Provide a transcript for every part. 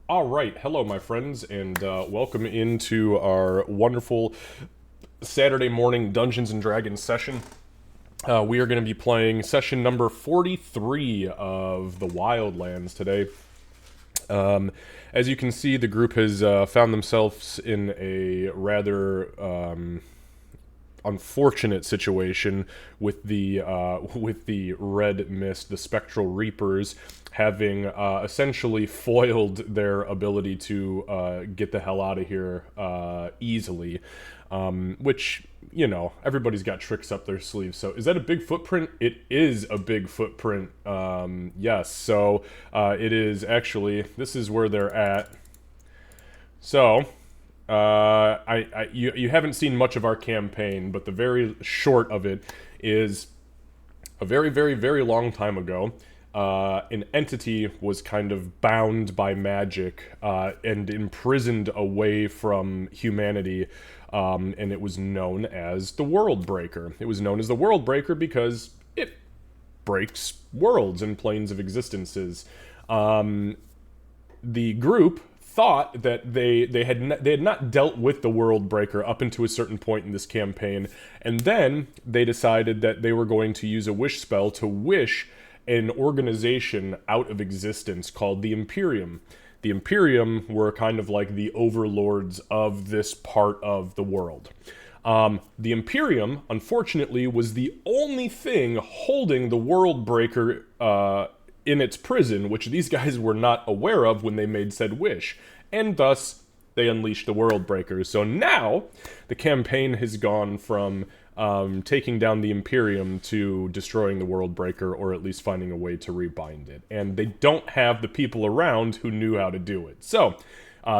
All right, hello, my friends, and welcome into our wonderful Saturday morning Dungeons and Dragons session. We are going to be playing session number 43 of the Wildlands today. As you can see, the group has found themselves in a rather unfortunate situation with the red mist, the spectral reapers, having essentially foiled their ability to get the hell out of here easily. Which, everybody's got tricks up their sleeves. So, is that a big footprint? It is a big footprint. Yes. So, it is actually. This is where they're at. So, you haven't seen much of our campaign, but the very short of it is a very, very, very long time ago. An entity was kind of bound by magic and imprisoned away from humanity, and it was known as the World Breaker. It was known as the World Breaker because it breaks worlds and planes of existences. The group thought that they had not dealt with the World Breaker up into a certain point in this campaign, and then they decided that they were going to use a wish spell to wish an organization out of existence called the Imperium. The Imperium were kind of like the overlords of this part of the world. The Imperium, unfortunately, was the only thing holding the World Breaker in its prison, which these guys were not aware of when they made said wish, and thus they unleashed the World Breakers. So now the campaign has gone from taking down the Imperium to destroying the World Breaker, or at least finding a way to rebind it. And they don't have the people around who knew how to do it. So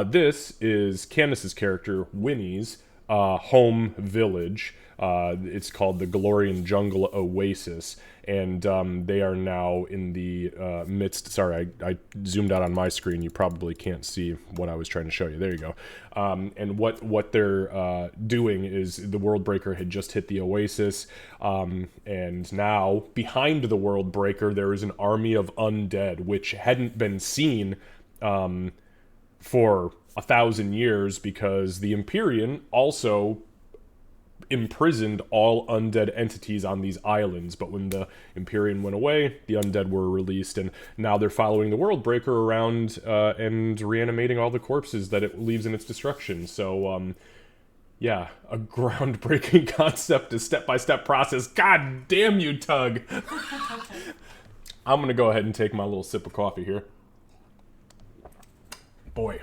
this is Candace's character, Winnie's home village. It's called the Galorian Jungle Oasis, and they are now in the midst. Sorry, I zoomed out on my screen. You probably can't see what I was trying to show you. There you go. And what they're doing is the World Breaker had just hit the Oasis, and now behind the World Breaker there is an army of undead, which hadn't been seen for 1,000 years because the Empyrean also imprisoned all undead entities on these islands. But when the Empyrean went away, the undead were released, and now they're following the World Breaker around and reanimating all the corpses that it leaves in its destruction. So, yeah, a groundbreaking concept, a step-by-step process. God damn you, Tug! I'm gonna go ahead and take my little sip of coffee here. Boy.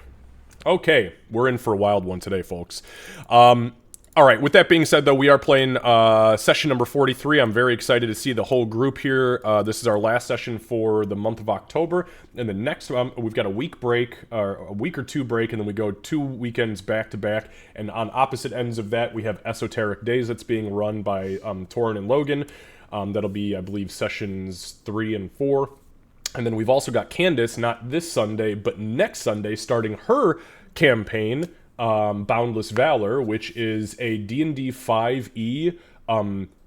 Okay, we're in for a wild one today, folks. All right, with that being said, though, we are playing session number 43. I'm very excited to see the whole group here. This is our last session for the month of October. And the next one, we've got a week break, or a week or two break, and then we go 2 weekends back to back. And on opposite ends of that, we have Esoteric Days that's being run by Torin and Logan. That'll be, I believe, sessions 3 and 4. And then we've also got Candace, not this Sunday, but next Sunday, starting her campaign, Boundless Valor, which is a D&D 5e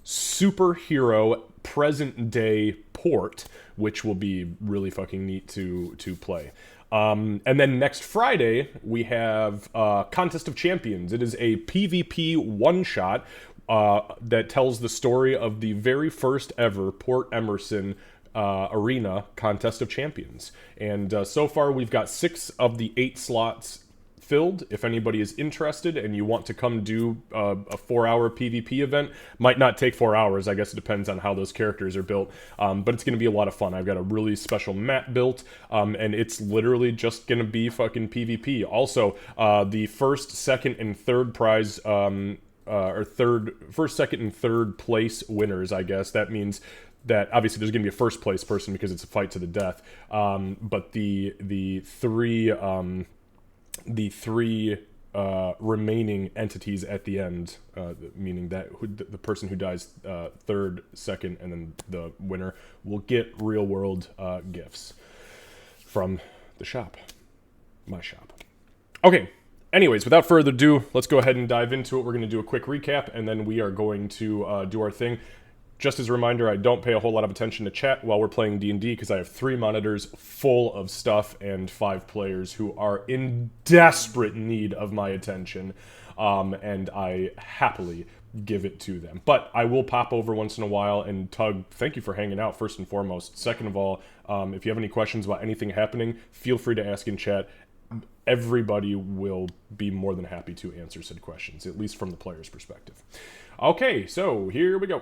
superhero present-day port, which will be really fucking neat to play. And then next Friday, we have Contest of Champions. It is a PvP one-shot that tells the story of the very first ever Port Emerson Arena Contest of Champions. And so far, we've got 6 of the 8 slots filled. If anybody is interested and you want to come do a 4-hour PvP event, might not take 4 hours. I guess it depends on how those characters are built. But it's going to be a lot of fun. I've got a really special map built, and it's literally just going to be fucking PvP. Also, the first, second, and third prize, first, second, and third place winners, I guess. That means that obviously there's going to be a first place person because it's a fight to the death. But the three remaining entities at the end, meaning that the person who dies third, second, and then the winner will get real world gifts from the shop, my shop. Okay. Anyways, without further ado, let's go ahead and dive into it. We're going to do a quick recap, and then we are going to do our thing. Just as a reminder, I don't pay a whole lot of attention to chat while we're playing D&D because I have 3 monitors full of stuff and 5 players who are in desperate need of my attention, and I happily give it to them. But I will pop over once in a while, and Tug, thank you for hanging out, first and foremost. Second of all, if you have any questions about anything happening, feel free to ask in chat. Everybody will be more than happy to answer said questions, at least from the player's perspective. Okay, so here we go.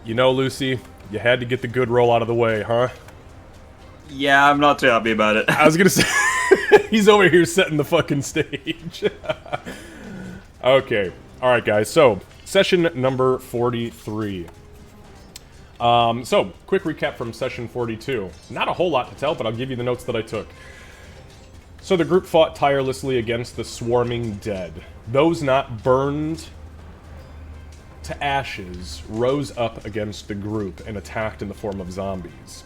You know, Lucy, you had to get the good roll out of the way, huh? Yeah, I'm not too happy about it. I was gonna say, he's over here setting the fucking stage. Okay, alright guys, so, session number 43. So, quick recap from session 42. Not a whole lot to tell, but I'll give you the notes that I took. So the group fought tirelessly against the swarming dead. Those not burned to ashes rose up against the group and attacked in the form of zombies.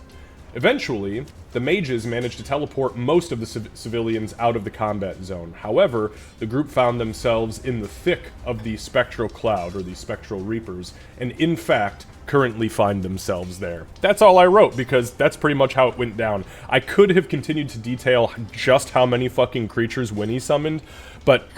Eventually, the mages managed to teleport most of the civilians out of the combat zone. However, the group found themselves in the thick of the spectral cloud, or the spectral reapers, and in fact, currently find themselves there. That's all I wrote, because that's pretty much how it went down. I could have continued to detail just how many fucking creatures Winnie summoned, but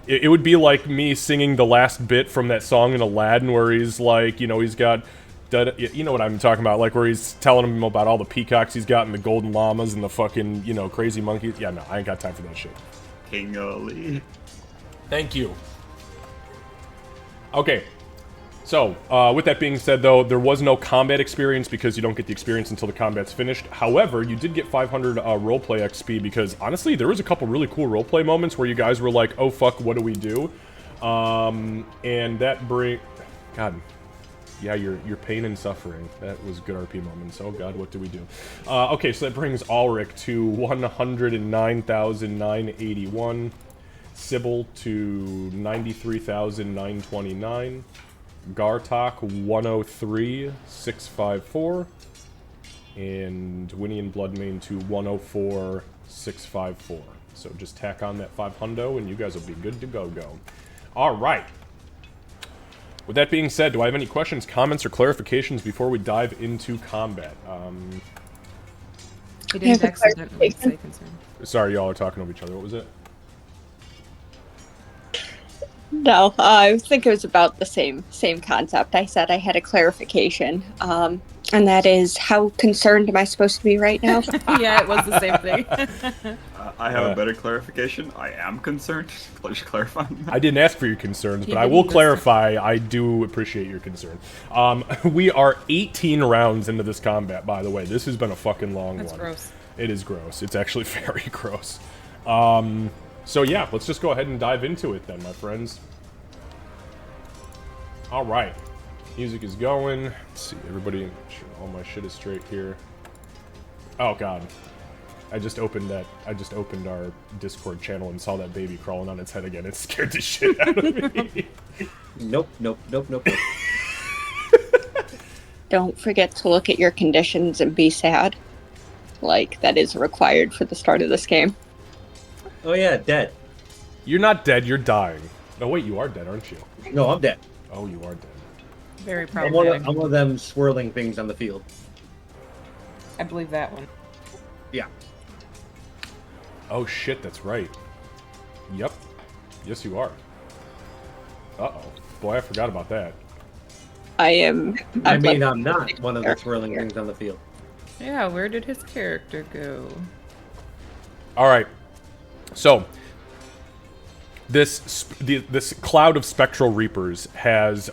it would be like me singing the last bit from that song in Aladdin where he's like, you know, he's got, you know what I'm talking about, like where he's telling him about all the peacocks he's got and the golden llamas and the fucking, you know, crazy monkeys. Yeah, no, I ain't got time for that shit. King Ali. Thank you. Okay. So, with that being said, though, there was no combat experience because you don't get the experience until the combat's finished. However, you did get 500 roleplay XP because, honestly, there was a couple really cool roleplay moments where you guys were like, oh, fuck, what do we do? And that God, yeah, your pain and suffering. That was good RP moments. Oh, God, what do we do? Okay, so that brings Ulrich to 109,981. Sybil to 93,929. Gartok 103,654, and Winnie and Bloodmane to 104,654. So just tack on that 500 and you guys will be good to go. Alright. With that being said, do I have any questions, comments, or clarifications before we dive into combat? He didn't accidentally say concern. Sorry, y'all are talking over each other. What was it? No, I think it was about the same concept. I said I had a clarification, and that is, how concerned am I supposed to be right now? Yeah, it was the same thing. I have a better clarification. I am concerned. Just clarifying. I didn't ask for your concerns, but I will clarify. I do appreciate your concern. We are 18 rounds into this combat, by the way. This has been a fucking long one. That's gross. It is gross. It's actually very gross. So yeah, let's just go ahead and dive into it then, my friends. Alright. Music is going. Let's see, everybody, make sure all my shit is straight here. Oh god. I just opened our Discord channel and saw that baby crawling on its head again. It scared the shit out of me. Nope. Don't forget to look at your conditions and be sad. Like, that is required for the start of this game. Oh yeah, dead. You're not dead, you're dying. No, wait, you are dead, aren't you? No, I'm dead. Oh, you are dead. Very I'm problematic. one of them swirling things on the field. I believe that one. Yeah. Oh shit, that's right. Yep. Yes, you are. Uh-oh. Boy, I forgot about that. I'm not one of the swirling things on the field. Yeah, where did his character go? Alright. So, this cloud of spectral reapers has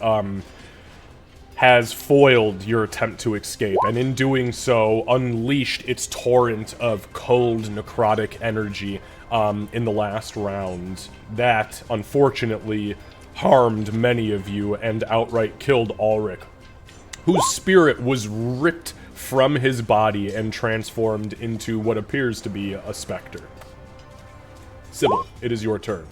foiled your attempt to escape, and in doing so, unleashed its torrent of cold, necrotic energy in the last round. That, unfortunately, harmed many of you and outright killed Ulrich, whose spirit was ripped from his body and transformed into what appears to be a specter. Sybil, it is your turn.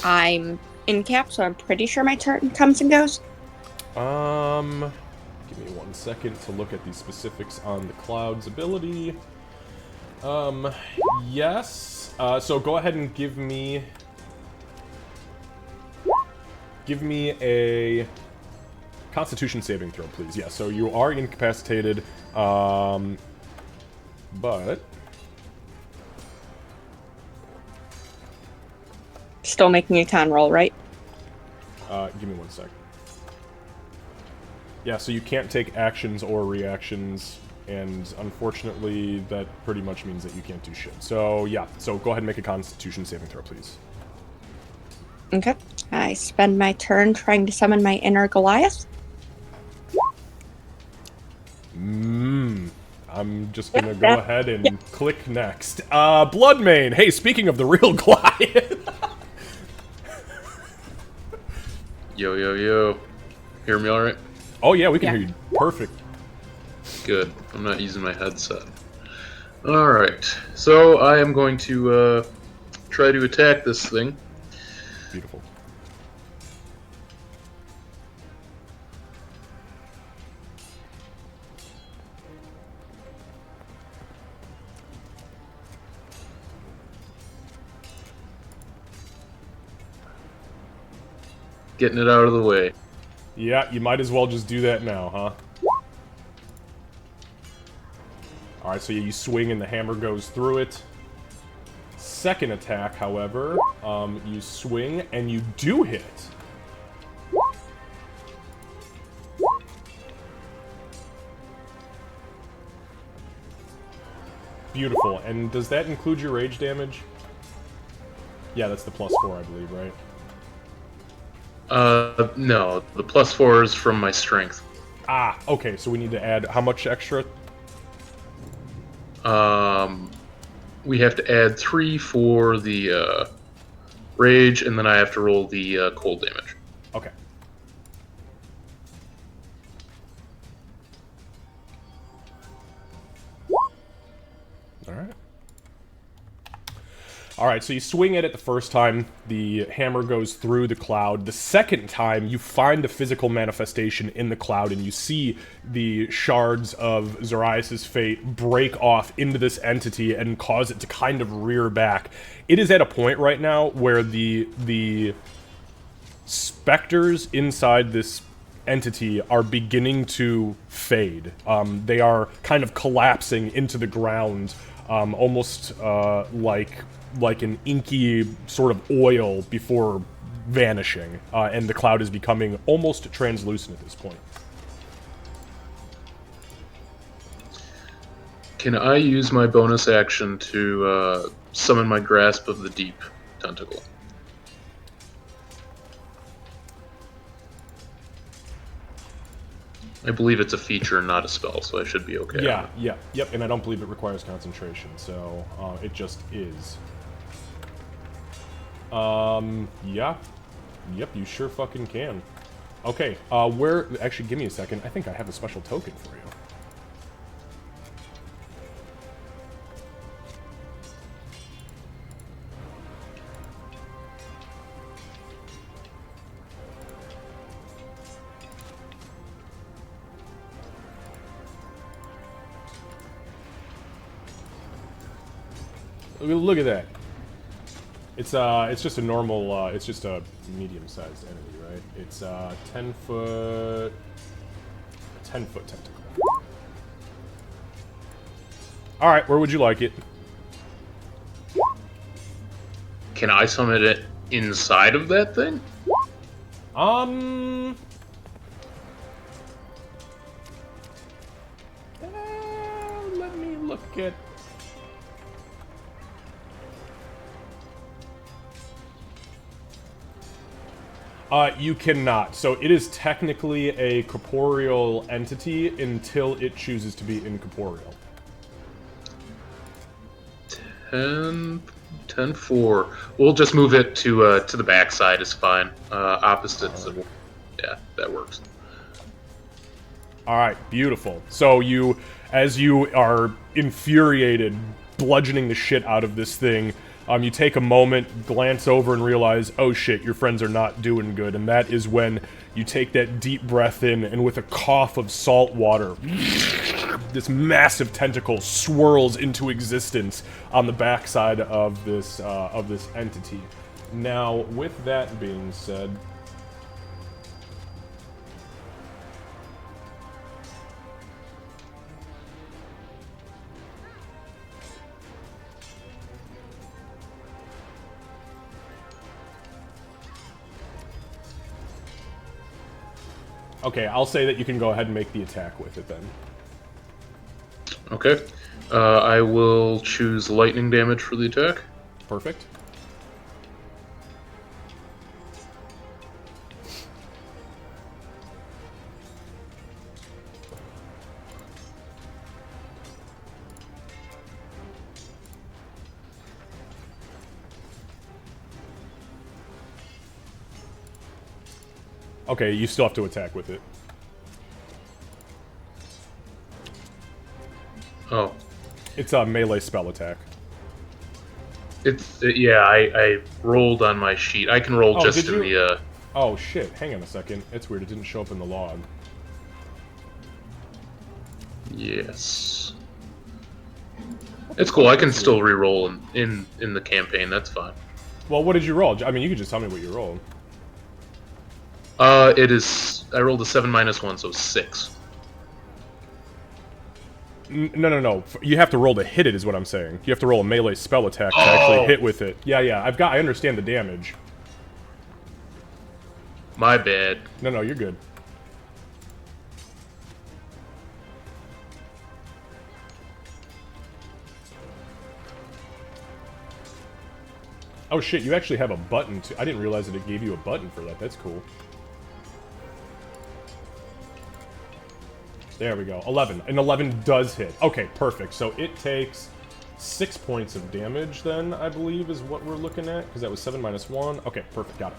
I'm in cap, so I'm pretty sure my turn comes and goes. Give me 1 second to look at the specifics on the Cloud's ability. Yes. So go ahead and give me a Constitution saving throw, please. Yeah, so you are incapacitated, but Still making a con roll, right? give me 1 second. Yeah, so you can't take actions or reactions, and unfortunately, that pretty much means that you can't do shit. So, yeah, so go ahead and make a Constitution saving throw, please. Okay. I spend my turn trying to summon my inner Goliath. I'm just gonna go ahead and click next. Bloodmane! Hey, speaking of the real Goliath! Yo, yo, yo. Hear me alright? Oh yeah, we can Yeah. hear you. Perfect. Good. I'm not using my headset. Alright. So, I am going to, try to attack this thing. Beautiful. Getting it out of the way. Yeah, you might as well just do that now, huh? Alright, so you swing and the hammer goes through it. Second attack, however, you swing and you do hit. Beautiful. And does that include your rage damage? Yeah, that's the +4, I believe, right? No. The +4 is from my strength. Ah, okay, so we need to add how much extra? We have to add 3 for the, rage, and then I have to roll the, cold damage. Okay. Alright. Alright, so you swing at it the first time, the hammer goes through the cloud. The second time, you find a physical manifestation in the cloud, and you see the shards of Zarias' fate break off into this entity and cause it to kind of rear back. It is at a point right now where the specters inside this entity are beginning to fade. They are kind of collapsing into the ground, almost like an inky sort of oil before vanishing, and the cloud is becoming almost translucent at this point. Can I use my bonus action to, summon my Grasp of the Deep tentacle? I believe it's a feature, not a spell, so I should be okay. Yeah, yep, and I don't believe it requires concentration, so it just is. Yeah. Yep, you sure fucking can. Okay, actually, give me a second. I think I have a special token for you. Look at that. It's just a normal, it's just a medium-sized entity, right? It's 10-foot tentacle. Alright, where would you like it? Can I summon it inside of that thing? Let me look at... you cannot. So it is technically a corporeal entity until it chooses to be incorporeal. 10-4. We'll just move it to the backside is fine. Opposites. Yeah, that works. Alright, beautiful. So you, as you are infuriated, bludgeoning the shit out of this thing, You take a moment, glance over, and realize, oh shit, your friends are not doing good. And that is when you take that deep breath in, and with a cough of salt water, this massive tentacle swirls into existence on the backside of this entity. Now, with that being said, okay, I'll say that you can go ahead and make the attack with it then. Okay. I will choose lightning damage for the attack. Perfect. Okay, you still have to attack with it. Oh. It's a melee spell attack. Yeah, I rolled on my sheet. I can roll just in the, Oh shit, hang on a second. It's weird, it didn't show up in the log. Yes. It's cool, I can still re-roll in the campaign, that's fine. Well, what did you roll? I mean, you could just tell me what you rolled. It is... I rolled a 7-1, so 6. No. You have to roll to hit it, is what I'm saying. You have to roll a melee spell attack to actually hit with it. Yeah, I understand the damage. My bad. No, you're good. Oh shit, you actually have a button to... I didn't realize that it gave you a button for that. That's cool. There we go. 11. And 11 does hit. Okay, perfect. So it takes 6 points of damage then, I believe, is what we're looking at. Because that was 7-1. Okay, perfect. Got it.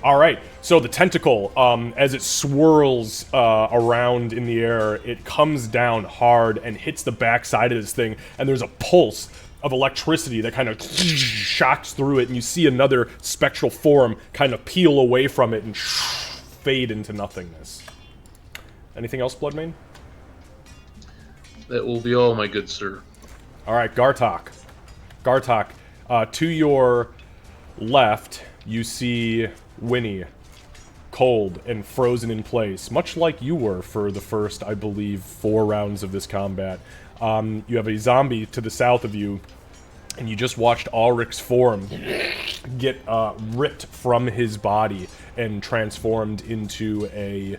Alright, so the tentacle, as it swirls around in the air, it comes down hard and hits the backside of this thing, and there's a pulse of electricity that kind of shocks through it, and you see another spectral form kind of peel away from it and fade into nothingness. Anything else, Bloodmane? That will be all, my good sir. Alright, Gartok. Gartok, to your left, you see Winnie, cold and frozen in place, much like you were for the first, I believe, 4 rounds of this combat. You have a zombie to the south of you, and you just watched Ulrich's form get ripped from his body and transformed into a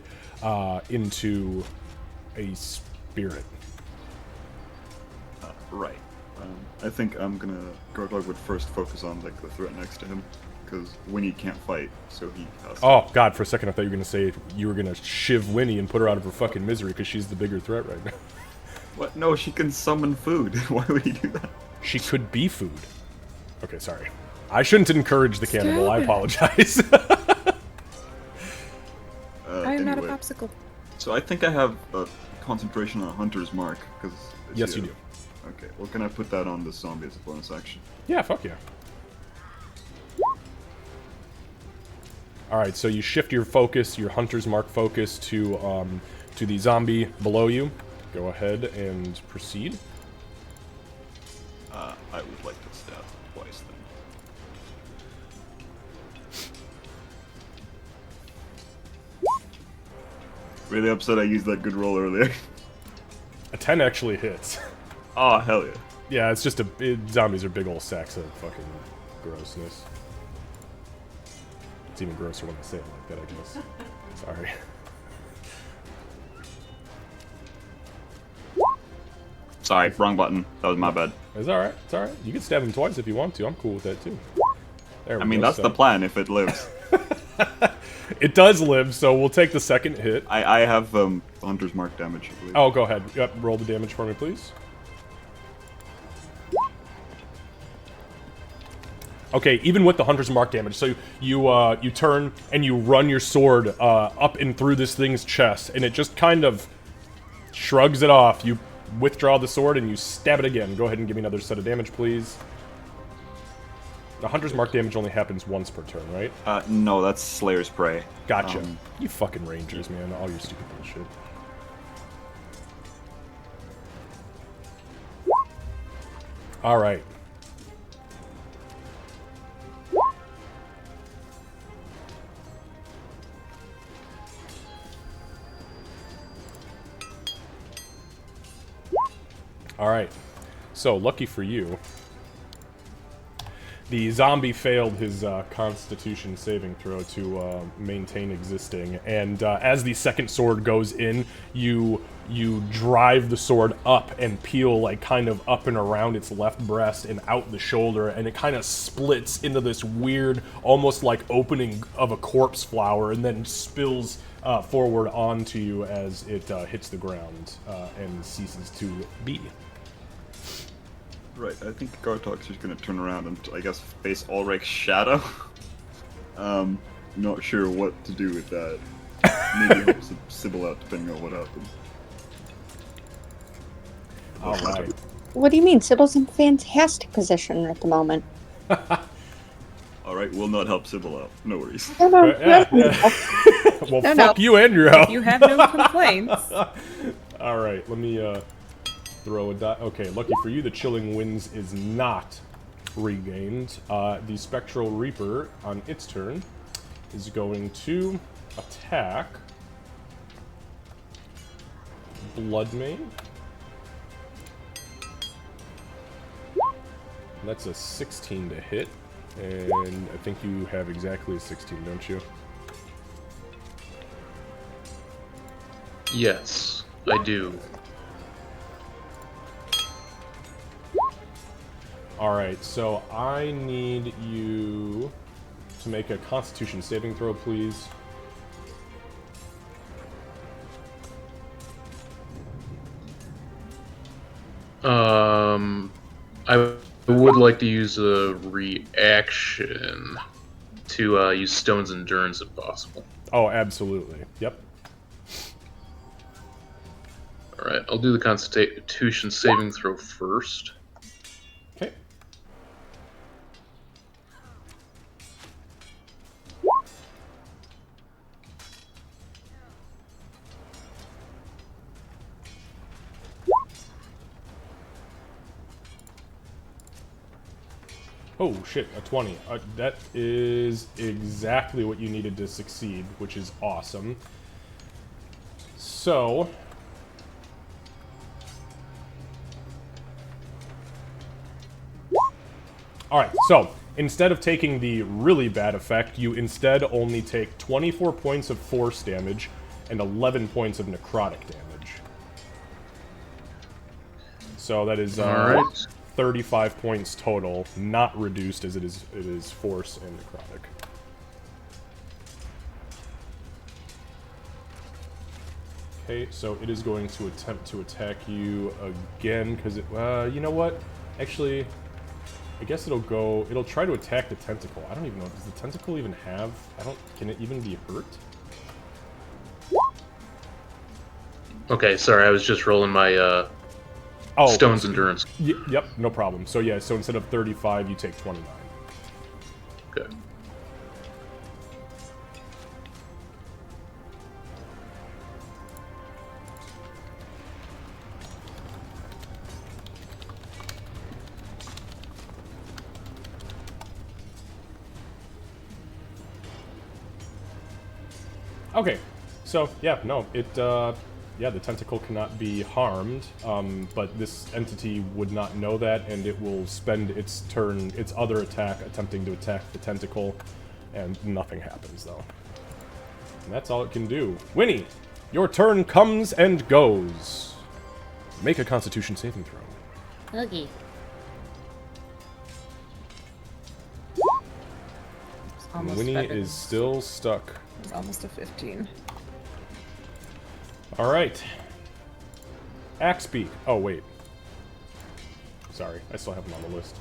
spirit. Right. I think I'm gonna Gargog would first focus on like the threat next to him, because Winnie can't fight, so he has to. Oh god, for a second I thought you were gonna say you were gonna shiv Winnie and put her out of her fucking misery because she's the bigger threat right now. What? No, she can summon food. Why would he do that? She could be food. Okay, sorry. I shouldn't encourage the cannibal. I apologize. I am not a Anyway. popsicle. So I think I have a concentration on Hunter's Mark, because... Yes, you do. Okay, well, can I put that on the zombie as a bonus action? Yeah, fuck yeah. Alright, so you shift your focus, your Hunter's Mark focus, to the zombie below you. Go ahead and proceed. I would like to stab twice then. Really upset I used that good roll earlier. A 10 actually hits. Oh, hell yeah. Yeah, it's just zombies are big old sacks of fucking grossness. It's even grosser when I say it like that, I guess. Sorry. Sorry, wrong button. That was my bad. It's alright, it's alright. You can stab him twice if you want to. I'm cool with that too. There we I mean, go, that's so. the plan if it lives. It does live, so we'll take the second hit. I have Hunter's Mark damage, I believe. Oh, go ahead. Yep, roll the damage for me, please. Okay, even with the Hunter's Mark damage, so you turn and you run your sword up and through this thing's chest, and it just kind of shrugs it off. You withdraw the sword and you stab it again. Go ahead and give me another set of damage, please. The Hunter's Mark damage only happens once per turn, right? No, that's Slayer's Prey. Gotcha. You fucking Rangers, man. All your stupid bullshit. Alright. Alright. So, lucky for you, the zombie failed his Constitution saving throw to maintain existing, and as the second sword goes in, you drive the sword up and peel, like, kind of up and around its left breast and out the shoulder, and it kind of splits into this weird, almost like opening of a corpse flower, and then spills forward onto you as it hits the ground and ceases to be. Right, I think Gartok's just gonna turn around and, I guess, face Ulrich's shadow. Not sure what to do with that. Maybe help Sybil out depending on what happens. Alright. What do you mean? Sybil's in fantastic position at the moment. Alright, we'll not help Sybil out. No worries. No, no, Well, No, fuck no. you and your help. You have no complaints. Alright, let me throw a die. Okay, lucky for you, the Chilling Winds is not regained. The Spectral Reaper, on its turn, is going to attack Bloodmane. That's a 16 to hit, and I think you have exactly a 16, don't you? Yes, I do. Alright, so I need you to make a Constitution saving throw, please. I would like to use a reaction to use Stone's Endurance if possible. Oh, absolutely. Yep. Alright, I'll do the Constitution saving throw first. Okay. Oh shit, a 20. That is exactly what you needed to succeed, which is awesome. So... Alright, so, instead of taking the really bad effect, you instead only take 24 points of force damage and 11 points of necrotic damage. So that is Alright. 35 points total, not reduced as it is force and necrotic. Okay, so it is going to attempt to attack you again, because it, you know what? Actually, I guess it'll try to attack the tentacle. I don't even know, does the tentacle even have, can it even be hurt? Okay, sorry, I was just rolling my Stone's Endurance. Yep, no problem. So yeah, so instead of 35, you take 29. Okay. Okay, so yeah, no, yeah, the tentacle cannot be harmed, but this entity would not know that, and it will spend its turn, its other attack, attempting to attack the tentacle, and nothing happens, though. And that's all it can do. Winnie, your turn comes and goes. Make a Constitution saving throw. Okay. Winnie is still stuck. It's almost a 15. Alright. Axebeak. Oh, wait. Sorry, I still have them on the list.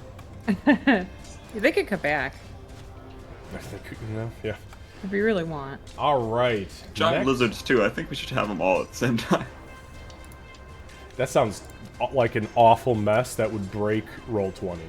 They could come back I think, yeah. if you really want. Alright. Giant next- lizards too. I think we should have them all at the same time. That sounds like an awful mess that would break roll 20.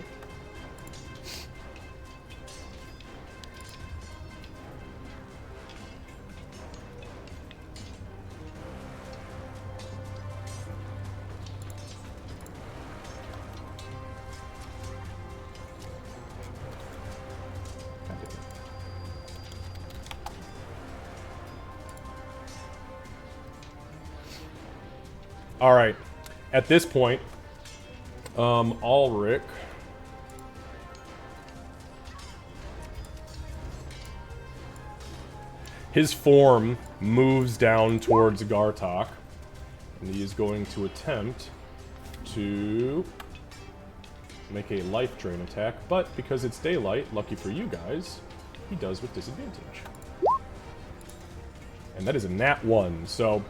All right. At this point, Ulrich. His form moves down towards Gartok, and he is going to attempt to make a life drain attack, but because it's daylight, lucky for you guys, he does with disadvantage. And that is a nat 1, so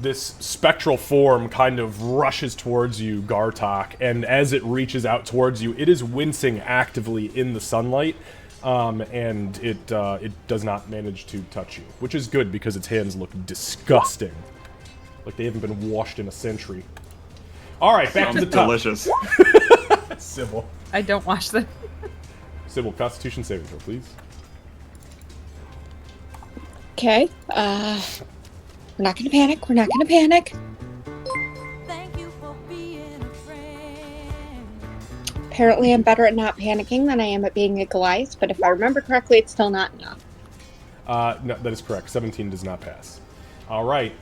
this spectral form kind of rushes towards you, Gartok, and as it reaches out towards you, it is wincing actively in the sunlight, and it does not manage to touch you, which is good because its hands look disgusting, like they haven't been washed in a century. All right, back to the top. Delicious. Sybil. I don't watch them. Sybil, Constitution saving throw, please. Okay. We're not gonna panic. We're not gonna panic. Thank you for being a friend. Apparently, I'm better at not panicking than I am at being a Goliath, but if I remember correctly, it's still not enough. No, that is correct. 17 does not pass. All right.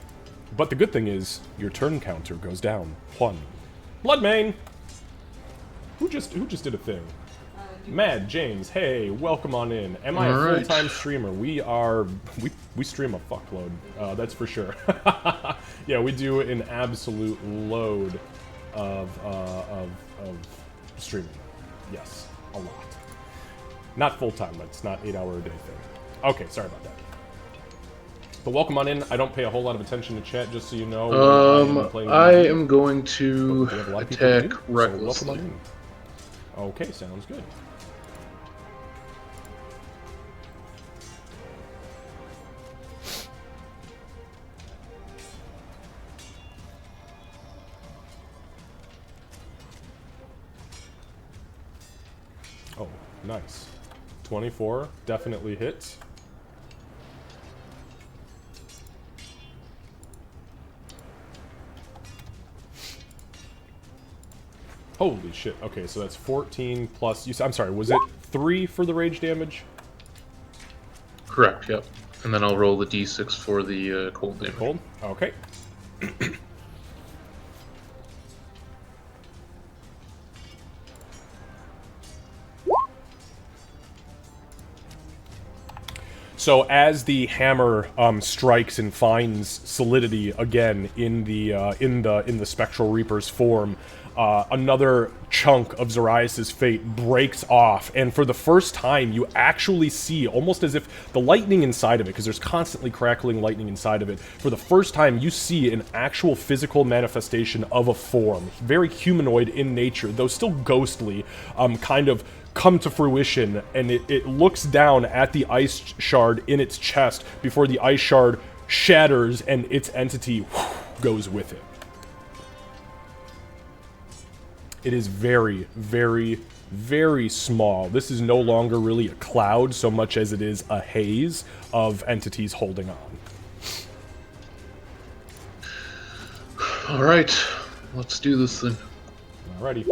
But the good thing is, your turn counter goes down 1. Bloodmane! Who just did a thing? Mad James, hey, welcome on in. Am I a Alright. full-time streamer? We stream a fuckload, that's for sure. Yeah, we do an absolute load of streaming. Yes, a lot. Not full-time, but it's not 8-hour a day thing. Okay, sorry about that. But welcome on in. I don't pay a whole lot of attention to chat, just so you know. I am going to We have a lot of people attack new, so welcome recklessly. on in. Okay, sounds good. Oh, nice. 24 definitely hits. Holy shit. Okay, so that's 14 plus... I'm sorry, was it 3 for the rage damage? Correct, yep. And then I'll roll the d6 for the cold damage. Cold? Okay. So as the hammer strikes and finds solidity again in the Spectral Reaper's form, another chunk of Zarias' fate breaks off, and for the first time you actually see, almost as if the lightning inside of it, because there's constantly crackling lightning inside of it, for the first time you see an actual physical manifestation of a form, very humanoid in nature, though still ghostly, kind of come to fruition, and it looks down at the ice shard in its chest before the ice shard shatters and its entity goes with it. It is very, very, very small. This is no longer really a cloud so much as it is a haze of entities holding on. Alright, let's do this then. Alrighty.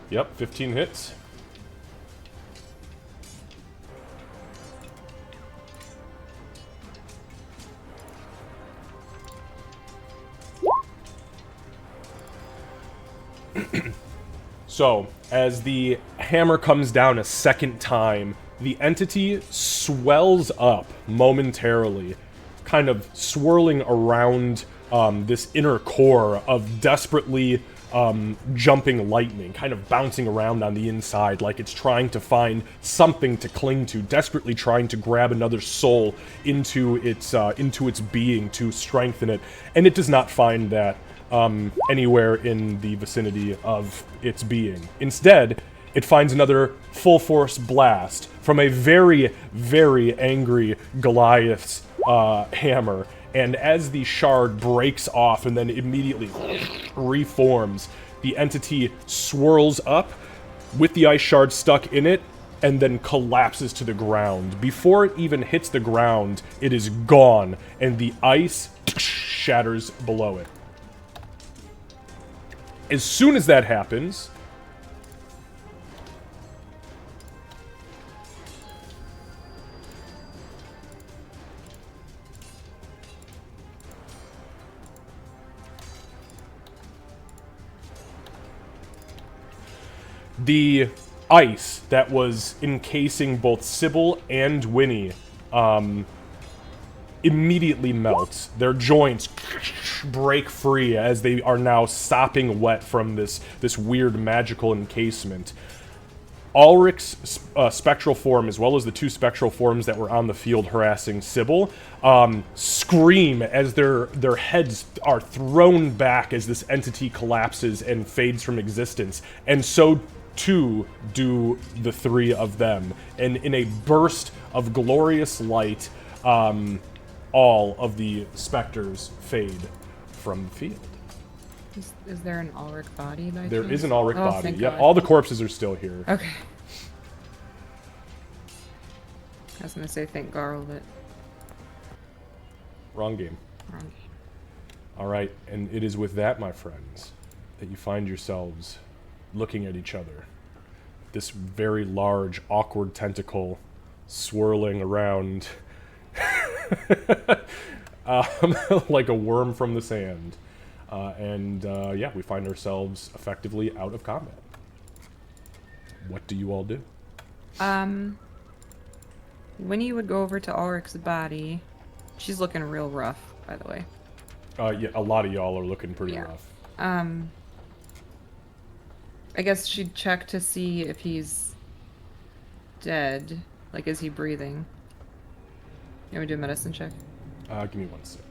Yep, 15 hits. So, as the hammer comes down a second time, the entity swells up momentarily, kind of swirling around this inner core of desperately jumping lightning, kind of bouncing around on the inside like it's trying to find something to cling to, desperately trying to grab another soul into its being to strengthen it, and it does not find that anywhere in the vicinity of its being. Instead, it finds another full-force blast from a very, very angry Goliath's hammer, and as the shard breaks off and then immediately reforms, the entity swirls up with the ice shard stuck in it and then collapses to the ground. Before it even hits the ground, it is gone, and the ice shatters below it. As soon as that happens, the ice that was encasing both Sybil and Winnie immediately melts. Their joints break free as they are now sopping wet from this weird magical encasement. Ulrich's spectral form, as well as the two spectral forms that were on the field harassing Sybil, scream as their heads are thrown back as this entity collapses and fades from existence. And so too do the three of them. And in a burst of glorious light, all of the specters fade from the field. Is there an Ulrich body by There chance? is an Ulrich Oh, body. thank Yep, God. all the corpses are still here. Okay. I was gonna say thank Garl, but Wrong game. wrong game. All right, and it is with that, my friends, that you find yourselves looking at each other. This very large, awkward tentacle swirling around like a worm from the sand. Yeah, we find ourselves effectively out of combat. What do you all do? Winnie would go over to Ulrich's body. She's looking real rough, by the way. Yeah, a lot of y'all are looking pretty Yeah. rough. I guess she'd check to see if he's dead. Like, is he breathing? You want me to do a medicine check? Give me one sec.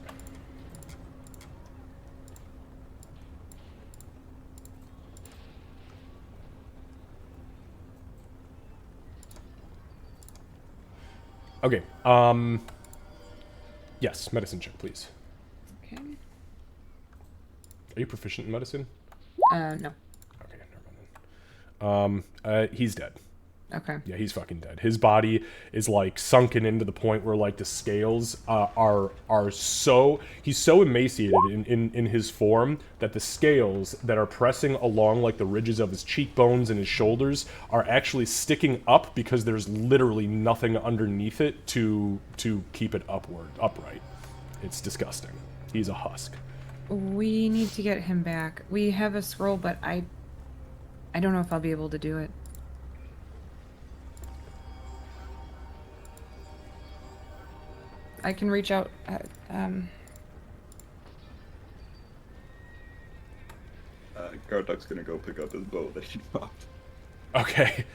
Okay, yes, medicine check, please. Okay. Are you proficient in medicine? No. Okay, never mind then. He's dead. Okay. Yeah, he's fucking dead. His body is like sunken into the point where like the scales are so he's so emaciated in his form that the scales that are pressing along like the ridges of his cheekbones and his shoulders are actually sticking up because there's literally nothing underneath it to keep it upright. It's disgusting. He's a husk. We need to get him back. We have a scroll, but I don't know if I'll be able to do it. I can reach out. Garduck's gonna go pick up his bow that he dropped. Okay.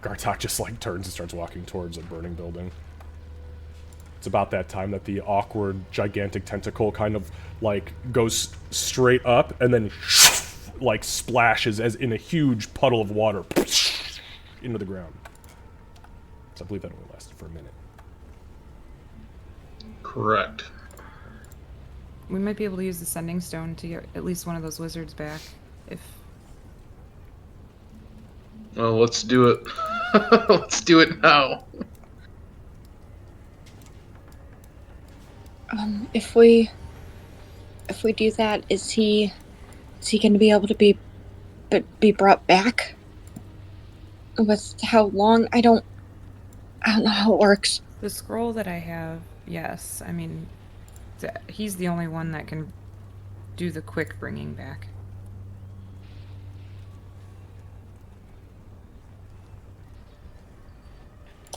Gartok just like turns and starts walking towards a burning building. It's about that time that the awkward, gigantic tentacle kind of like goes straight up and then like splashes as in a huge puddle of water into the ground. So I believe that only lasted for a minute. Correct. We might be able to use the sending stone to get at least one of those wizards back. If Well, let's do it. Let's do it now. If we do that, is he going to be able to be brought back? With how long? I don't know how it works. the scroll that I have, yes. I mean, he's the only one that can do the quick bringing back.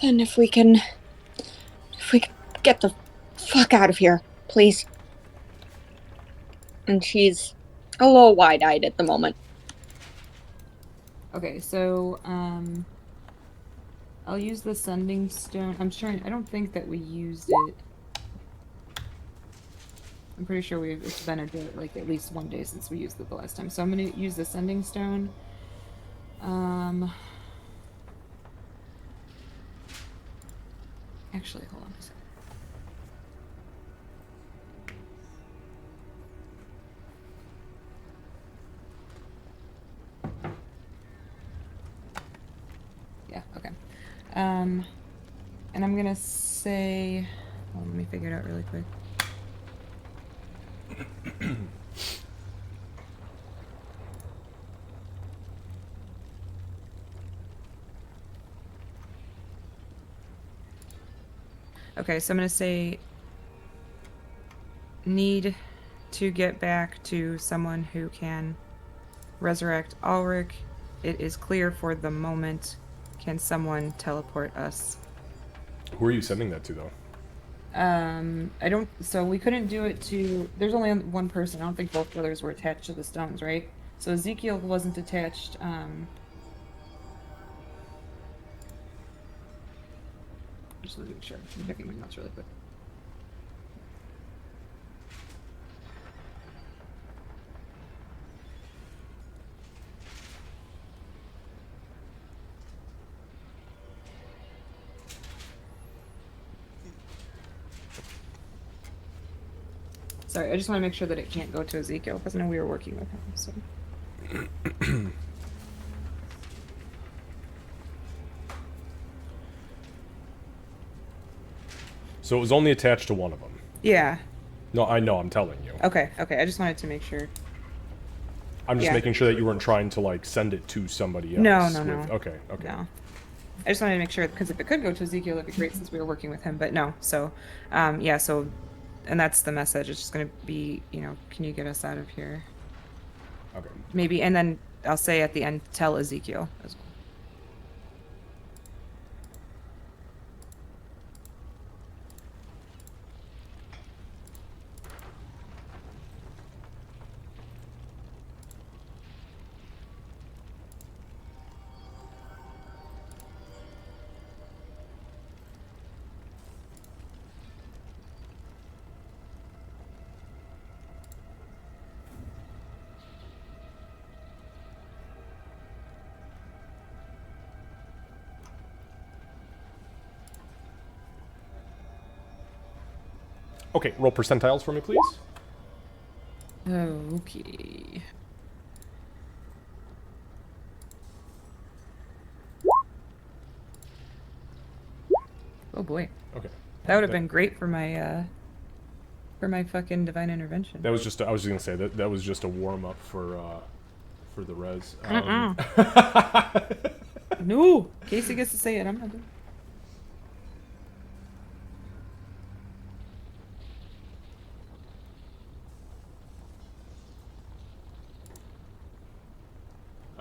Then if we can get the fuck out of here, please. And she's a little wide-eyed at the moment. Okay, so, I'll use the sending stone. I don't think that we used it. I'm pretty sure it's been a day, like at least one day since we used it the last time. So I'm gonna use the sending stone. Actually, hold on a second. And I'm gonna say, well, let me figure it out really quick. Okay, so I'm gonna say need to get back to someone who can resurrect Ulrich. It is clear for the moment. Can someone teleport us? Who are you sending that to, though? I don't. So we couldn't do it to. There's only one person. I don't think both brothers were attached to the stones, right? So Ezekiel wasn't attached. Just to make sure. I'm checking my notes really quick. Sorry, I just want to make sure that it can't go to Ezekiel because I know we were working with him. So. So it was only attached to one of them. Yeah. No, I know. I'm telling you. Okay. Okay. I just wanted to make sure. I'm just Yeah. making sure that you weren't trying to like send it to somebody else. No, no, with- no. Okay. Okay. No. I just wanted to make sure because if it could go to Ezekiel, it'd be great since we were working with him. But no. So, yeah. So, and that's the message. It's just gonna be, can you get us out of here? Okay. Maybe, and then I'll say at the end, tell Ezekiel as well. Okay. Roll percentiles for me, please. Okay. Oh boy, Okay. that would have been great for my fucking divine intervention. That was just. I was just gonna say that was just a warm up for the res. No, Casey gets to say it. I'm not doing.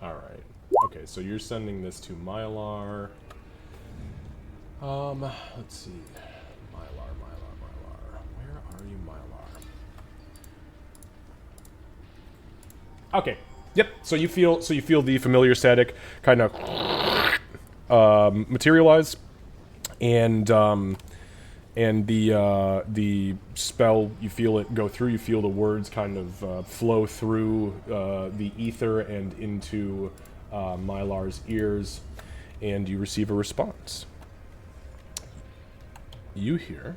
All right. Okay, so you're sending this to Mylar. Let's see. Mylar. Where are you, Mylar? Okay. Yep. So you feel the familiar static kind of materialize, and the spell, you feel it go through. You feel the words kind of flow through the ether and into Mylar's ears, and you receive a response. You hear.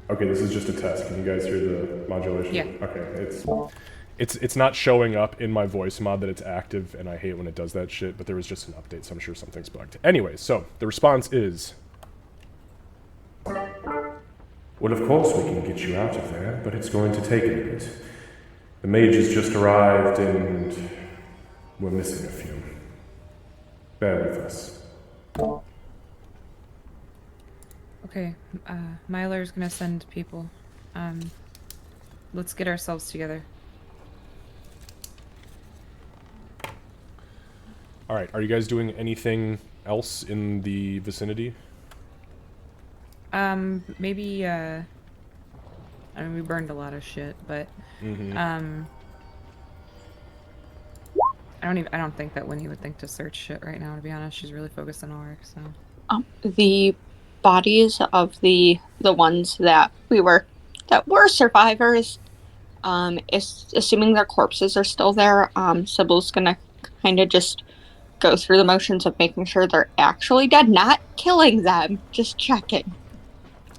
Okay, this is just a test. Can you guys hear the modulation? Yeah. Okay, it's not showing up in my voice mod that it's active, and I hate when it does that shit, but there was just an update, so I'm sure something's bugged. Anyway, so the response is... Well, of course we can get you out of there, but it's going to take a minute. The mage has just arrived, and we're missing a few. Bear with us. Okay, Mylar's gonna send people. Let's get ourselves together. Alright, are you guys doing anything else in the vicinity? Maybe, I mean, we burned a lot of shit, but, I don't think that Winnie would think to search shit right now, to be honest. She's really focused on Ulrich, so. The bodies of the ones that were survivors, is assuming their corpses are still there. Sybil's gonna kind of just go through the motions of making sure they're actually dead, not killing them, just checking.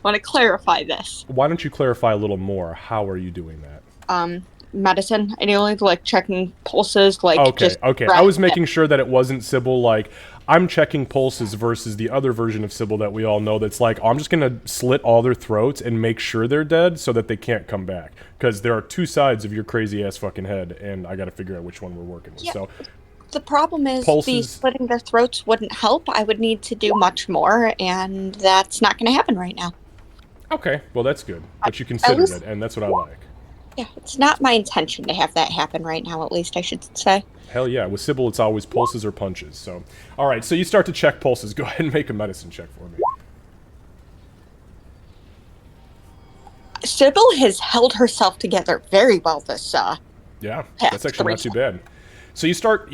Want to clarify this. Why don't you clarify a little more? How are you doing that? Medicine. I only like checking pulses, like Okay, just okay. I was making sure that it wasn't Sybil, like, I'm checking pulses versus the other version of Sybil that we all know that's like, oh, I'm just going to slit all their throats and make sure they're dead so that they can't come back. Because there are two sides of your crazy-ass fucking head, and I got to figure out which one we're working with. Yeah. So, the problem is pulses. the slitting their throats wouldn't help. I would need to do much more, and that's not going to happen right now. Okay, well, that's good. But you considered it, and that's what I like. Yeah, it's not my intention to have that happen right now, at least I should say. Hell yeah. With Sybil, it's always pulses or punches. So, all right, so you start to check pulses. Go ahead and make a medicine check for me. Sybil has held herself together very well this Yeah, past that's actually not too 3 bad. So you start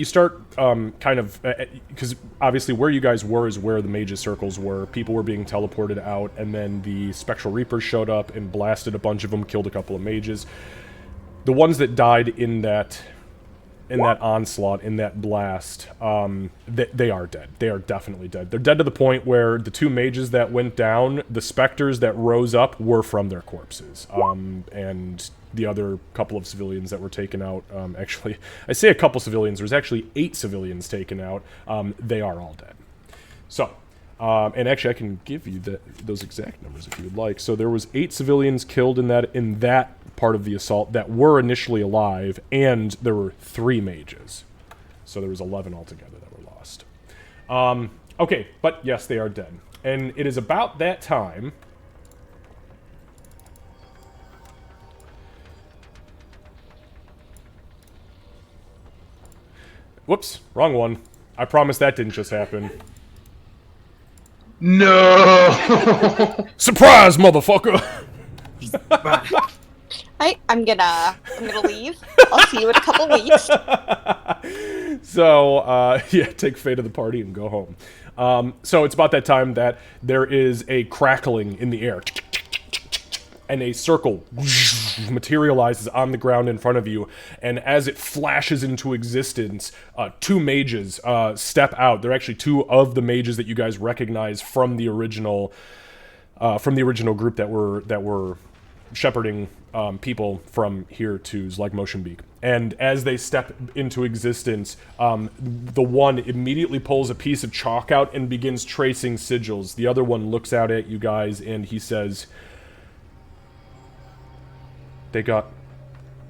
kind of, because obviously where you guys were is where the mages' circles were. People were being teleported out, and then the Spectral Reapers showed up and blasted a bunch of them, killed a couple of mages. The ones that died in that onslaught, in that blast, they are dead. They are definitely dead. They're dead to the point where the two mages that went down, the specters that rose up, were from their corpses. And the other couple of civilians that were taken out, actually, I say a couple civilians, there's actually 8 civilians taken out. They are all dead. So, and actually I can give you those exact numbers if you would like. So there was 8 civilians killed in that part of the assault that were initially alive, and there were 3 mages. So there was 11 altogether that were lost. Okay, but yes, they are dead. And it is about that time... Whoops, wrong one. I promise that didn't just happen. No! Surprise, motherfucker! I'm gonna leave. I'll see you in a couple weeks. So, yeah, take fate of the party and go home. So it's about that time that there is a crackling in the air. And a circle materializes on the ground in front of you, and as it flashes into existence, 2 mages step out. They're actually 2 of the mages that you guys recognize from the original group that were shepherding people from here to Zlegmotionbeak. And as they step into existence, the one immediately pulls a piece of chalk out and begins tracing sigils. The other one looks out at you guys and he says, "They got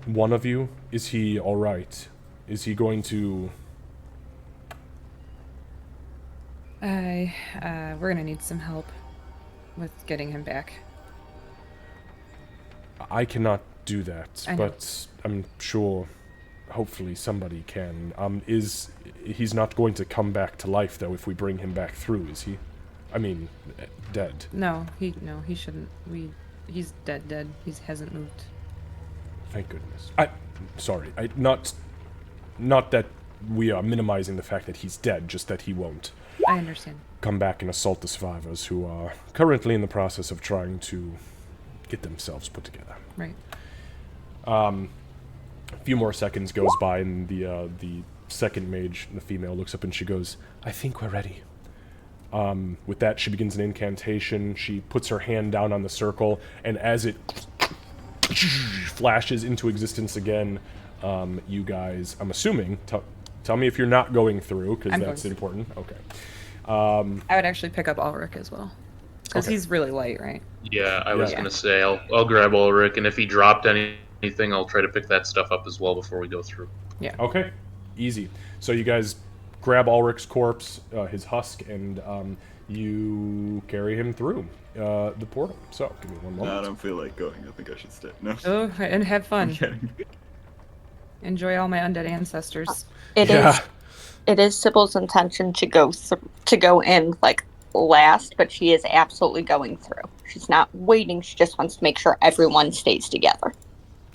one of you? Is he alright? Is he going to..." We're gonna need some help with getting him back. I cannot do that, I know. but I'm sure, hopefully, somebody can. He's not going to come back to life, though, if we bring him back through, is he? I mean, dead. No, he shouldn't. He's dead. He hasn't moved. Thank goodness. Sorry, not that we are minimizing the fact that he's dead, just that he won't I understand. come back and assault the survivors who are currently in the process of trying to get themselves put together. Right. A few more seconds goes by, and the second mage, the female, looks up and she goes, "I think we're ready." With that, she begins an incantation. She puts her hand down on the circle, and as it flashes into existence again, you guys, I'm assuming, tell me if you're not going through, because that's important. Okay. I would actually pick up Ulrich as well. Because he's really light, right? Yeah, I was Yeah. gonna say I'll grab Ulrich, and if he dropped anything, I'll try to pick that stuff up as well before we go through. Yeah. Okay. Easy. So you guys grab Ulrich's corpse, his husk, and you carry him through the portal. So, give me one Nah, I moment. don't feel like going. I think I should stay. No. Oh, and have I'm fun. kidding. Enjoy all my undead ancestors. Yeah. It is Sybil's intention to go in like last, but she is absolutely going through. She's not waiting. She just wants to make sure everyone stays together.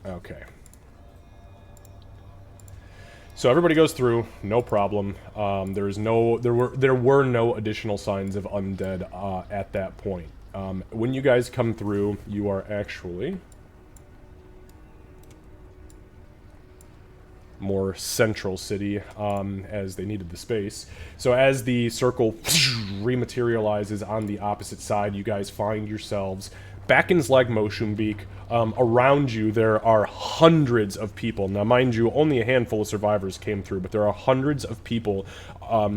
Okay. So everybody goes through, no problem. There were no additional signs of undead at that point. When you guys come through, you are actually... more central city, as they needed the space. So as the circle rematerializes on the opposite side, you guys find yourselves back in Slag Motionbeak. Around you, there are hundreds of people. Now, mind you, only a handful of survivors came through, but there are hundreds of people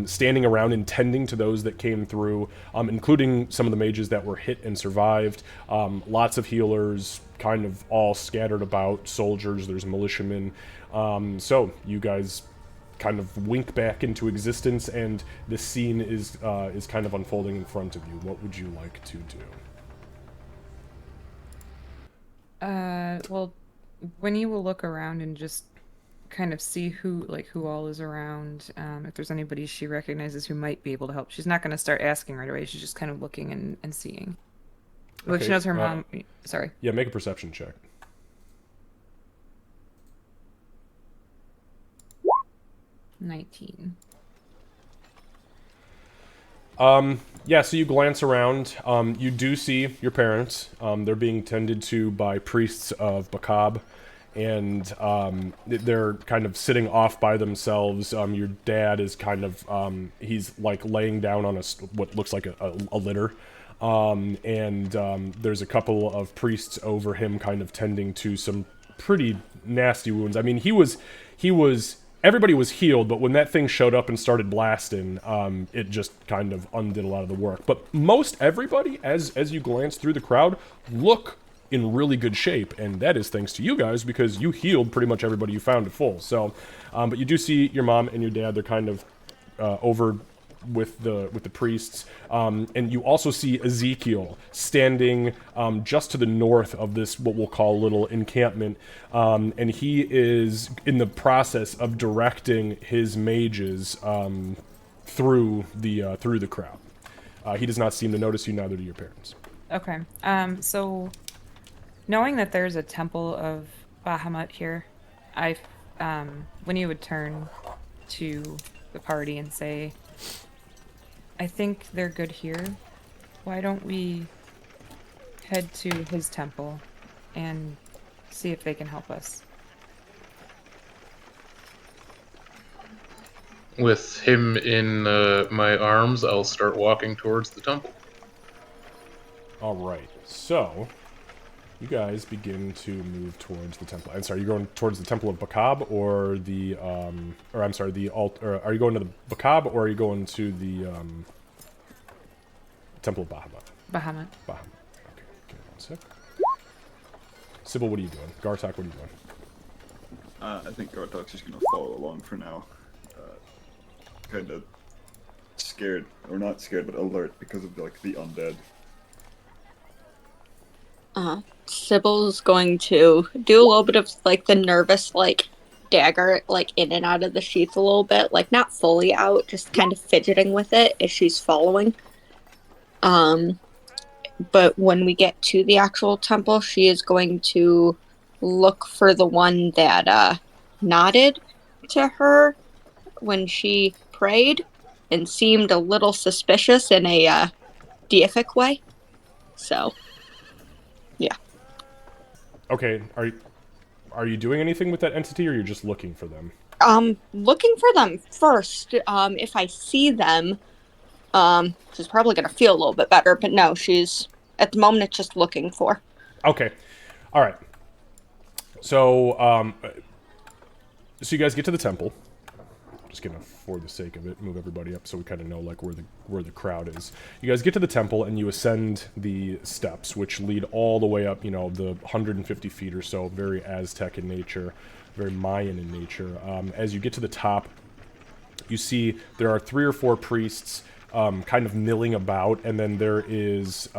standing around and tending to those that came through, including some of the mages that were hit and survived. Lots of healers, kind of all scattered about, soldiers, there's militiamen. So, you guys kind of wink back into existence, and this scene is kind of unfolding in front of you. What would you like to do? Well, Winnie will look around and just kind of see who all is around. If there's anybody she recognizes who might be able to help. She's not going to start asking right away. She's just kind of looking and seeing. Like, Okay, she knows her mom. Sorry. Yeah, make a perception check. 19. Yeah, so you glance around. You do see your parents. They're being tended to by priests of Bakab, and they're kind of sitting off by themselves. Your dad is kind of, he's like laying down on what looks like a litter. There's a couple of priests over him kind of tending to some pretty nasty wounds. I mean, everybody was healed, but when that thing showed up and started blasting, it just kind of undid a lot of the work. But most everybody, as you glance through the crowd, look in really good shape, and that is thanks to you guys, because you healed pretty much everybody you found at full. So, but you do see your mom and your dad, they're kind of over with the priests, and you also see Ezekiel standing just to the north of this, what we'll call little encampment, and he is in the process of directing his mages through the crowd. He does not seem to notice you, neither do your parents. Okay. So knowing that there's a temple of Bahamut here, Winnie would turn to the party and say, I think they're good here. Why don't we head to his temple and see if they can help us? With him in my arms, I'll start walking towards the temple. Alright, so you guys begin to move towards the temple. I'm sorry, you're going towards the Temple of Bakab, or the, or I'm sorry, or are you going to the Bakab, or are you going to the, Temple of Bahamut? Bahamut. Bahamut. Okay, give me one sec. Sybil, what are you doing? Gartok, what are you doing? I think Gartok's just gonna follow along for now. Kind of scared, or not scared, but alert because of like the undead. Sybil's going to do a little bit of like the nervous like dagger like in and out of the sheath a little bit, like not fully out, just kind of fidgeting with it as she's following. But when we get to the actual temple, she is going to look for the one that nodded to her when she prayed and seemed a little suspicious in a deific way. So, yeah. Okay, are you doing anything with that entity, or you're just looking for them? Looking for them first. If I see them, she's probably gonna feel a little bit better, but no, she's at the moment it's just looking for. Okay, all right. So, so you guys get to the temple. Just gonna, for the sake of it, move everybody up so we kind of know like where the crowd is. You guys get to the temple and you ascend the steps, which lead all the way up. You know, the 150 feet or so. Very Aztec in nature, very Mayan in nature. As you get to the top, you see there are 3 or 4 priests kind of milling about, and then there is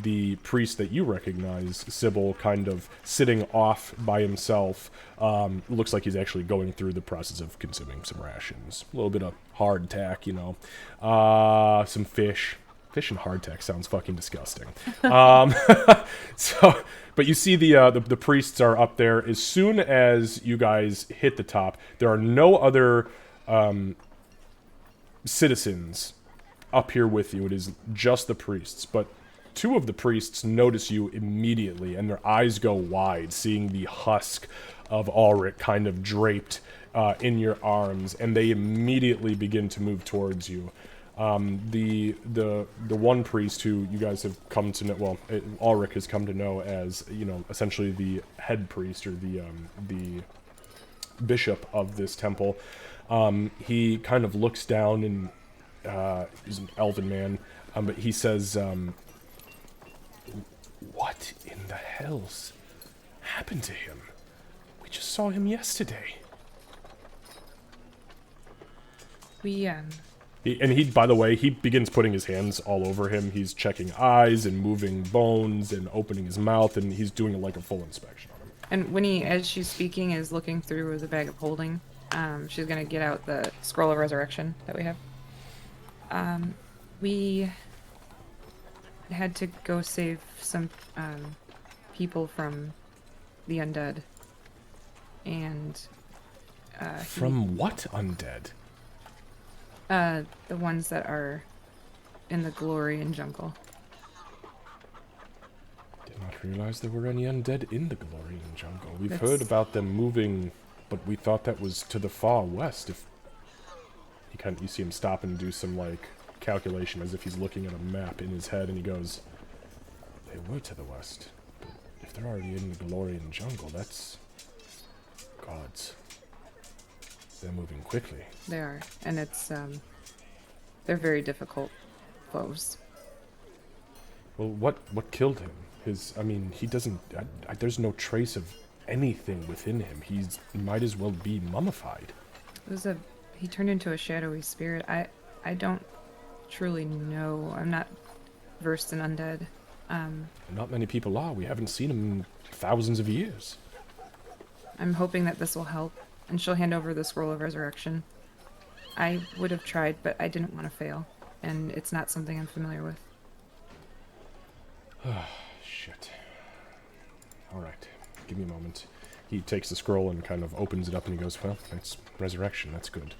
the priest that you recognize, Sybil, kind of sitting off by himself. Looks like he's actually going through the process of consuming some rations. A little bit of hardtack, you know. Some fish. Fish and hardtack sounds fucking disgusting. So, but you see the priests are up there. As soon as you guys hit the top, there are no other citizens up here with you. It is just the priests, but 2 of the priests notice you immediately, and their eyes go wide, seeing the husk of Ulrich kind of draped in your arms, and they immediately begin to move towards you. The one priest who you guys have come to know, well, Ulrich has come to know as, you know, essentially the head priest or the bishop of this temple. He kind of looks down and he's an elven man, but he says, "What in the hell's happened to him? We just saw him yesterday." He, by the way, he begins putting his hands all over him. He's checking eyes and moving bones and opening his mouth, and he's doing like a full inspection on him. And Winnie, as she's speaking, is looking through the bag of holding. She's gonna get out the scroll of resurrection that we have. We had to go save some people from the undead. And From what undead? the ones that are in the Glorian jungle. Did not realize there were any undead in the Glorian jungle. We've That's- heard about them moving, but we thought that was to the far west. If you see him stop and do some like calculation as if he's looking at a map in his head, and he goes, "They were to the west, but if they're already in the Glorian jungle, that's gods. They're moving quickly." They are, and it's they're very difficult foes. Well, what killed him? He doesn't. There's no trace of anything within him. He might as well be mummified. He turned into a shadowy spirit. I don't truly know. I'm not versed in undead. Not many people are. We haven't seen him in thousands of years. I'm hoping that this will help. And she'll hand over the scroll of resurrection. I would have tried, but I didn't want to fail. And it's not something I'm familiar with. Shit. Alright. Give me a moment. He takes the scroll and kind of opens it up and he goes, "Well, it's resurrection. That's good.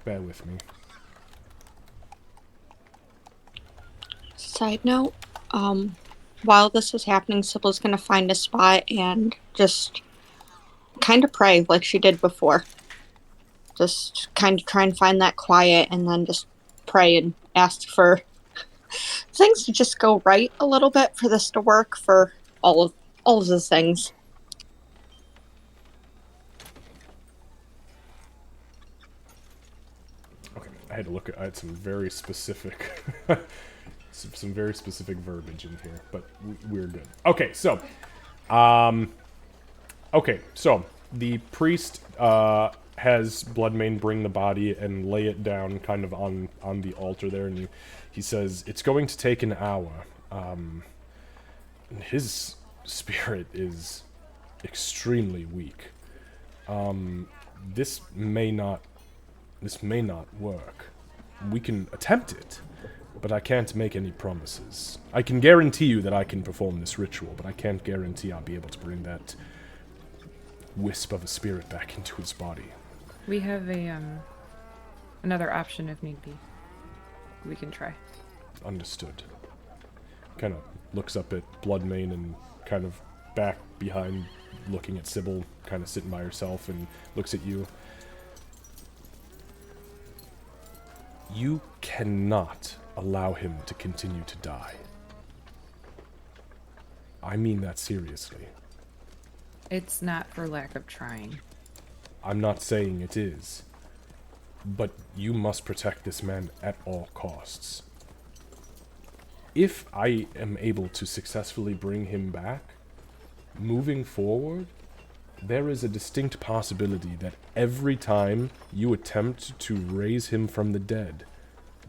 Bear with me." Side note, while this is happening, Sybil's gonna find a spot and just kind of pray like she did before. Just kind of try and find that quiet and then just pray and ask for things to just go right a little bit for this to work for all of the things. Okay, I had to look at. I had some very specific, some very specific verbiage in here, but we're good. Okay, so, the priest has Bloodmane bring the body and lay it down, kind of on the altar there, and he says it's going to take an hour. His spirit is extremely weak. This may not work. We can attempt it, but I can't make any promises. I can guarantee you that I can perform this ritual, but I can't guarantee I'll be able to bring that wisp of a spirit back into his body. We have another option if need be. We can try. Understood. Kind of looks up at Bloodmane and kind of back behind, looking at Sybil, kind of sitting by herself, and looks at you. You cannot allow him to continue to die. I mean that seriously. It's not for lack of trying. I'm not saying it is. But you must protect this man at all costs. If I am able to successfully bring him back, moving forward, there is a distinct possibility that every time you attempt to raise him from the dead,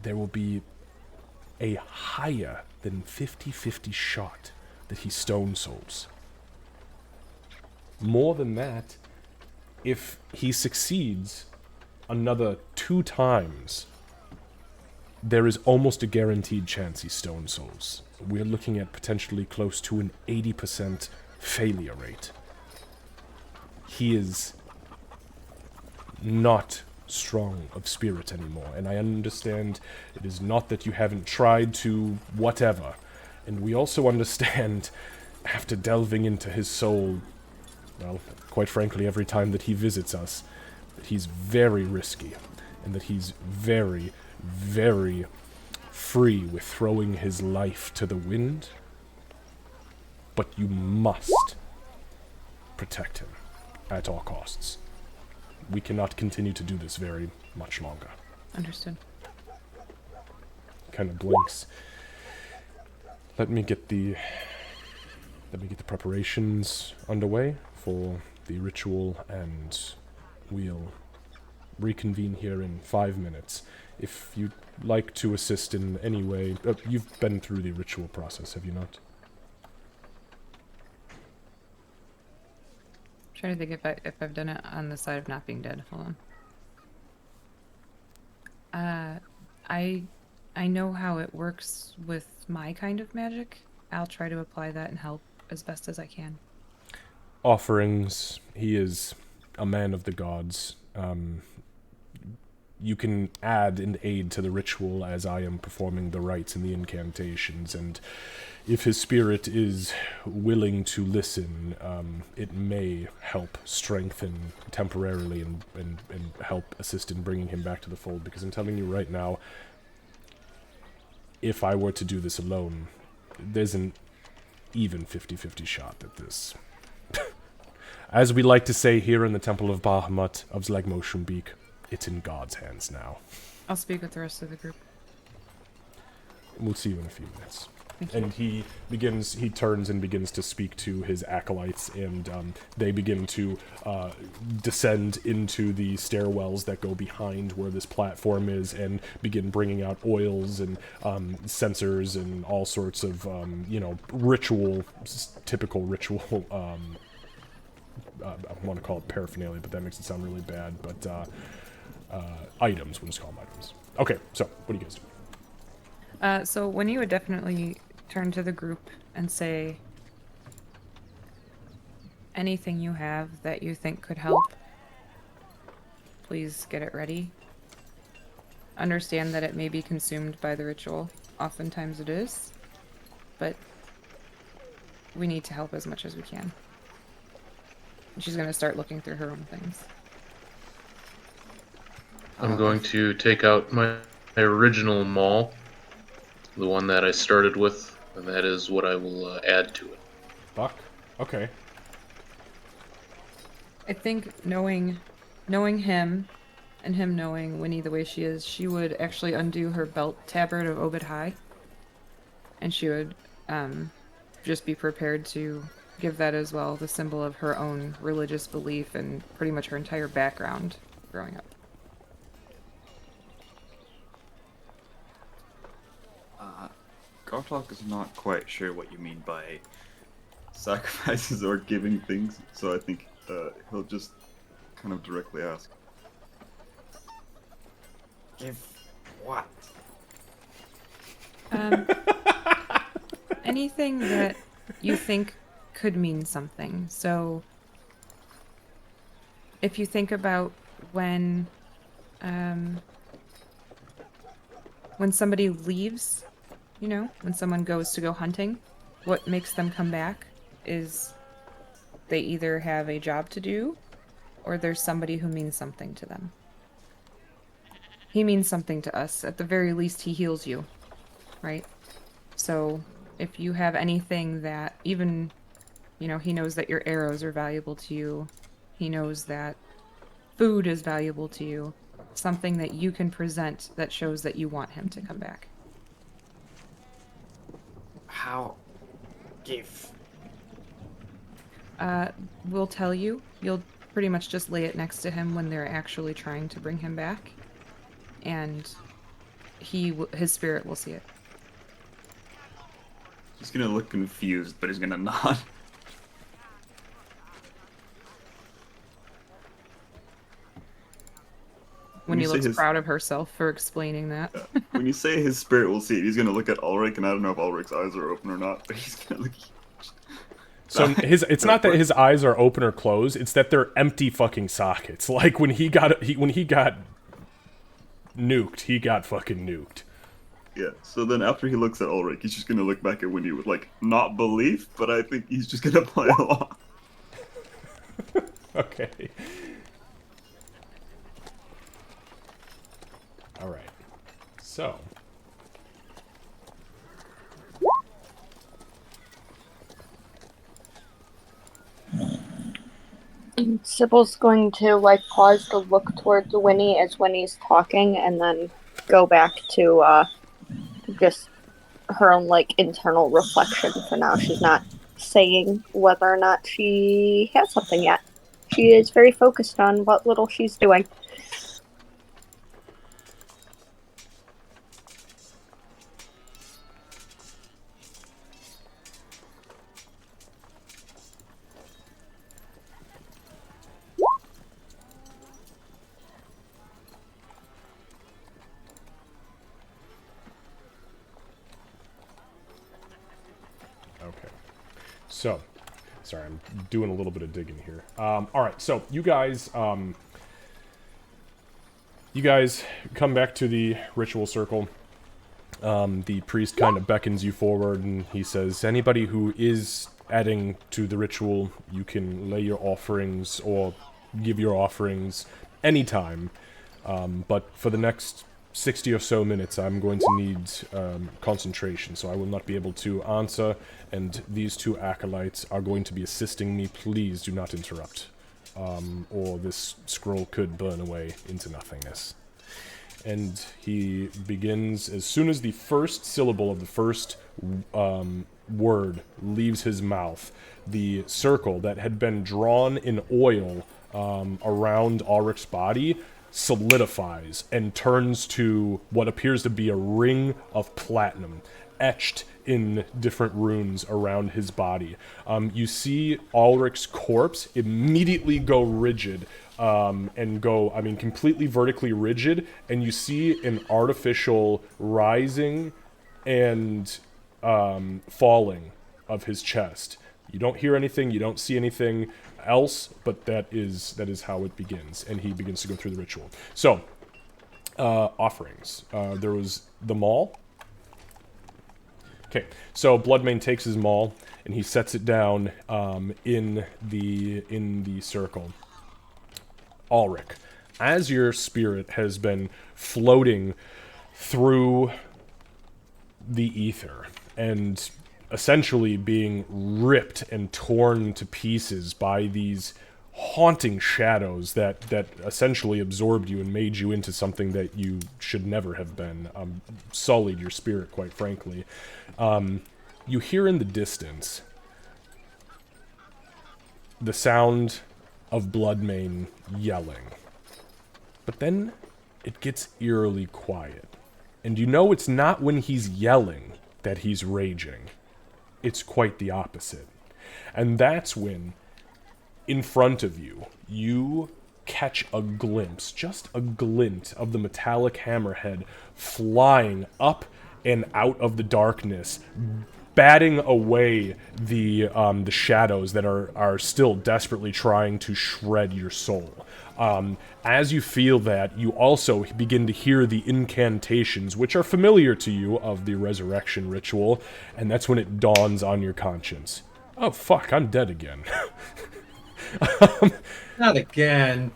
there will be a higher than 50-50 shot that he stone souls. More than that, if he succeeds another 2 times, there is almost a guaranteed chance he stone souls. We're looking at potentially close to an 80% failure rate. He is not strong of spirit anymore, and I understand it is not that you haven't tried to whatever, and we also understand, after delving into his soul, well, quite frankly, every time that he visits us, that he's very risky, and that he's very, very free with throwing his life to the wind. But you must protect him at all costs. We cannot continue to do this very much longer. Understood. Kind of blinks. Let me get the preparations underway for the ritual, and we'll reconvene here in 5 minutes. If you'd like to assist in any way, you've been through the ritual process, have you not? Trying to think if I've done it on the side of not being dead. Hold on. I know how it works with my kind of magic. I'll try to apply that and help as best as I can. Offerings. He is a man of the gods. You can add and aid to the ritual as I am performing the rites and the incantations, and if his spirit is willing to listen, it may help strengthen temporarily and help assist in bringing him back to the fold, because I'm telling you right now, if I were to do this alone, there's an even 50-50 shot at this. As we like to say here in the Temple of Bahamut of Zlagmoshunbeek, it's in God's hands now. I'll speak with the rest of the group. We'll see you in a few minutes. Thank you. And he turns and begins to speak to his acolytes, and they begin to descend into the stairwells that go behind where this platform is, and begin bringing out oils and censers and all sorts of, typical ritual, I want to call it paraphernalia, but that makes it sound really bad, but items, we'll just call them items. Okay, so, what do you guys do? So when you would definitely turn to the group and say anything you have that you think could help, please get it ready. Understand that it may be consumed by the ritual. Oftentimes it is, but we need to help as much as we can. And she's going to start looking through her own things. I'm going to take out my original maul, the one that I started with, and that is what I will add to it. Buck? Okay. I think knowing him, and him knowing Winnie the way she is, she would actually undo her belt tabard of Obed High, and she would just be prepared to give that as well, the symbol of her own religious belief and pretty much her entire background growing up. Gartok is not quite sure what you mean by sacrifices or giving things, so I think he'll just kind of directly ask. Give what? Anything that you think could mean something. So, if you think about when somebody leaves, when someone goes to go hunting, what makes them come back is they either have a job to do or there's somebody who means something to them. He means something to us. At the very least, he heals you, right? So if you have anything that even, he knows that your arrows are valuable to you. He knows that food is valuable to you. Something that you can present that shows that you want him to come back. How? Give. We'll tell you. You'll pretty much just lay it next to him when they're actually trying to bring him back. And his spirit will see it. He's gonna look confused, but he's gonna nod. When he looks proud of herself for explaining that. When you say his spirit will see it, he's gonna look at Ulrich, and I don't know if Ulrich's eyes are open or not, but he's gonna look. So it's not that his eyes are open or closed; it's that they're empty fucking sockets. Like when he got nuked, he got fucking nuked. Yeah. So then after he looks at Ulrich, he's just gonna look back at Wendy with not belief, but I think he's just gonna play along. Okay. So, Sybil's going to like pause to look towards Winnie as Winnie's talking, and then go back to just her own like internal reflection for now. She's not saying whether or not she has something yet. She is very focused on what little she's doing. okay. So, sorry, I'm doing a little bit of digging here. All right, so you guys come back to the ritual circle. The priest kind of beckons you forward, and he says, anybody who is adding to the ritual, you can lay your offerings or give your offerings anytime. But for the next 60 or so minutes, I'm going to need concentration, so I will not be able to answer, and these two acolytes are going to be assisting me. Please do not interrupt, or this scroll could burn away into nothingness. And he begins, as soon as the first syllable of the first word leaves his mouth, the circle that had been drawn in oil around Ulrich's body solidifies and turns to what appears to be a ring of platinum, etched in different runes around his body. You see Ulrich's corpse immediately go rigid, and go, I mean, completely vertically rigid, and you see an artificial rising and falling of his chest. You don't hear anything, you don't see anything else, but that is how it begins, and he begins to go through the ritual. So, offerings. There was the maul. Okay, so Bloodmane takes his maul, and he sets it down in the circle. Ulrich, as your spirit has been floating through the ether and essentially being ripped and torn to pieces by these haunting shadows that essentially absorbed you and made you into something that you should never have been, sullied your spirit, quite frankly, you hear in the distance the sound of Bloodmane yelling. But then it gets eerily quiet. And you know it's not when he's yelling that he's raging. It's quite the opposite. And that's when, in front of you, you catch a glimpse, just a glint of the metallic hammerhead flying up and out of the darkness, batting away the shadows that are still desperately trying to shred your soul. As you feel that, you also begin to hear the incantations, which are familiar to you, of the resurrection ritual, and that's when it dawns on your conscience. Oh, fuck, I'm dead again. Not again.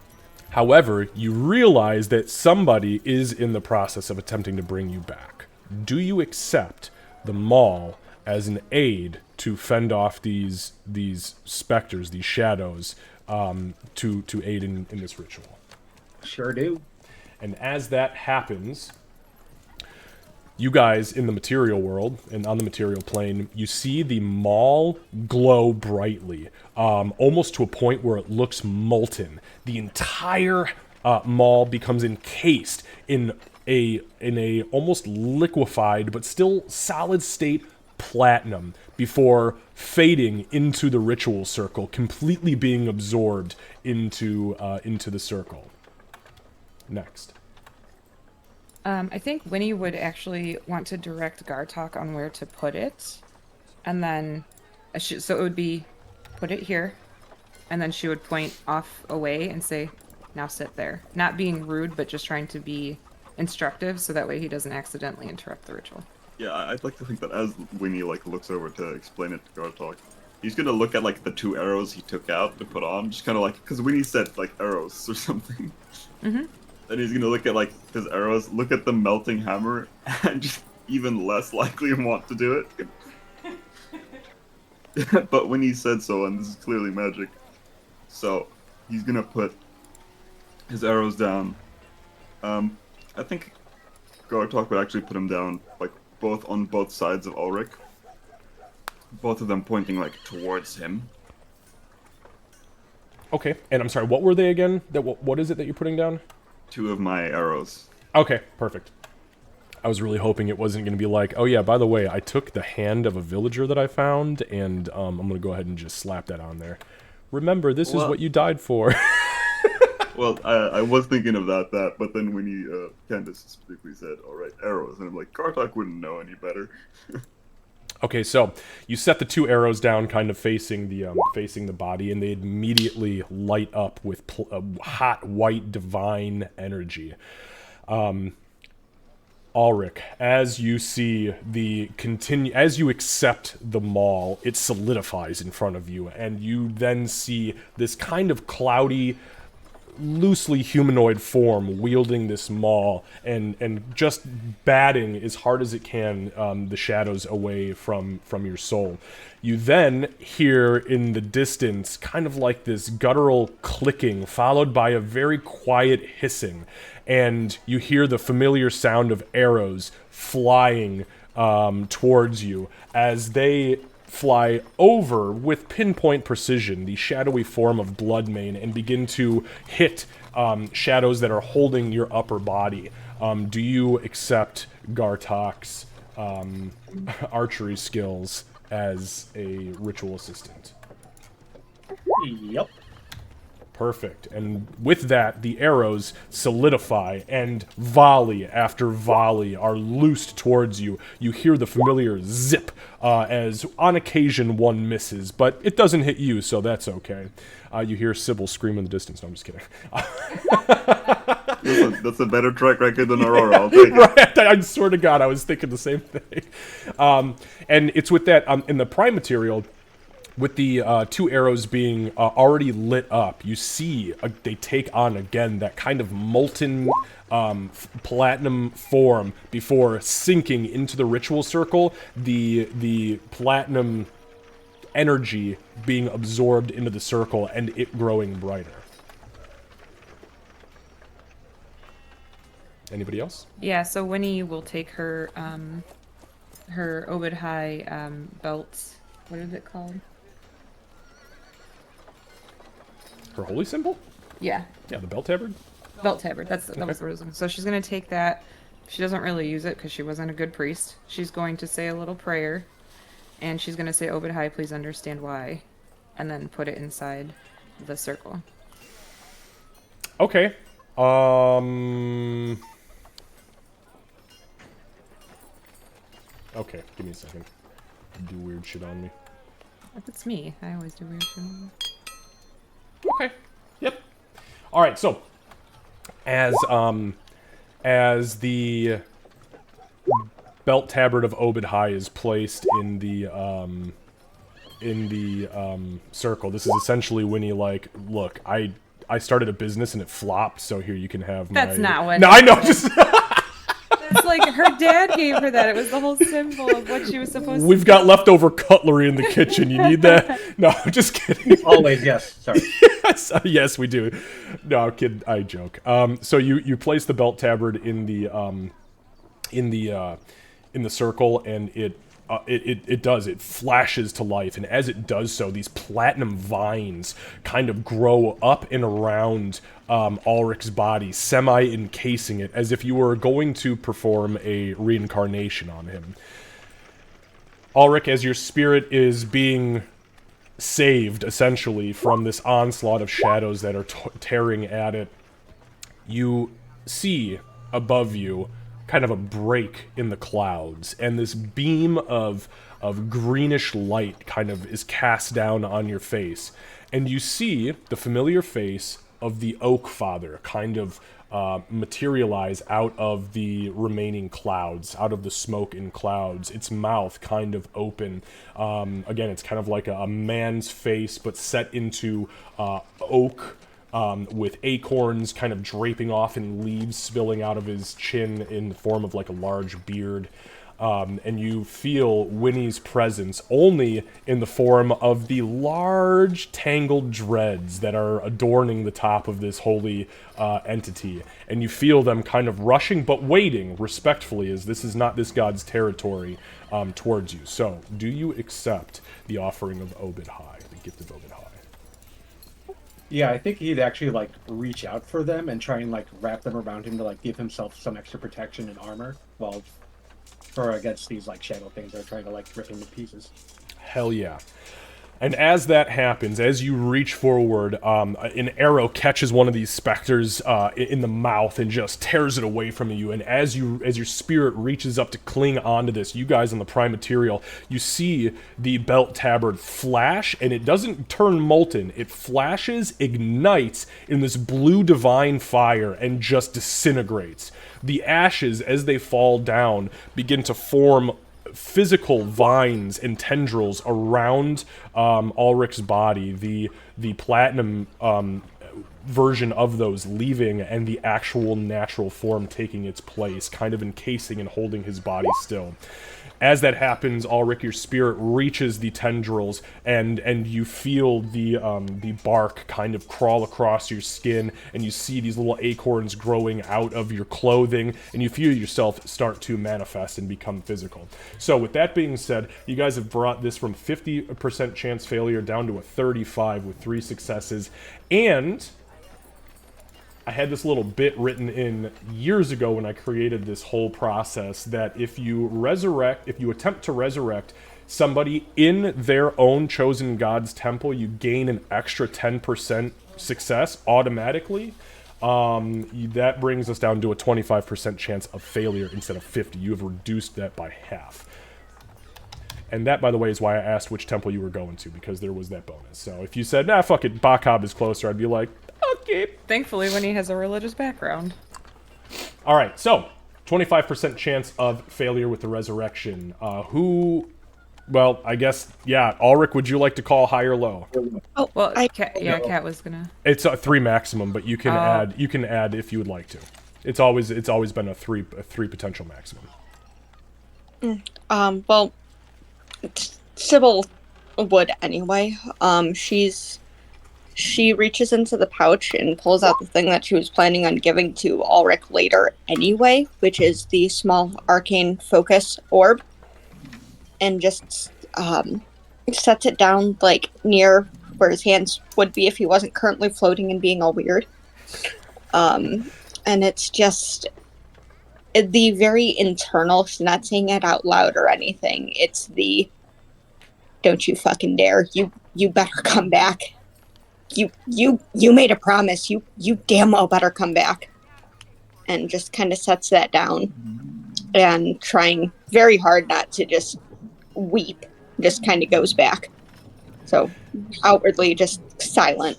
However, you realize that somebody is in the process of attempting to bring you back. Do you accept the maul as an aid to fend off these specters, these shadows, to aid in this ritual? Sure do. And as that happens, you guys in the material world and on the material plane, you see the maul glow brightly, almost to a point where it looks molten. The entire maul becomes encased in a almost liquefied but still solid state platinum before fading into the ritual circle, completely being absorbed into the circle. Next. I think Winnie would actually want to direct Gartok on where to put it, and then so it would be put it here, and then she would point off away and say, "Now sit there." Not being rude, but just trying to be instructive, so that way he doesn't accidentally interrupt the ritual. Yeah, I'd like to think that as Winnie looks over to explain it to Gartok, he's gonna look at the 2 arrows he took out to put on, just kind of because Winnie said arrows or something. Mm-hmm. And he's gonna look at like his arrows, look at the melting hammer, and just even less likely want to do it. But when he said so, and this is clearly magic, so he's gonna put his arrows down. I think Gartok would actually put him down, like both on both sides of Ulrich. Both of them pointing like towards him. Okay, and I'm sorry, what were they again? What is it that you're putting down? 2 of my arrows. Okay, perfect. I was really hoping it wasn't going to be like, oh yeah, by the way, I took the hand of a villager that I found, and I'm going to go ahead and just slap that on there. Remember, this is what you died for. Well, I was thinking of that, but then when he, Candace specifically said, alright, arrows, and I'm like, Gartok wouldn't know any better. Okay, so you set the 2 arrows down, kind of facing the body, and they immediately light up with hot white divine energy. Ulrich, as you see as you accept the maul, it solidifies in front of you, and you then see this kind of cloudy, loosely humanoid form wielding this maul and just batting as hard as it can the shadows away from your soul. You then hear in the distance kind of like this guttural clicking followed by a very quiet hissing, and you hear the familiar sound of arrows flying towards you as they fly over with pinpoint precision the shadowy form of Bloodmane and begin to hit shadows that are holding your upper body. Do you accept Gartok's archery skills as a ritual assistant? Yep. Perfect. And with that, the arrows solidify, and volley after volley are loosed towards you. You hear the familiar zip, as on occasion one misses, but it doesn't hit you, so that's okay. You hear Sybil scream in the distance. No, I'm just kidding. That's a better track record than Aurora, I'll take it. Right, I swear to God, I was thinking the same thing. And it's with that, in the prime material, with the 2 arrows being already lit up, you see they take on again that kind of molten platinum form before sinking into the ritual circle, the platinum energy being absorbed into the circle and it growing brighter. Anybody else? Yeah, so Winnie will take her her Obed High belt. What is it called? Her holy symbol? Yeah, Yeah, the belt tabard? belt tabard. That was the word I was looking for. So she's gonna take that. She doesn't really use it because she wasn't a good priest. She's going to say a little prayer, and she's gonna say, "Obed High, please understand why," and then put it inside the circle. Okay. Okay, give me a second. Do weird shit on me. If it's me, I always do weird shit. Okay. Yep. All right. So, as the belt tabard of Obed High is placed in the circle, this is essentially Winnie like, look, I started a business and it flopped, so here you can have my. That's not what. No, I know. Just. It's like her dad gave her that. It was the whole symbol of what she was supposed to. We've got leftover cutlery in the kitchen. You need that? No, I'm just kidding. Always, yes. Sorry. Yes, we do. No, kid, I joke. So you place the belt tabard in the circle, and it flashes to life, and as it does so, these platinum vines kind of grow up and around Ulrich's body, semi-encasing it, as if you were going to perform a reincarnation on him. Ulrich, as your spirit is being saved, essentially, from this onslaught of shadows that are tearing at it, you see above you kind of a break in the clouds, and this beam of greenish light kind of is cast down on your face, and you see the familiar face of the Oak Father kind of materialize out of the remaining clouds, out of the smoke and clouds, its mouth kind of open. Again, it's kind of like a man's face, but set into oak with acorns kind of draping off and leaves spilling out of his chin in the form of like a large beard. And you feel Winnie's presence only in the form of the large tangled dreads that are adorning the top of this holy entity. And you feel them kind of rushing, but waiting respectfully, as this is not this god's territory, towards you. So, do you accept the offering of Obid High, the gift of Obid High? Yeah, I think he'd actually like reach out for them and try and like wrap them around him to like give himself some extra protection and armor while for against these like shadow things that are trying to like rip him to pieces. Hell yeah. And as that happens, as you reach forward, an arrow catches one of these specters in the mouth and just tears it away from you. And as your spirit reaches up to cling onto this, you guys on the prime material, you see the belt tabard flash, and it doesn't turn molten. It flashes, ignites in this blue divine fire, and just disintegrates. The ashes, as they fall down, begin to form physical vines and tendrils around Ulrich's body, the platinum version of those leaving, and the actual natural form taking its place, kind of encasing and holding his body still. As that happens, Ulrich, your spirit reaches the tendrils, and you feel the bark kind of crawl across your skin, and you see these little acorns growing out of your clothing, and you feel yourself start to manifest and become physical. So with that being said, you guys have brought this from 50% chance failure down to a 35 with 3 successes, and I had this little bit written in years ago when I created this whole process that if you attempt to resurrect somebody in their own chosen god's temple, you gain an extra 10% success automatically. That brings us down to a 25% chance of failure instead of 50. You have reduced that by half. And that, by the way, is why I asked which temple you were going to, because there was that bonus. So if you said, nah, fuck it, Bakhab is closer, I'd be like, okay. Thankfully, Winnie has a religious background. All right, so 25% chance of failure with the resurrection. Well, I guess, yeah, Ulrich, would you like to call high or low? Oh, Well, Kat was gonna. It's a 3 maximum, but you can add. You can add if you would like to. It's always been a three potential maximum. Well, Sybil would anyway. She reaches into the pouch and pulls out the thing that she was planning on giving to Ulrich later anyway, which is the small arcane focus orb, and just sets it down like near where his hands would be if he wasn't currently floating and being all weird. And it's just the very internal. She's not saying it out loud or anything. It's the "Don't you fucking dare! You better come back! You made a promise. You damn well better come back!" And just kind of sets that down, and trying very hard not to just weep, just kind of goes back. So outwardly just silent.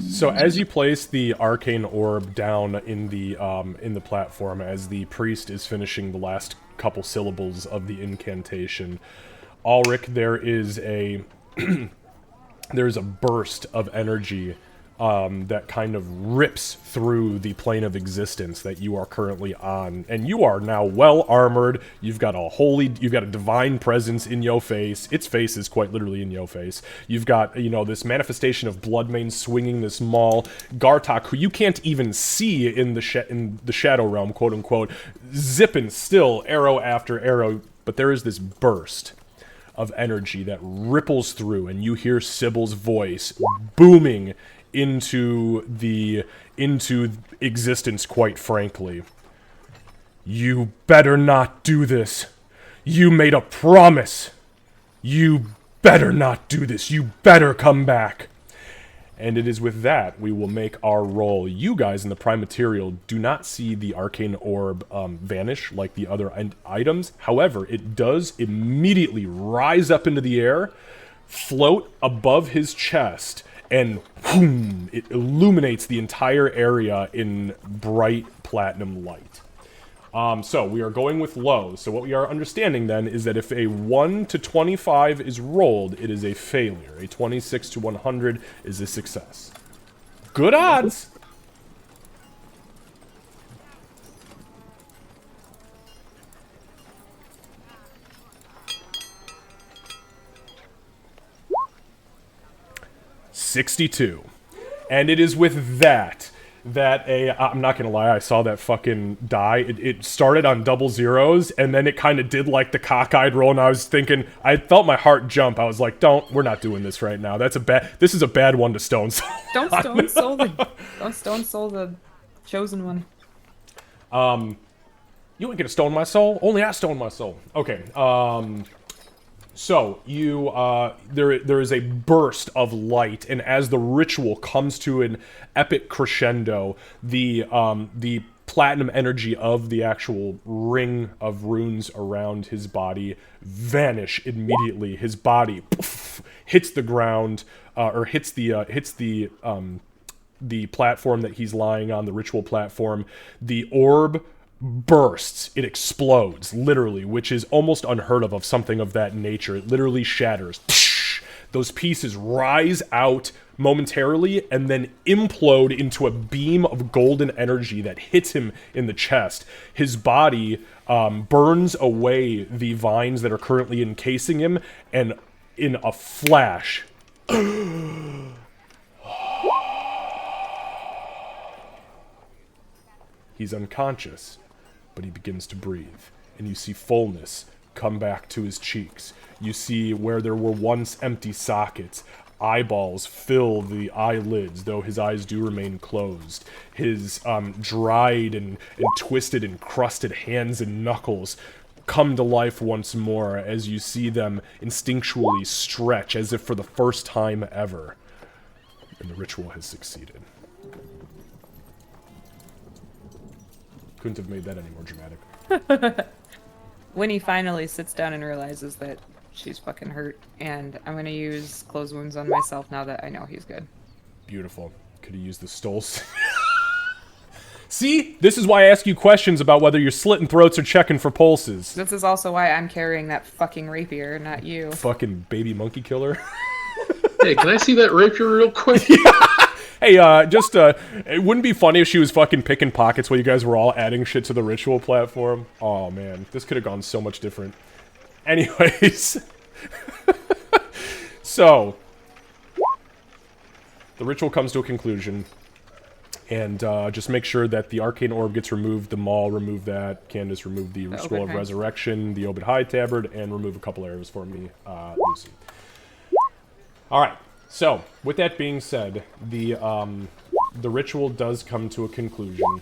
So as you place the arcane orb down in the platform, as the priest is finishing the last couple syllables of the incantation, Ulrich, there's a burst of energy that kind of rips through the plane of existence that you are currently on, and you are now well armored. You've got a divine presence in your face. Its face is quite literally in your face. You've got, this manifestation of Bloodmane swinging this maul. Gartok, who you can't even see in the shadow realm, quote unquote, zipping still arrow after arrow. But there is this burst of energy that ripples through, and you hear Sybil's voice booming into existence, quite frankly. "You better not do this. You made a promise. You better not do this. You better come back." And it is with that we will make our roll. You guys in the prime material do not see the arcane orb vanish like the other items. However, it does immediately rise up into the air, float above his chest, and whoom, it illuminates the entire area in bright platinum light. So we are going with low. So what we are understanding then is that if a 1 to 25 is rolled, it is a failure. A 26 to 100 is a success. Good odds. $62. And it is with that I'm not gonna lie, I saw that fucking die. It started on double zeros, and then it kind of did like the cockeyed roll, and I was thinking, I felt my heart jump. I was like, we're not doing this right now. This is a bad one to stone soul. Don't stone soul the chosen one. You ain't gonna stone my soul. Only I stone my soul. Okay. So you there is a burst of light, and as the ritual comes to an epic crescendo, the platinum energy of the actual ring of runes around his body vanish immediately. His body poof, hits the ground, or hits the platform that he's lying on, the ritual platform. The orb bursts. It explodes, literally, which is almost unheard of something of that nature. It literally shatters. Those pieces rise out momentarily and then implode into a beam of golden energy that hits him in the chest. His body burns away the vines that are currently encasing him, and in a flash, he's unconscious, but he begins to breathe, and you see fullness come back to his cheeks. You see where there were once empty sockets, eyeballs fill the eyelids, though his eyes do remain closed. His dried and twisted and crusted hands and knuckles come to life once more as you see them instinctually stretch as if for the first time ever. And the ritual has succeeded. Couldn't have made that any more dramatic. When he finally sits down and realizes that she's fucking hurt, and I'm gonna use close wounds on myself now that I know he's good. Beautiful. Could have used the stoles. See? This is why I ask you questions about whether you're slitting throats or checking for pulses. This is also why I'm carrying that fucking rapier, not you. Fucking baby monkey killer. Hey, can I see that rapier real quick? Hey, it wouldn't be funny if she was fucking picking pockets while you guys were all adding shit to the ritual platform. Oh, man. This could have gone so much different. Anyways. So, the ritual comes to a conclusion. And just make sure that the arcane orb gets removed, the maul, remove that. Candace, remove the scroll of resurrection, the Obed High tabard, and remove a couple arrows for me, Lucy. Alright. So, with that being said, the ritual does come to a conclusion,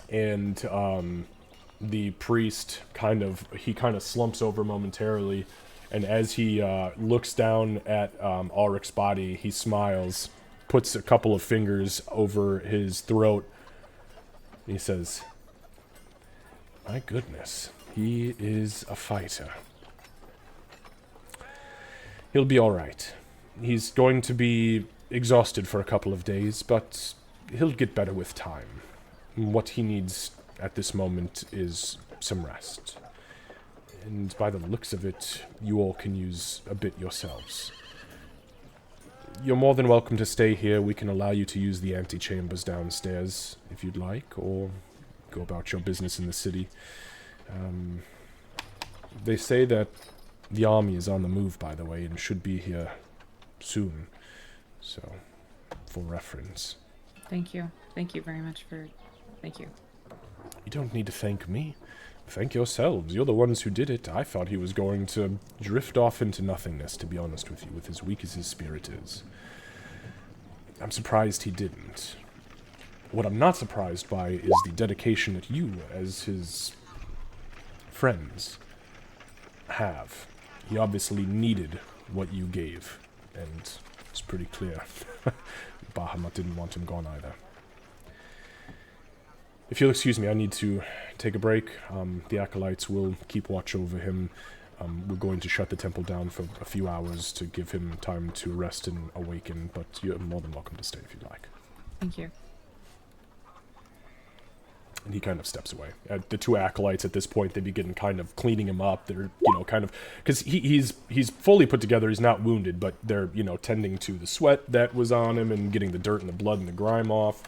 and the priest kind of slumps over momentarily, and as he looks down at Ulrich's body, he smiles, puts a couple of fingers over his throat, and he says, "My goodness, he is a fighter. He'll be alright. He's going to be exhausted for a couple of days, but he'll get better with time. What he needs at this moment is some rest. And by the looks of it, you all can use a bit yourselves. You're more than welcome to stay here. We can allow you to use the antechambers downstairs if you'd like, or go about your business in the city. They say that the army is on the move, by the way, and should be here soon. So, for reference." Thank you. Thank you very much for... Thank you. "You don't need to thank me. Thank yourselves. You're the ones who did it. I thought he was going to drift off into nothingness, to be honest with you, with as weak as his spirit is. I'm surprised he didn't. What I'm not surprised by is the dedication that you, as his friends, have. He obviously needed what you gave, and it's pretty clear. Bahamut didn't want him gone either. If you'll excuse me, I need to take a break. The Acolytes will keep watch over him. We're going to shut the temple down for a few hours to give him time to rest and awaken, but you're more than welcome to stay if you'd like." Thank you. And he kind of steps away. The two acolytes at this point, they begin kind of cleaning him up. They're, kind of, because he's fully put together. He's not wounded, but they're, tending to the sweat that was on him and getting the dirt and the blood and the grime off.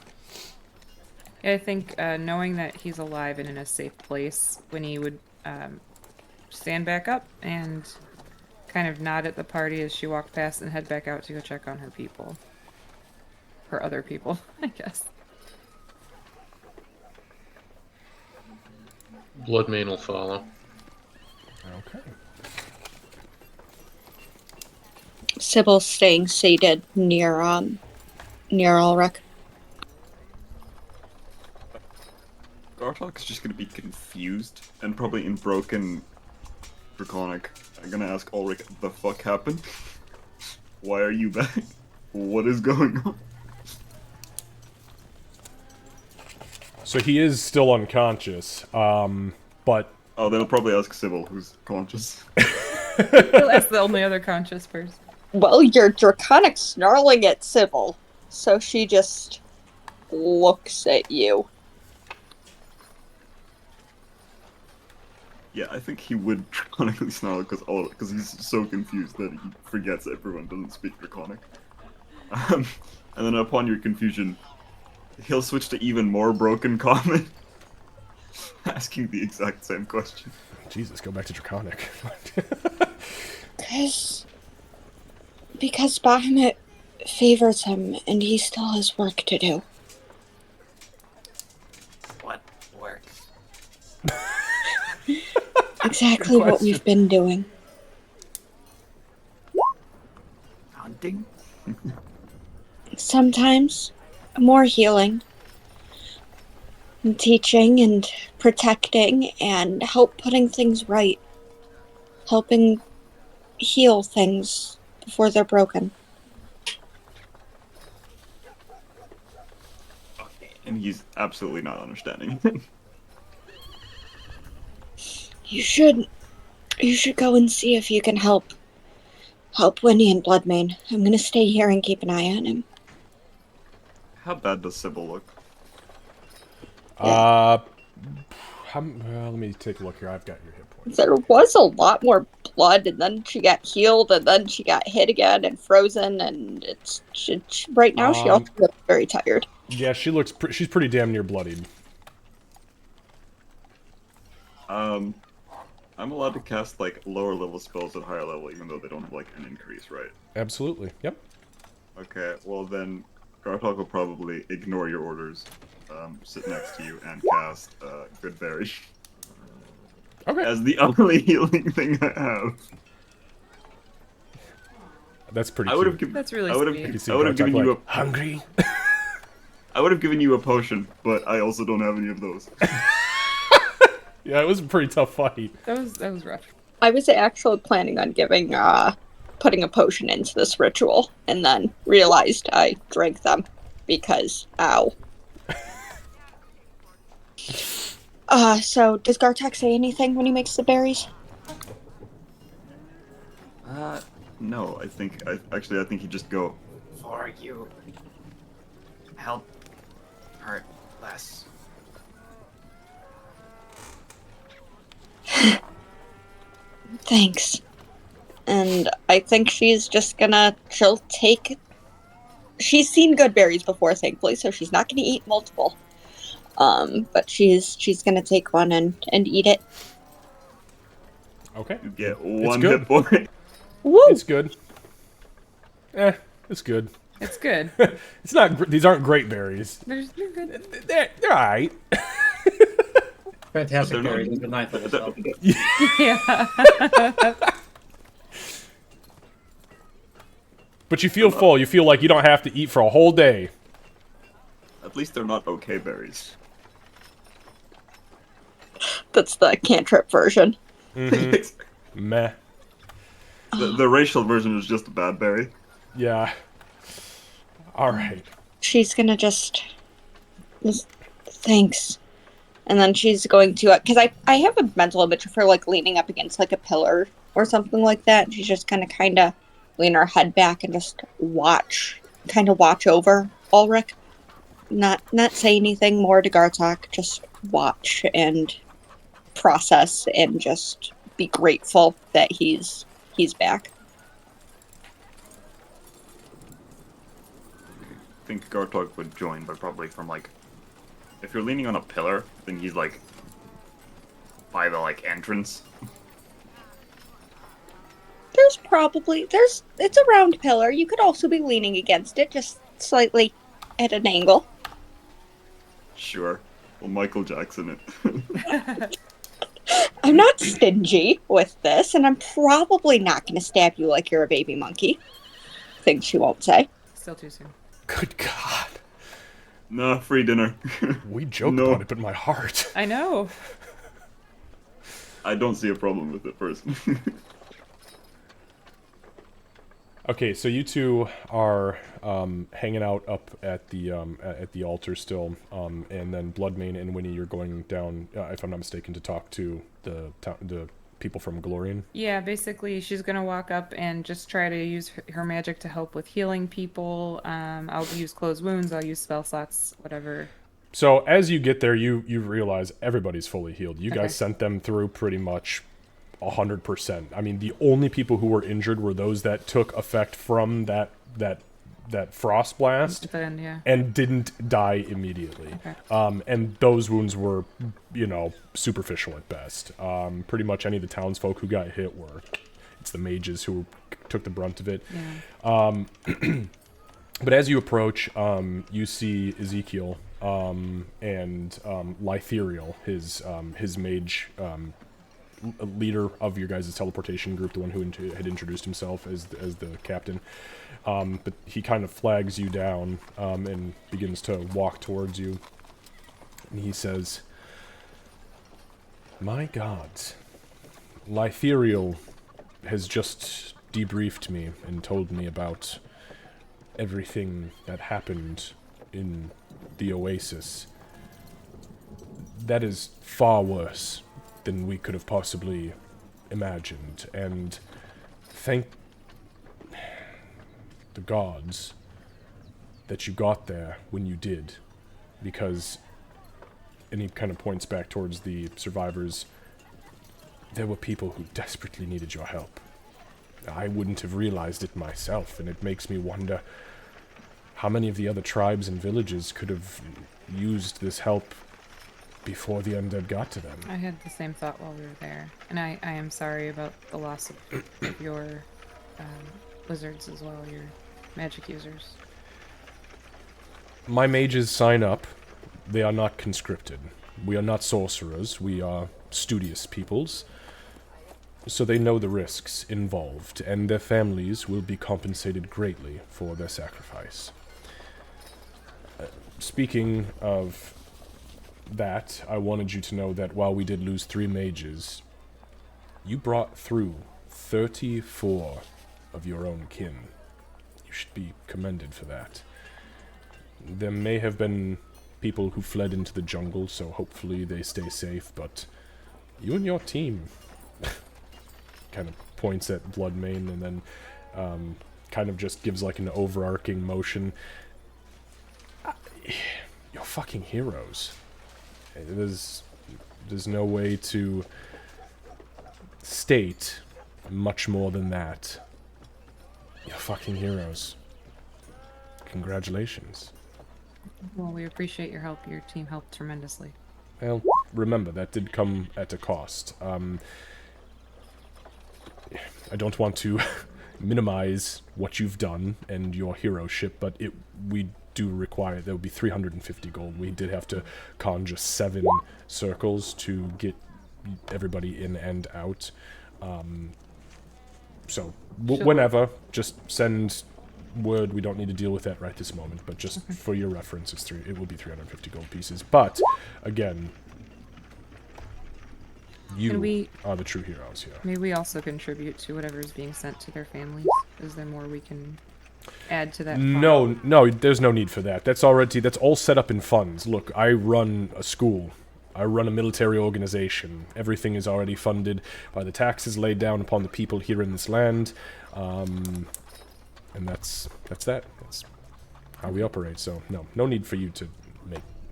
Yeah, I think knowing that he's alive and in a safe place, when he would stand back up and kind of nod at the party as she walked past and head back out to go check on her people. Her other people, I guess. Bloodmane will follow. Okay. Sybil's staying seated near Ulrich. Gartalk is just gonna be confused and probably in broken Draconic. I'm gonna ask Ulrich, the fuck happened? Why are you back? What is going on? So he is still unconscious, but... Oh, they'll probably ask Sybil, who's conscious. That's the only other conscious person. Well, you're Draconic snarling at Sybil, so she just looks at you. Yeah, I think he would Draconically snarl because he's so confused that he forgets everyone doesn't speak Draconic. And then upon your confusion, he'll switch to even more broken common, asking the exact same question. Jesus, go back to Draconic. Because Bahamut favors him, and he still has work to do. What work? Exactly what we've been doing. Hunting? Sometimes more healing, and teaching and protecting, and help putting things right, helping heal things before they're broken. Okay, and he's absolutely not understanding. You should go and see if you can help Winnie and Bloodmane. I'm gonna stay here and keep an eye on him. How bad does Sybil look? Let me take a look here. I've got your hit points. There was a lot more blood, and then she got healed, and then she got hit again and frozen, and right now she also looks very tired. Yeah, she's pretty damn near bloodied. I'm allowed to cast like lower level spells at higher level, even though they don't have like an increase, right? Absolutely. Yep. Okay, well then, Gartalk will probably ignore your orders, sit next to you, and cast Good Berry. Okay. As the only healing thing I have. That's pretty. I would have cute. given. That's really I would sweet. have. I would have given you a. hungry. I would have given you a potion, but I also don't have any of those. Yeah, it was a pretty tough fight. That was rough. I was actually planning on putting a potion into this ritual, and then realized I drank them because ow. So does Gartak say anything when he makes the berries? No, I think he'd just go. For you. Help hurt less. Thanks. And I think she's just she'll take... She's seen good berries before, thankfully, so she's not gonna eat multiple. But she's gonna take one and eat it. Okay. You get It's one good. hit point. Woo! It's good. It's good. It's good. It's not. These aren't great berries. They're good. They're alright. Fantastic They're not- berry. He's the ninth level spell. Yeah. But you feel full. You feel like you don't have to eat for a whole day. At least they're not okay berries. That's the cantrip version. Meh. The racial version is just a bad berry. Yeah. Alright. She's gonna just thanks. And then she's going to, because I have a mental image of her like leaning up against like a pillar or something like that. And she's just gonna kind of lean her head back and just watch over Ulrich. Not say anything more to Gartok, just watch and process and just be grateful that he's back. I think Gartok would join, but probably from like, if you're leaning on a pillar, then he's like by the like entrance. It's a round pillar. You could also be leaning against it, just slightly at an angle. Sure. Well, Michael Jackson it. I'm not stingy with this, and I'm probably not going to stab you like you're a baby monkey. Things she won't say. Still too soon. Good God. Nah, free dinner. We joke No. about it, but my heart. I know. I don't see a problem with it personally. Okay, so you two are hanging out up at the altar still, and then Bloodmane and Winnie, you're going down, if I'm not mistaken, to talk to the people from Glorian. Yeah, basically, she's gonna walk up and just try to use her magic to help with healing people. I'll use closed wounds. I'll use spell slots, whatever. So as you get there, you realize everybody's fully healed. You Okay. guys sent them through pretty much 100%. I mean, the only people who were injured were those that took effect from that frost blast Then, yeah. and didn't die immediately. Okay. And those wounds were, superficial at best. Pretty much any of the townsfolk who got hit were. It's the mages who took the brunt of it. Yeah. But as you approach, you see Ezekiel and Lytherial, his mage leader of your guys' teleportation group, the one who had introduced himself as the captain. But he kind of flags you down and begins to walk towards you. And he says, "My God, Lytherial has just debriefed me and told me about everything that happened in the Oasis. That is far worse than we could have possibly imagined, and thank the gods that you got there when you did, because," and he kind of points back towards the survivors, "there were people who desperately needed your help. I wouldn't have realized it myself, and it makes me wonder how many of the other tribes and villages could have used this help before the undead got to them." I had the same thought while we were there, and I am sorry about the loss of your wizards as well, your magic users. My mages sign up. They are not conscripted. We are not sorcerers. We are studious peoples. So they know the risks involved, and their families will be compensated greatly for their sacrifice. Speaking of that, I wanted you to know that while we did lose 3 mages, you brought through 34 of your own kin. You should be commended for that. There may have been people who fled into the jungle, so hopefully they stay safe, but you and your team kind of points at Bloodmane and then kind of just gives like an overarching motion. You're fucking heroes. There's no way to state much more than that. You're fucking heroes. Congratulations. Well, we appreciate your help. Your team helped tremendously. Well, remember, that did come at a cost. I don't want to minimize what you've done and your heroship, but we do require, there would be 350 gold. We did have to conjure 7 circles to get everybody in and out. So, whenever, just send word. We don't need to deal with that right this moment, but just for your reference, it will be 350 gold pieces. But, again, you are the true heroes here. May we also contribute to whatever is being sent to their families? Is there more we can add to that fund? No, there's no need for that. That's all set up in funds. Look, I run a school. I run a military organization. Everything is already funded by the taxes laid down upon the people here in this land. And that's that. That's how we operate. So, no need for you to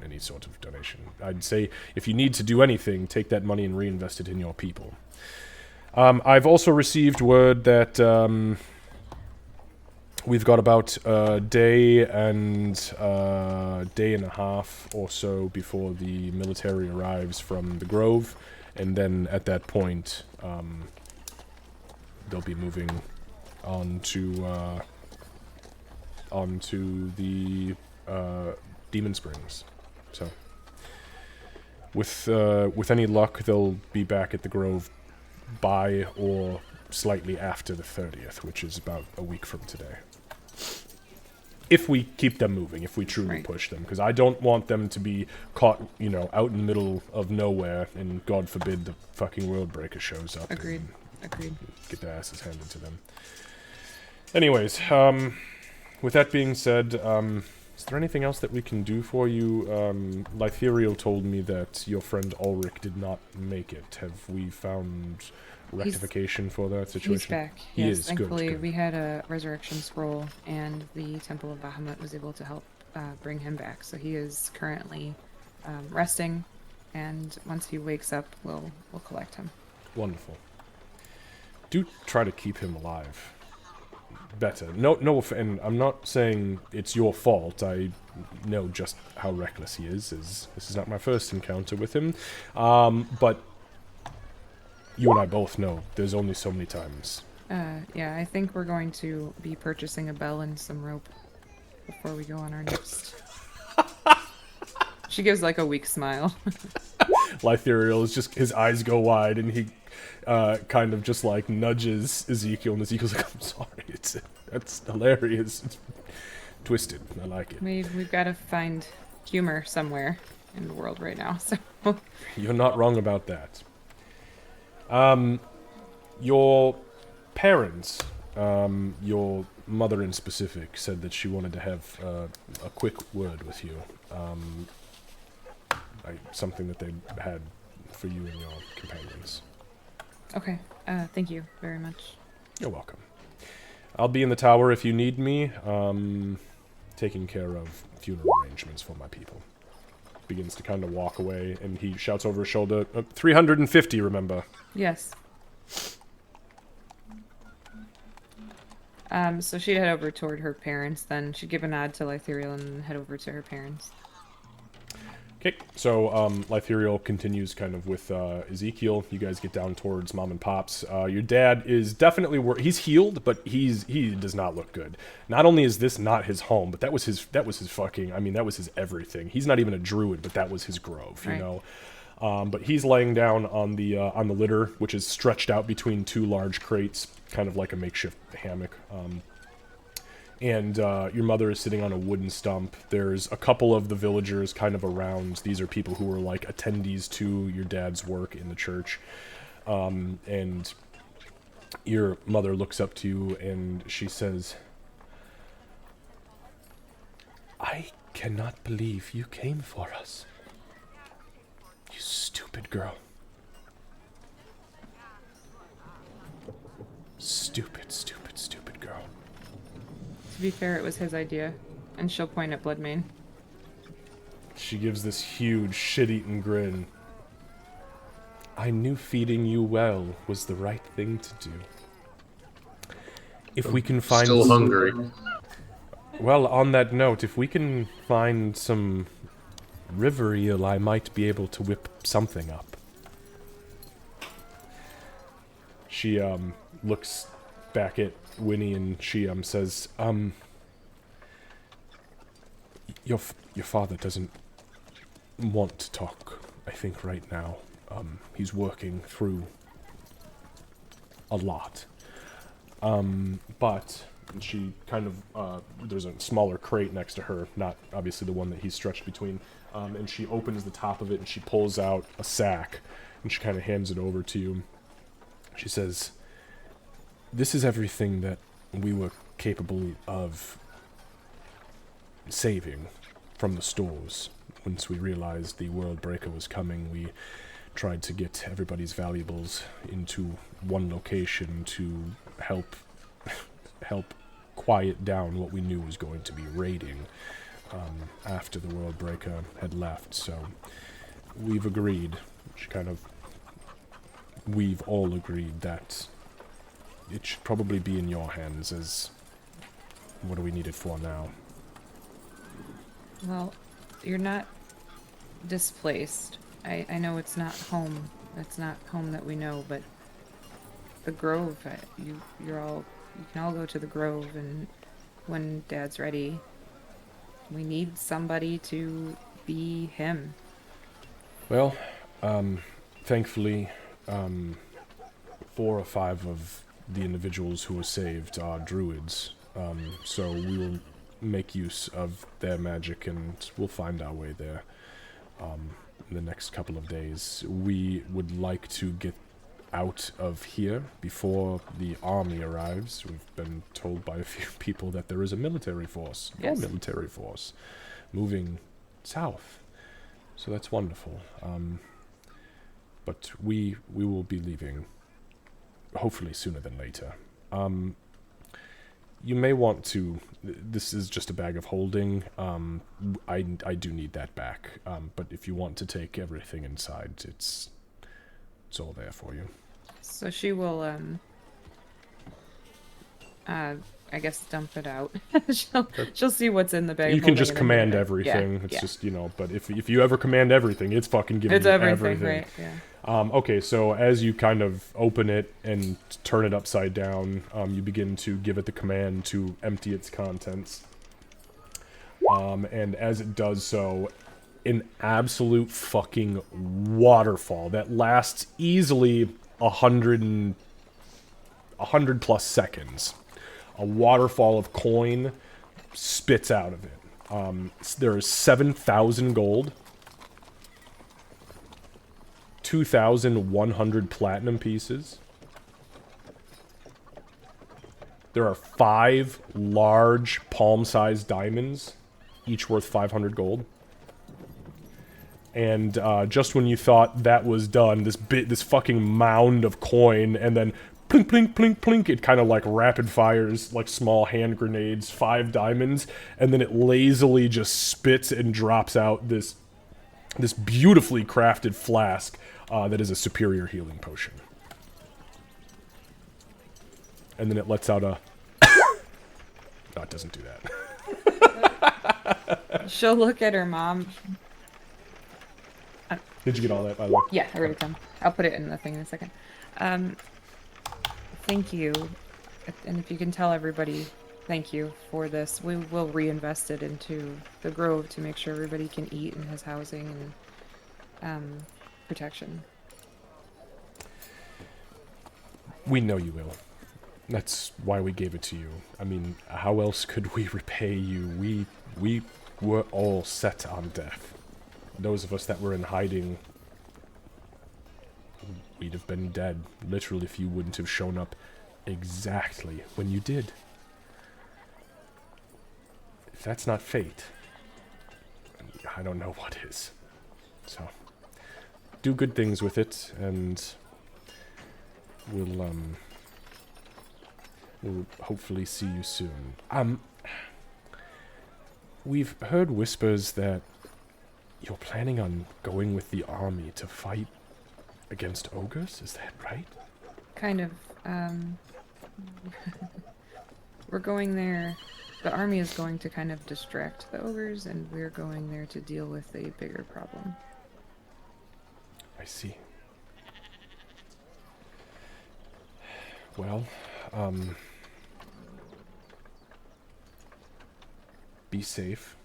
any sort of donation. I'd say if you need to do anything, take that money and reinvest it in your people. I've also received word that we've got about a day and a half or so before the military arrives from the Grove, and then at that point, they'll be moving on to the Demon Springs. So, with any luck, they'll be back at the Grove by or slightly after the 30th, which is about a week from today. If we keep them moving, if we truly push them, because I don't want them to be caught, out in the middle of nowhere, and God forbid the fucking Worldbreaker shows up. Agreed. And Agreed. get their asses handed to them. Anyways, with that being said, is there anything else that we can do for you? Lytherio told me that your friend Ulrich did not make it. Have we found rectification for that situation? He's back. He Yes, is. thankfully Good. we had a resurrection scroll, and the Temple of Bahamut was able to help bring him back. So he is currently resting, and once he wakes up, we'll collect him. Wonderful. Do try to keep him alive. Better. No, and I'm not saying it's your fault. I know just how reckless he is, as this is not my first encounter with him. But you and I both know there's only so many times. Yeah, I think we're going to be purchasing a bell and some rope before we go on our next. She gives like a weak smile. Lytheriel is just, his eyes go wide, and he kind of just like nudges Ezekiel, and Ezekiel's like, I'm sorry, that's hilarious. It's twisted. I like it. We've got to find humor somewhere in the world right now, so. You're not wrong about that. Your parents, your mother in specific, said that she wanted to have a quick word with you. Something that they had for you and your companions. Okay, thank you very much. You're welcome. I'll be in the tower if you need me, taking care of funeral arrangements for my people. Begins to kind of walk away, and he shouts over his shoulder, 350, remember? Yes. So she'd head over toward her parents, then she'd give a nod to Lytheriel and head over to her parents. Okay, so Lytheriel continues kind of with Ezekiel. You guys get down towards Mom and Pop's. Your dad is definitely he's healed, but he does not look good. Not only is this not his home, but that was his fucking, I mean, that was his everything. He's not even a druid, but that was his grove, you know. But he's laying down on the litter, which is stretched out between two large crates, kind of like a makeshift hammock. And your mother is sitting on a wooden stump. There's a couple of the villagers kind of around. These are people who are like attendees to your dad's work in the church. And your mother looks up to you and she says, I cannot believe you came for us. You stupid girl. Stupid, stupid, stupid girl. To be fair, it was his idea, and she'll point at Bloodmane. She gives this huge, shit-eaten grin. I knew feeding you well was the right thing to do. If we can find... Still hungry. Well, on that note, if we can find some river eel, I might be able to whip something up. She, looks back at Winnie and she, says, your father doesn't want to talk, I think, right now. He's working through a lot. But she kind of, there's a smaller crate next to her, not obviously the one that he's stretched between, and she opens the top of it and she pulls out a sack and she kind of hands it over to you. She says, this is everything that we were capable of saving from the stores. Once we realized the Worldbreaker was coming, we tried to get everybody's valuables into one location to help quiet down what we knew was going to be raiding. after the World Breaker had left, so we've agreed, we've all agreed that it should probably be in your hands as what do we need it for now? Well, you're not displaced. I know it's not home. It's not home that we know, but the Grove, you can all go to the Grove, and when Dad's ready, we need somebody to be him. Well, thankfully, 4 or 5 of the individuals who were saved are druids, so we will make use of their magic and we'll find our way there in the next couple of days. We would like to get out of here before the army arrives. We've been told by a few people that there is a military force, Yes. your military force, moving south. So that's wonderful. But we will be leaving, hopefully sooner than later. You may want to. This is just a bag of holding. I do need that back. But if you want to take everything inside, it's all there for you. So she will, I guess dump it out. she'll see what's in the bag. You of can holding just and then command give it. everything. Yeah, It's yeah. just, but if you ever command everything, it's fucking giving It's you everything, right? Yeah. Okay, so as you kind of open it and turn it upside down, you begin to give it the command to empty its contents. And as it does so, an absolute fucking waterfall that lasts easily 100 plus seconds. A waterfall of coin spits out of it. There is 7,000 gold, 2,100 platinum pieces. There are 5 large palm-sized diamonds, each worth 500 gold. And just when you thought that was done, this fucking mound of coin, and then plink, plink, plink, plink, it kind of like rapid fires, like small hand grenades, 5 diamonds, and then it lazily just spits and drops out this beautifully crafted flask that is a superior healing potion. And then it lets out a... No, it doesn't do that. She'll look at her mom. Did you get all that, by the way? Yeah, I wrote it down. I'll put it in the thing in a second. Thank you. And if you can tell everybody, thank you for this. We will reinvest it into the Grove to make sure everybody can eat and has housing and protection. We know you will. That's why we gave it to you. I mean, how else could we repay you? We were all set on death. Those of us that were in hiding, we'd have been dead, literally, if you wouldn't have shown up exactly when you did. If that's not fate, I don't know what is. So, do good things with it, and we'll hopefully see you soon. We've heard whispers that you're planning on going with the army to fight against ogres, is that right? Kind of. We're going there. The army is going to kind of distract the ogres, and we're going there to deal with a bigger problem. I see. Well, be safe.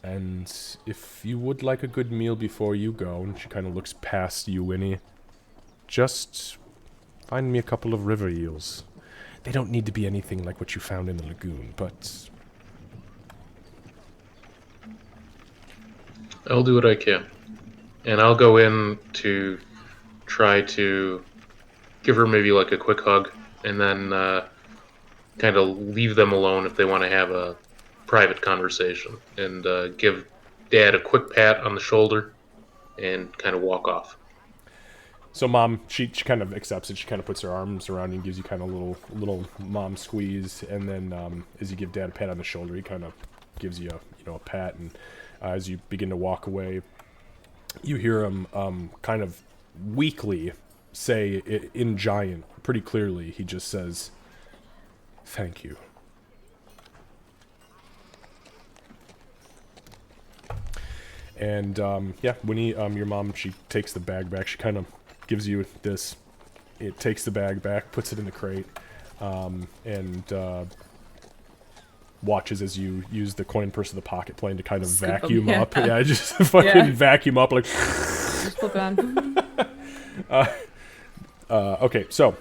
And if you would like a good meal before you go, and she kind of looks past you, Winnie, just find me a couple of river eels. They don't need to be anything like what you found in the lagoon, but... I'll do what I can. And I'll go in to try to give her maybe like a quick hug, and then kind of leave them alone if they want to have a private conversation, and give Dad a quick pat on the shoulder and kind of walk off. So mom, she kind of accepts it. She kind of puts her arms around you and gives you kind of a little mom squeeze, and then as you give Dad a pat on the shoulder, he kind of gives you a pat, and as you begin to walk away, you hear him kind of weakly say in Giant, pretty clearly. He just says, "Thank you." And yeah, when your mom, she takes the bag back. She kind of gives you this. It takes the bag back, puts it in the crate, and watches as you use the coin purse of the pocket plane to kind of Scoop 'em, vacuum yeah. up. Yeah, just fucking Yeah. vacuum up like. Just flip it on. Okay, so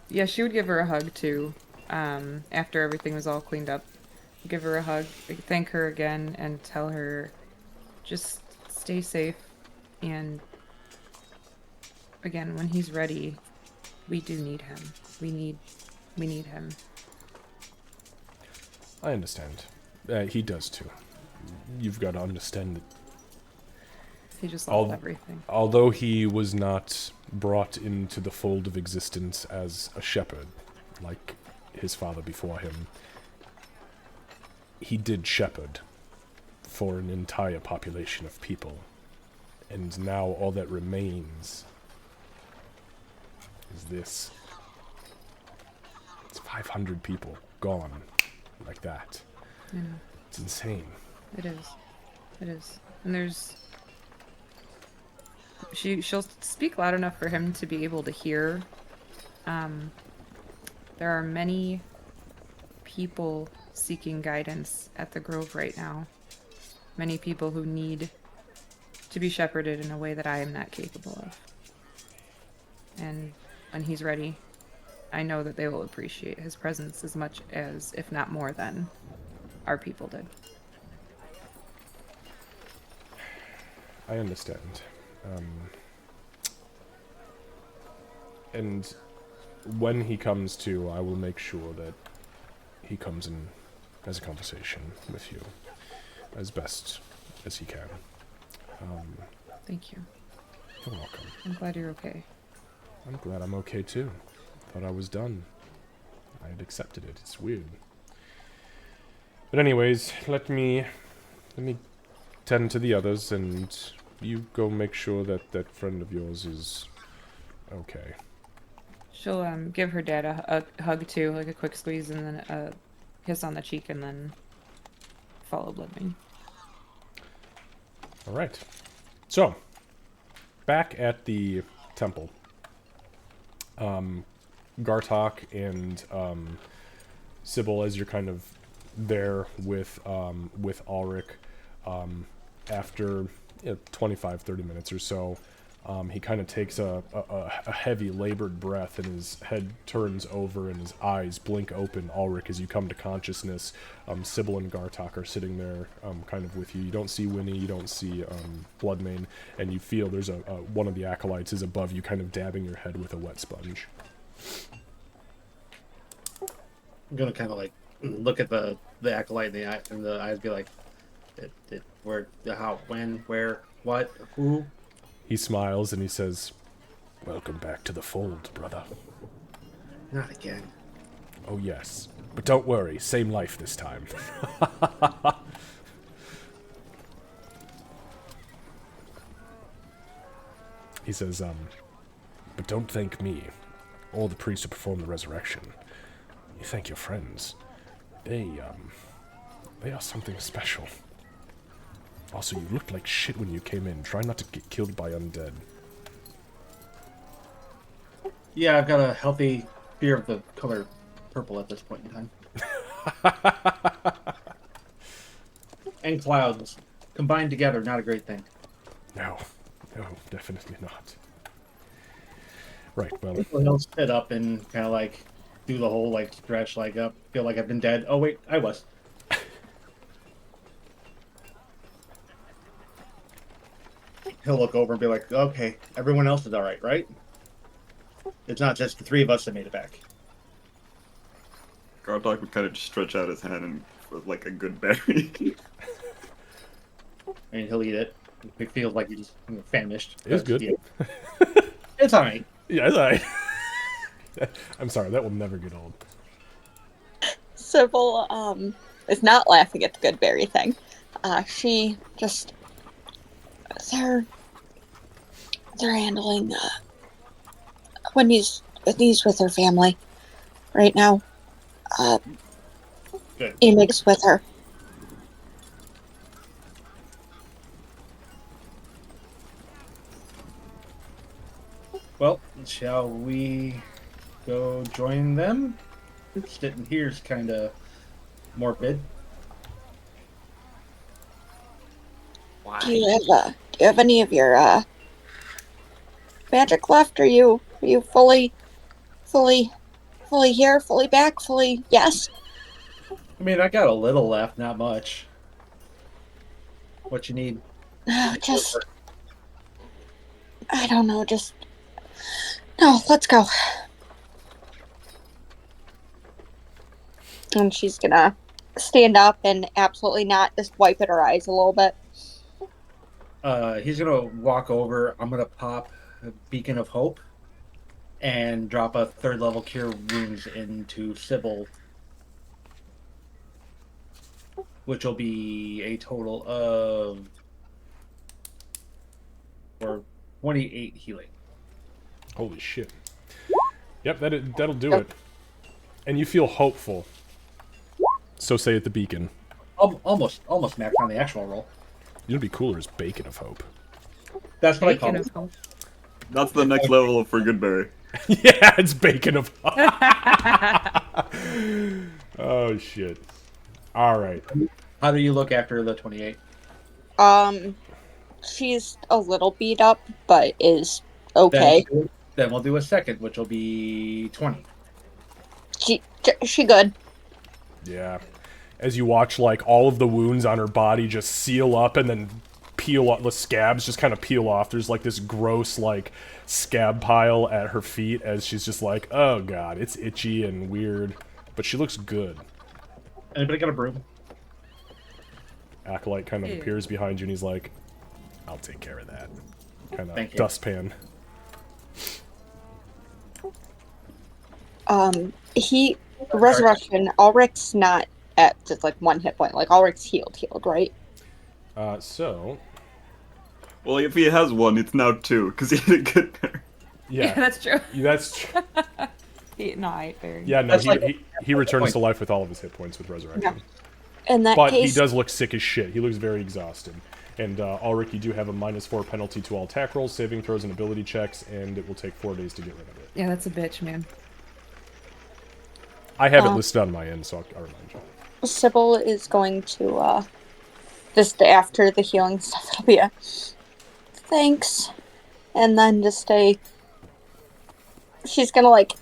Yeah, she would give her a hug too. After everything was all cleaned up, give her a hug, thank her again, and tell her just stay safe. And again, when he's ready, we do need him. We need him. I understand. He does too. You've got to understand that He just I'll- loves everything. although he was not brought into the fold of existence as a shepherd, like his father before him, he did shepherd for an entire population of people. And now all that remains is this. It's 500 people gone like that. Yeah, It's insane. it is. It is. And there's she'll speak loud enough for him to be able to hear. There are many people seeking guidance at the Grove right now. Many people who need to be shepherded in a way that I am not capable of. And when he's ready, I know that they will appreciate his presence as much as, if not more than, our people did. I understand. And when he comes to, I will make sure that he comes and has a conversation with you as best as he can. Thank you. You're welcome. I'm glad you're okay. I'm glad I'm okay too. Thought I was done. I had accepted it. It's weird. But anyways, let me tend to the others, and you go make sure that that friend of yours is okay. She'll give her dad a hug too, like a quick squeeze and then a kiss on the cheek, and then follow Bloodwing. All right. So, back at the temple, Gartok and Sybil, as you're kind of there with Ulrich, after 25, 30 minutes or so, he kind of takes a heavy, labored breath, and his head turns over and his eyes blink open. Ulrich, as you come to consciousness, Sybil and Gartok are sitting there kind of with you. You don't see Winnie, you don't see Bloodmane, and you feel there's one of the acolytes is above you, kind of dabbing your head with a wet sponge. I'm gonna kind of like look at the acolyte in the eyes, be like, where, how, when, where, what, who? He smiles and he says, "Welcome back to the fold, brother." Not again. Oh yes, but don't worry, same life this time. He says, "But don't thank me, or the priest who performed the resurrection. You thank your friends. They are something special. Also, you looked like shit when you came in. Try not to get killed by undead." Yeah, I've got a healthy fear of the color purple at this point in time. And clouds combined together, not a great thing. No, definitely not. Right, well, He'll sit up and kind of like do the whole like stretch, like up, feel like I've been dead. Oh wait, I was. He'll look over and be like, "Okay, everyone else is all right, right? It's not just the three of us that made it back." Gardock would kind of just stretch out his hand and for like a good berry. And he'll eat it. It feels like he's famished. It's good. Yeah. It's alright. Yeah, it's alright. I'm sorry, that will never get old. Sybil is not laughing at the good berry thing. She just they're handling Wendy's with her family right now. Good. Emig's with her. Well, shall we go join them? Sitting here's kind of morbid. Why? Do you have any of your magic left? Are you fully here, fully back, fully yes? I mean, I got a little left, not much. What you need? Just I don't know, just no, let's go. And she's gonna stand up and absolutely not just wipe at her eyes a little bit. He's gonna walk over. I'm gonna pop a beacon of hope and drop a 3rd level cure wounds into Sybil, which will be a total of 28 healing. Holy shit. Yep, that'll do it. And you feel hopeful. So say at the beacon. Almost max on the actual roll. You know what'd be cooler is Bacon of Hope. That's what Bacon I of call hope. That's the next level for Goodberry. Yeah, it's Bacon of Hope. Oh, shit. Alright. it. How do you look after the 28? She's a little beat up, but is okay. Then we'll do a second, which will be 20. She good. Yeah. As you watch, like, all of the wounds on her body just seal up and then peel off, the scabs just kind of peel off. There's, like, this gross, like, scab pile at her feet as she's just like, oh, God, it's itchy and weird. But she looks good. Anybody got a broom? Acolyte kind of Ew. appears behind you and he's like, I'll take care of that. Kind Thank of you. dustpan. Resurrection, Ulrich's not at just like 1 hit point. Like Ulrich's healed, right? So, Well, if he has 1, it's now 2, because he had a Goodberry. yeah. That's true. That's true. No, I ate berry. Yeah, no, That's like- he returns to life with all of his hit points with Resurrection. In that But case, he does look sick as shit. He looks very exhausted. And Ulrich, you do have a -4 penalty to all attack rolls, saving throws, and ability checks, and it will take 4 days to get rid of it. Yeah, that's a bitch, man. I have it listed on my end, so I'll remind you. Sybil is going to just after the healing stuff, it'll be a thanks, and then just she's gonna like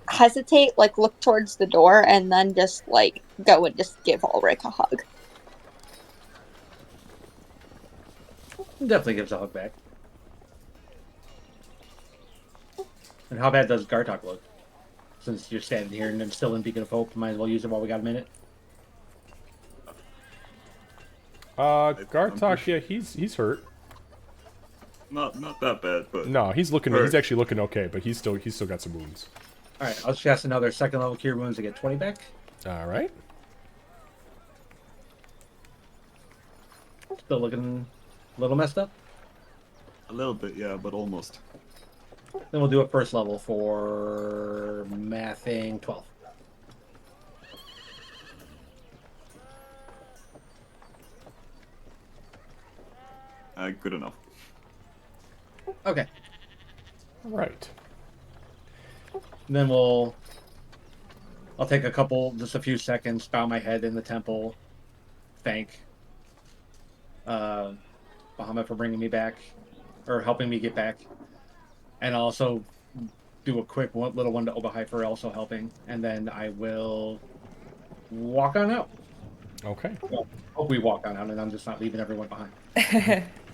hesitate, like look towards the door, and then just like go and just give Ulrich a hug. Definitely gives a hug back. And how bad does Gartok look? Since you're standing here and I'm still in Beacon of Hope, might as well use it while we got a minute. Gartok, yeah, he's hurt. Not that bad, but No, he's Hurt. actually looking okay, but he's still got some wounds. Alright, I'll cast another 2nd level Cure Wounds to get 20 back. All right. Still looking a little messed up. a little bit, yeah, but almost. Then we'll do a 1st level for mathing 12. Good enough. Okay. All right. Then I'll take just a few seconds, bow my head in the temple, thank Bahamut for bringing me back, or helping me get back, and also do a quick little one to Obahai for also helping, and then I will walk on out. Okay. Well, hope we walk on out, and I'm just not leaving everyone behind.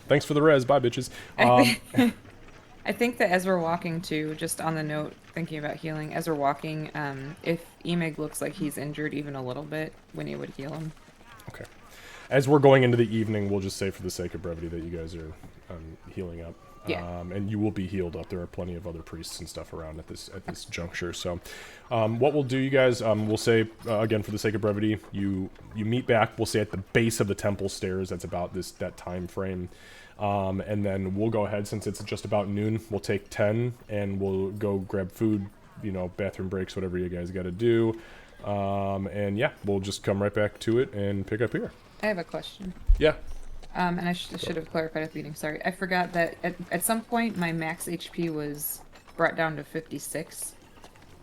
Thanks for the res. Bye, bitches. I think that as we're walking too, just on the note, thinking about healing, as we're walking, if Emig looks like he's injured even a little bit, Winnie would heal him. Okay. As we're going into the evening, we'll just say for the sake of brevity that you guys are healing up. Yeah. And you will be healed up. There are plenty of other priests and stuff around at this juncture. So, what we'll do, you guys, we'll say again for the sake of brevity, you meet back. We'll say at the base of the temple stairs. That's about that time frame. And then we'll go ahead, since it's just about noon. We'll take 10 and we'll go grab food. Bathroom breaks, whatever you guys got to do. And yeah, we'll just come right back to it and pick up here. I have a question. Yeah. And I should have clarified at the beginning. Sorry, I forgot that at some point my max HP was brought down to 56.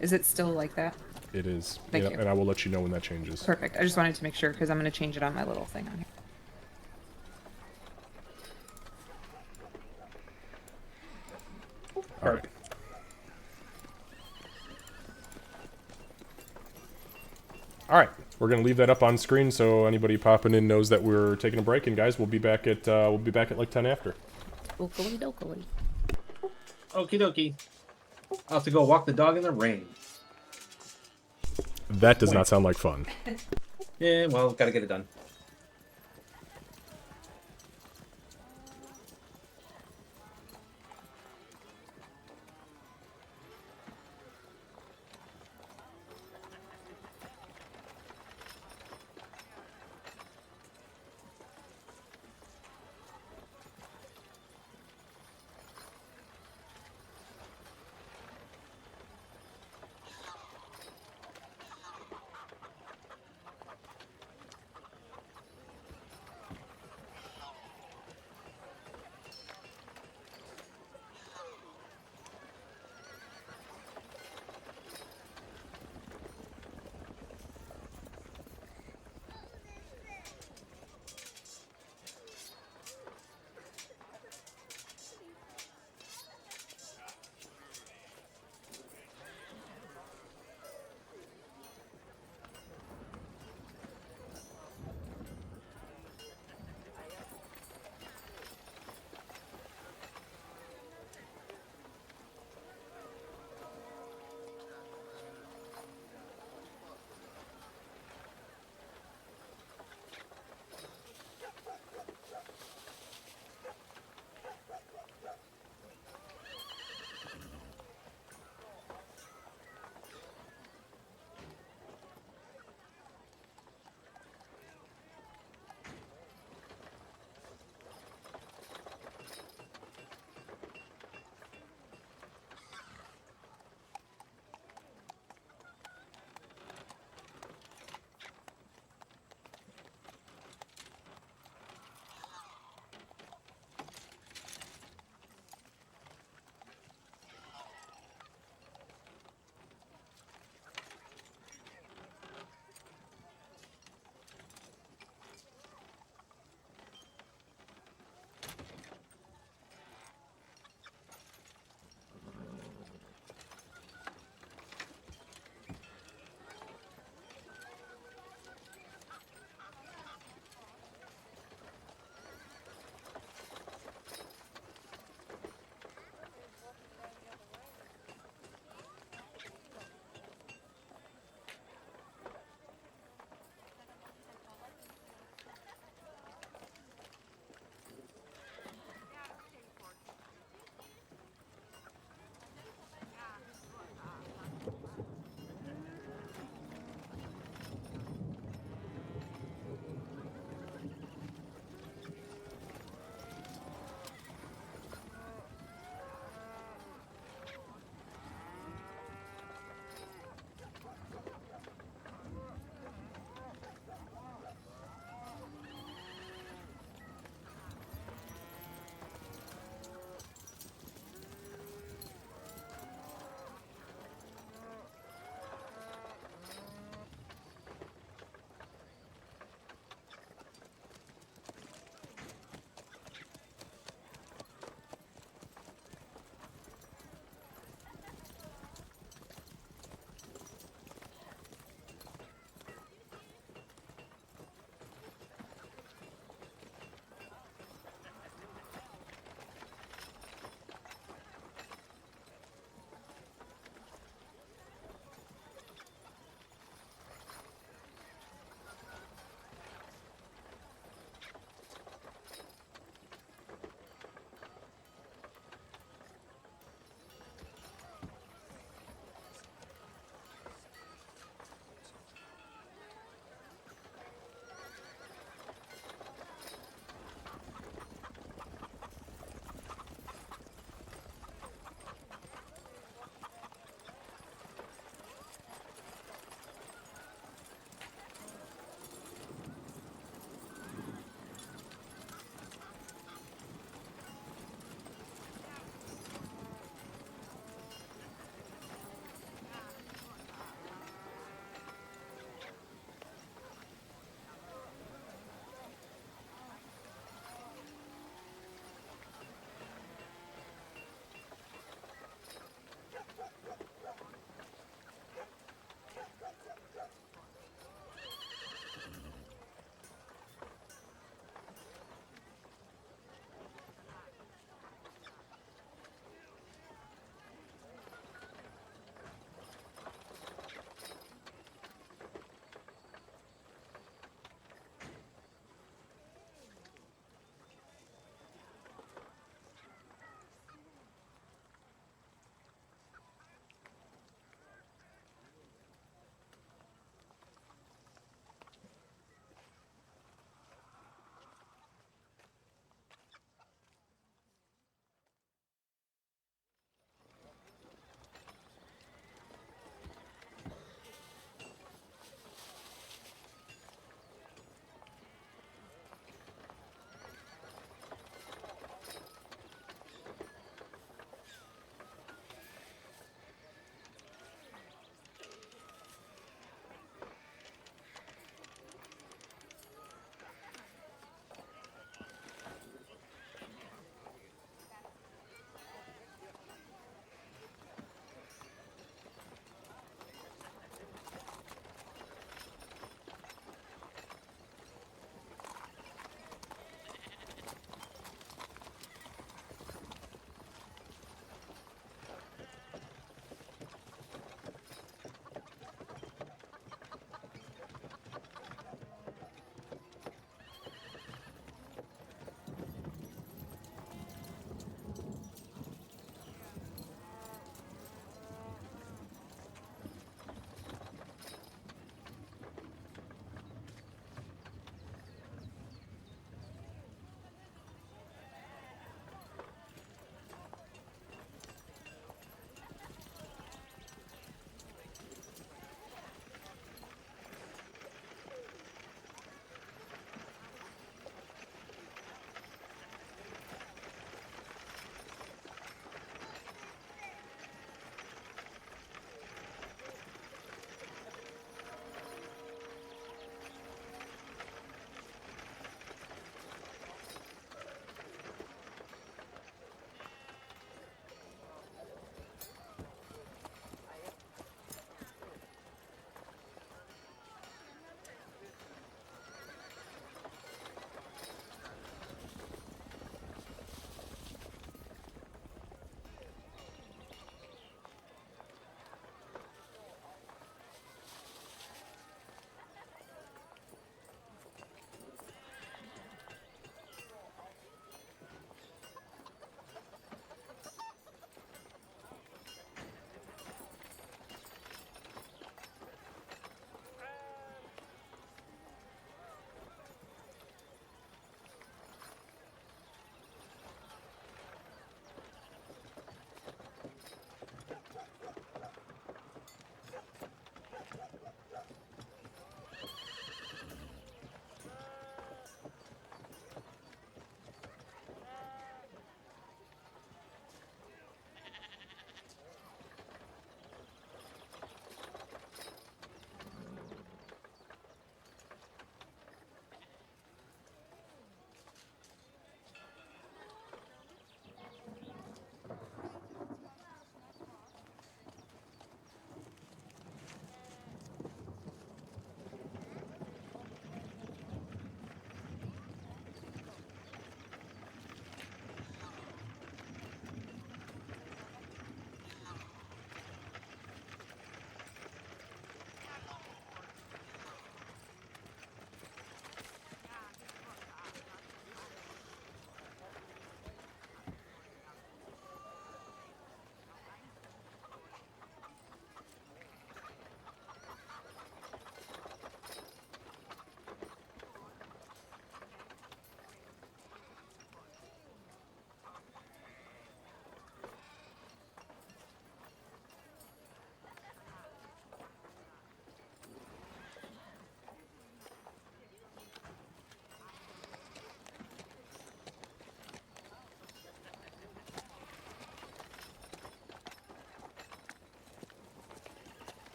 Is it still like that? It is. Thank Yeah, you. and I will let you know when that changes. Perfect. I just wanted to make sure because I'm going to change it on my little thing on here. All right. All right, we're gonna leave that up on screen so anybody popping in knows that we're taking a break. And guys, we'll be back at like 10 after. Oakley dokley. Okie dokie. I'll have to go walk the dog in the rain. That does not sound like fun. Yeah, well, gotta get it done.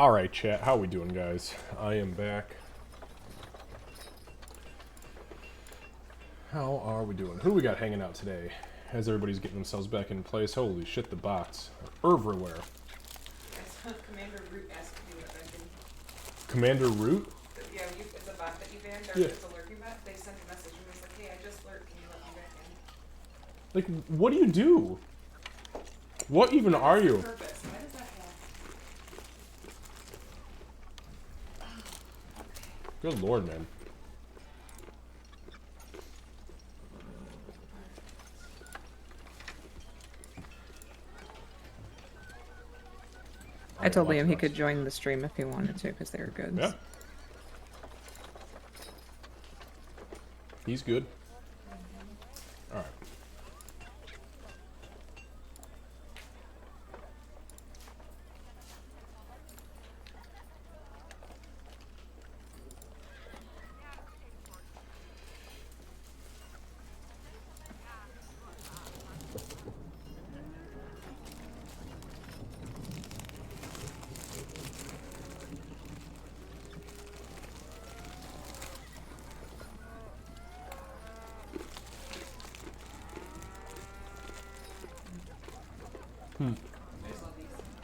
Alright, chat. How we doing, guys? I am back. How are we doing? Who we got hanging out today? As everybody's getting themselves back in place. Holy shit, the bots are everywhere. Commander Root asked to do it, Duncan. Commander Root? Yeah, it's a bot that you banned, or Yeah. it's a lurking bot. They sent a message and was like, hey, I just lurked, can you let me back in? Like, what do you do? What even are you? Purpose. Why does that happen? Good lord, man. I told Liam he could join the stream if he wanted to, because they were good. Yeah. He's good. Alright.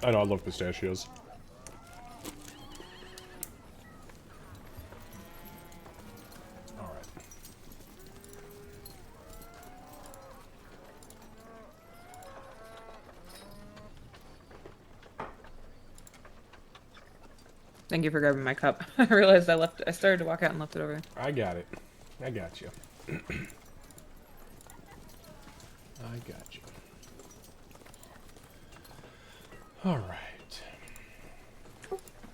I know, I love pistachios. Alright. Thank you for grabbing my cup. I realized I started to walk out and left it over there. I got it. I got you. I got you. Alright.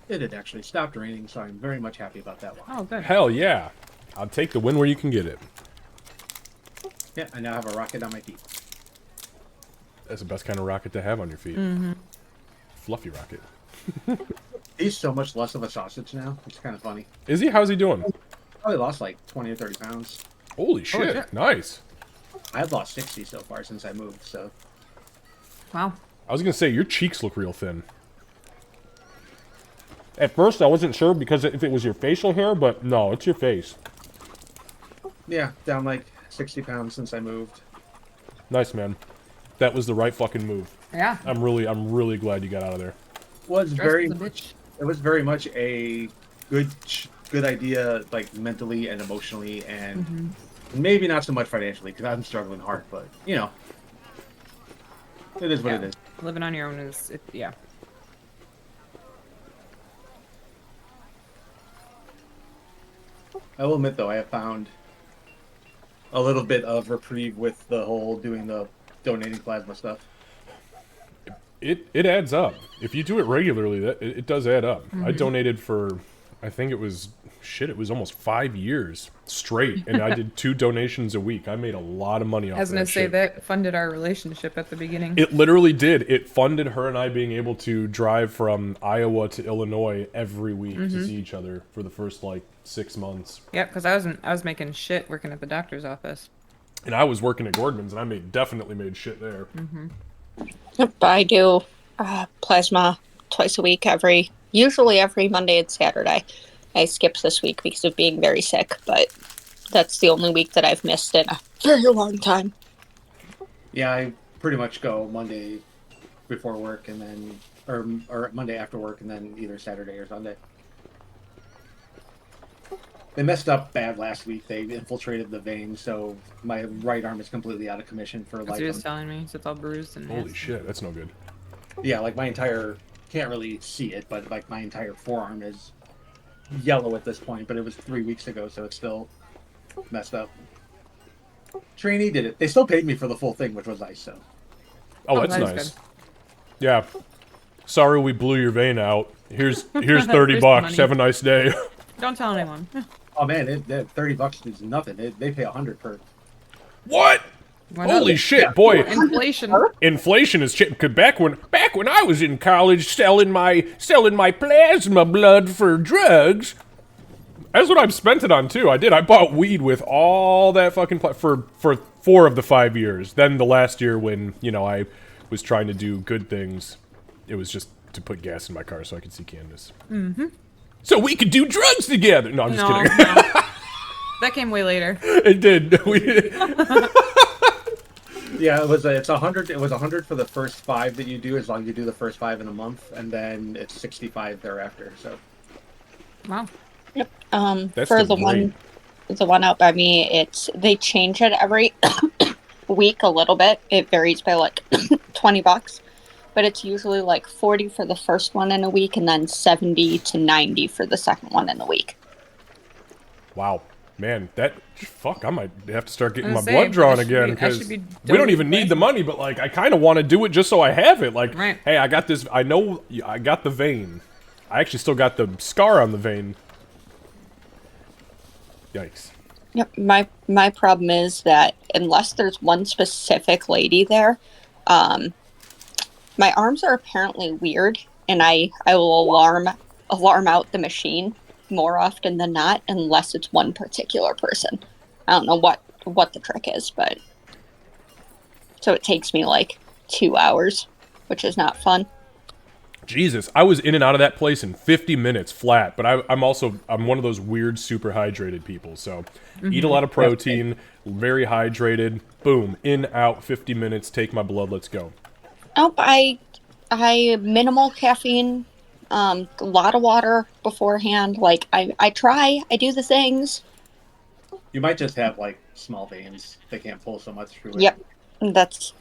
It had actually stopped raining, so I'm very much happy about that one. Oh, good. Hell yeah. I'll take the win where you can get it. Yeah, I now have a rocket on my feet. That's the best kind of rocket to have on your feet. Mm-hmm. Fluffy rocket. He's so much less of a sausage now. It's kind of funny. Is he? How's he doing? Probably lost like 20 or 30 pounds. Holy shit. shit. Nice. I've lost 60 so far since I moved, so. Wow. I was gonna say, your cheeks look real thin. At first, I wasn't sure because if it was your facial hair, but no, it's your face. Yeah, down like 60 pounds since I moved. Nice, man. That was the right fucking move. Yeah. I'm really glad you got out of there. Was Dressed very as a much, bitch. it was very much a good idea, like mentally and emotionally, and maybe not so much financially because I'm struggling hard. But you know, it is what Yeah. it is. Living on your own is, yeah. I will admit though, I have found a little bit of reprieve with the whole doing the donating plasma stuff. It adds up. If you do it regularly, it does add up. I donated for, I think it was almost 5 years straight, and I did 2 donations a week. I made a lot of money off I was of gonna that say shit. that funded our relationship at the beginning. It literally did. It funded her and I being able to drive from Iowa to Illinois every week to see each other for the first like 6 months. Yep, because I was making shit working at the doctor's office. And I was working at Gordman's, and I definitely made shit there. Yep, I do plasma twice a week, usually every Monday and Saturday. I skipped this week because of being very sick, but that's the only week that I've missed in a very long time. Yeah, I pretty much go Monday before work and then, or Monday after work and then either Saturday or Sunday. They messed up bad last week. They infiltrated the vein, so my right arm is completely out of commission for That's like. what he was telling me. So it's all bruised and Holy nasty. shit, that's no good. Yeah, like my entire, can't really see it, but like my entire forearm is yellow at this point, but it was 3 weeks ago, so it's still messed up. Trainee did it. They still paid me for the full thing, which was nice, so. Oh, Oh, that's that is nice. good. Yeah. Sorry we blew your vein out. Here's 30 Here's the bucks. money. Have a nice day. Don't tell anyone. Oh man, $30 is nothing. They pay $100 per. What? Why not? Holy shit, boy. Inflation. Inflation is shit. 'Cause back when I was in college selling my plasma blood for drugs, that's what I've spent it on too. I bought weed with all that fucking for 4 of the 5 years. Then the last year when, I was trying to do good things, it was just to put gas in my car so I could see Candace. Mm-hmm. So we could do drugs together. No, I'm just kidding. No. That came way later. It did. Yeah, it's 100. It was 100 for the first 5 that you do, as long as you do the first 5 in a month, and then it's 65 thereafter. So Wow. Yep. That's For the rate. the one out by me, they change it every week a little bit. It varies by like $20, but it's usually like 40 for the first one in a week, and then 70 to 90 for the second one in a week. Wow. Man, fuck, I might have to start getting I my was blood saying, drawn I should again, be- I because should be we don't doing even need the it. money, but, like, I kind of want to do it just so I have it. Like, Right. hey, I got this, I know I got the vein. I actually still got the scar on the vein. Yikes. Yep. My problem is that unless there's one specific lady there, my arms are apparently weird, and I will alarm out the machine more often than not, unless it's one particular person. I don't know what the trick is, but so it takes me like 2 hours, which is not fun. Jesus, I was in and out of that place in 50 minutes flat, but I'm one of those weird super hydrated people, so eat a lot of protein, very hydrated, boom, in, out, 50 minutes, take my blood, let's go. Oh, I minimal caffeine, a lot of water beforehand. Like I do the things. you might just have like small veins. They can't pull so much through it. Yep, that's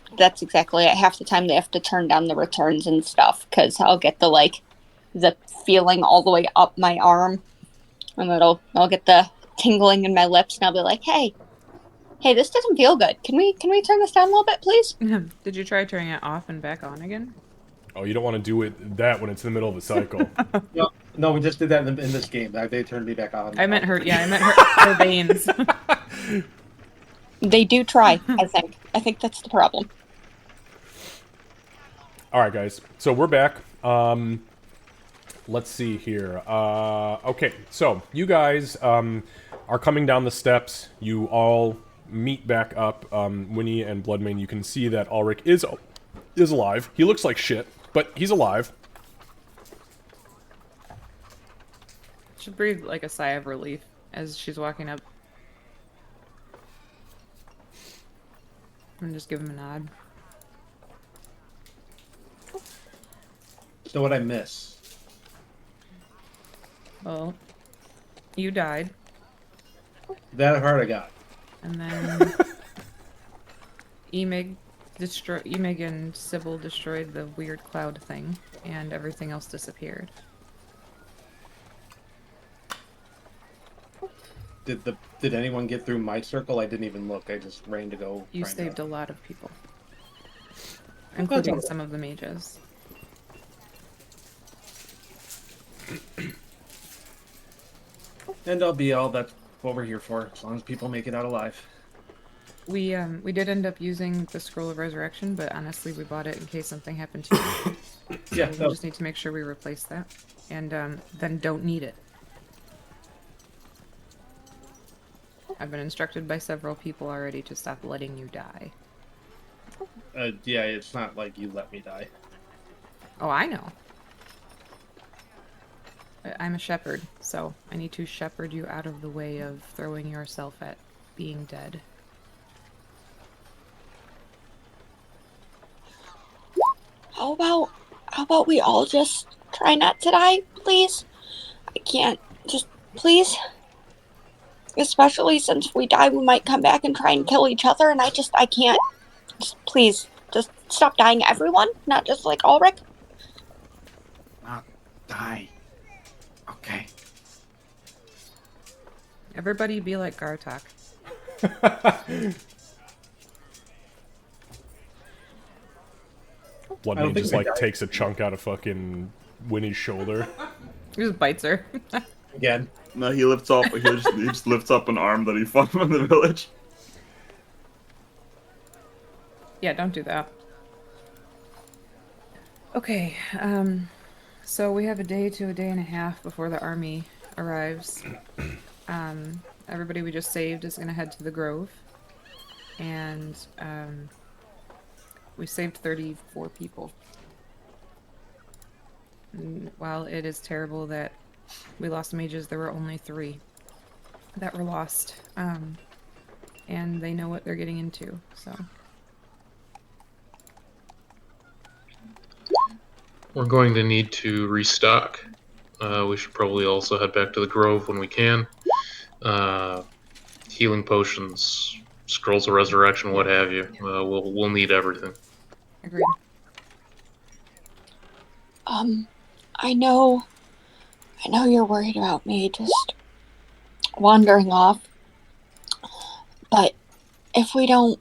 exactly it. Half the time they have to turn down the returns and stuff because I'll get the feeling all the way up my arm, and I'll get the tingling in my lips, and I'll be like, hey, this doesn't feel good. Can we turn this down a little bit, please? Did you try turning it off and back on again? Oh, you don't want to do that when it's in the middle of the cycle. No, we just did that in this game. They turned me back on. I meant her veins. They do try. I think that's the problem. All right, guys. So we're back. Let's see here. Okay, so you guys are coming down the steps. You all meet back up. Winnie and Bloodmane, you can see that Ulrich is alive. He looks like shit, but he's alive. Should breathe like a sigh of relief as she's walking up. And just give him a nod. So what I miss? Well, you died, That hard I got. and then Emig and Sybil destroyed the weird cloud thing, and everything else disappeared. Did anyone get through my circle? I didn't even look. I just ran to go. You find saved out. a lot of people, including some of the mages. And I'll be all that's what we're here for, as long as people make it out alive. We did end up using the Scroll of Resurrection, but honestly, we bought it in case something happened to you. Yeah, We just need to make sure we replace that, and then don't need it. I've been instructed by several people already to stop letting you die. Yeah, it's not like you let me die. Oh, I know. I'm a shepherd, so I need to shepherd you out of the way of throwing yourself at being dead. How about we all just try not to die, please? I can't. Just please. Especially since if we die, we might come back and try and kill each other, and I can't. Just, please, just stop dying, everyone. Not just like Ulrich. Not die. Okay. Everybody be like Gartok. Bloodmane think just we like died. takes a chunk out of fucking Winnie's shoulder. He just bites her. Again. No, he lifts off. He just lifts up an arm that he found from the village. Yeah, don't do that. Okay, so we have a day to a day and a half before the army arrives. Everybody we just saved is gonna head to the Grove. And, we saved 34 people. while it is terrible that we lost mages, there were only 3 that were lost. And they know what they're getting into, so. We're going to need to restock. We should probably also head back to the Grove when we can. Healing potions, scrolls of resurrection, what have you. We'll need everything. Agreed. I know you're worried about me just wandering off, but if we don't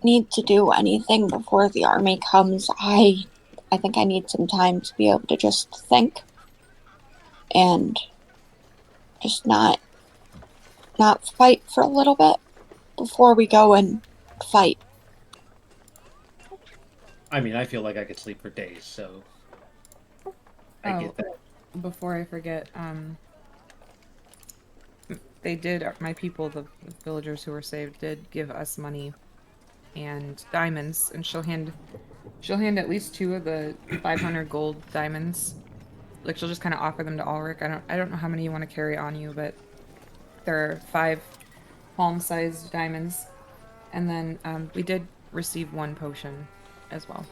need to do anything before the army comes, I think I need some time to be able to just think and just not fight for a little bit before we go and fight. I mean, I feel like I could sleep for days, so I get that. Before I forget, they did, my people, the villagers who were saved, did give us money and diamonds, and she'll hand at least 2 of the 500 gold diamonds. Like, she'll just kind of offer them to Ulrich. I don't know how many you want to carry on you, but there are 5 palm-sized diamonds, and then we did receive 1 potion as well.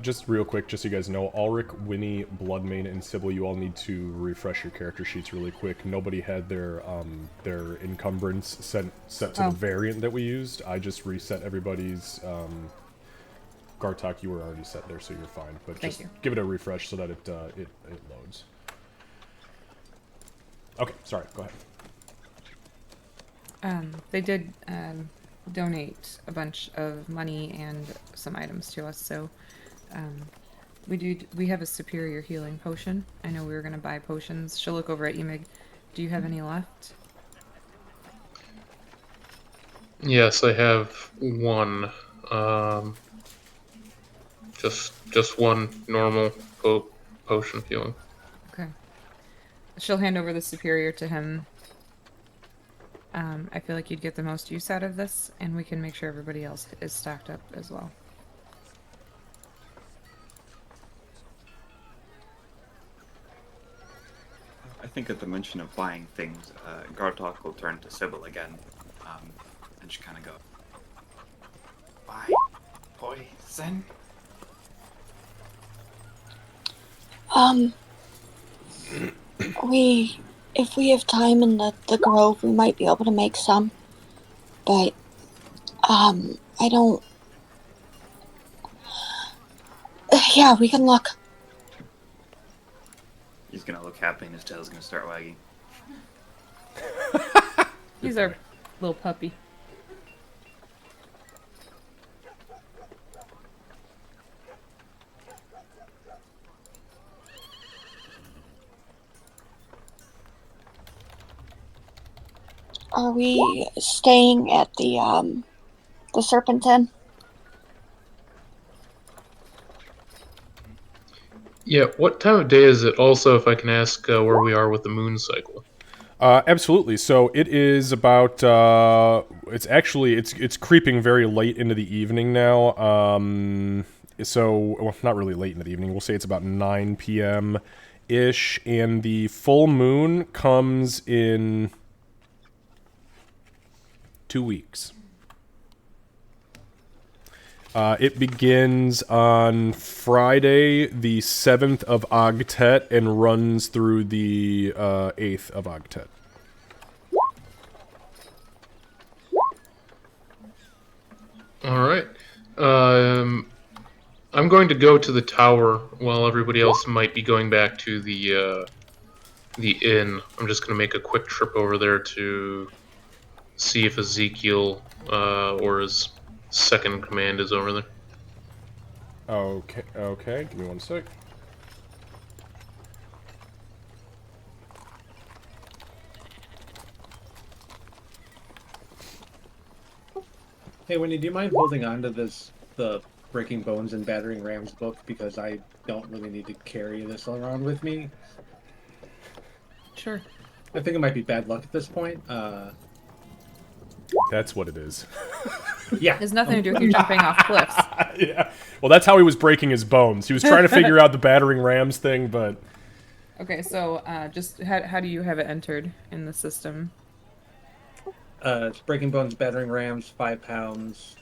Just real quick, just so you guys know, Ulrich, Winnie, Bloodmane, and Sybil, you all need to refresh your character sheets really quick. Nobody had their encumbrance set to the variant that we used. I just reset everybody's. Gartok, you were already set there, so you're fine. But Thank just you. give it a refresh so that it loads. Okay, sorry. Go ahead. They did donate a bunch of money and some items to us, so we have a superior healing potion. I know we were going to buy potions. She'll look over at Emig. Do you have any left? Yes, I have 1. Just 1 normal potion healing. Okay. She'll hand over the superior to him. I feel like you'd get the most use out of this, and we can make sure everybody else is stocked up as well. I think at the mention of buying things, Gartok will turn to Sybil again, and just kind of go, "Buy poison." If we have time in the grove, we might be able to make some. But, I don't... Yeah, we can look. He's gonna look happy and his tail's gonna start wagging. He's our little puppy. Are we staying at the Serpentine? Yeah, what time of day is it? Also, if I can ask where we are with the moon cycle. Absolutely. So it is about. It's creeping very late into the evening now. Well, not really late in the evening. We'll say it's about 9 p.m. ish, and the full moon comes in 2 weeks. It begins on Friday, the 7th of Ogtet, and runs through the 8th of Ogtet. All right. I'm going to go to the tower while everybody else might be going back to the inn. I'm just going to make a quick trip over there to see if Ezekiel or his second command is over there. Okay. Give me 1 sec. Hey, Winnie, do you mind holding on to the Breaking Bones and Battering Rams book, because I don't really need to carry this around with me? Sure. I think it might be bad luck at this point. That's what it is. Yeah. It has nothing to do with you jumping off cliffs. Yeah. Well, that's how he was breaking his bones. He was trying to figure out the battering rams thing, but Okay, so just how do you have it entered in the system? It's breaking bones, battering rams, 5 pounds.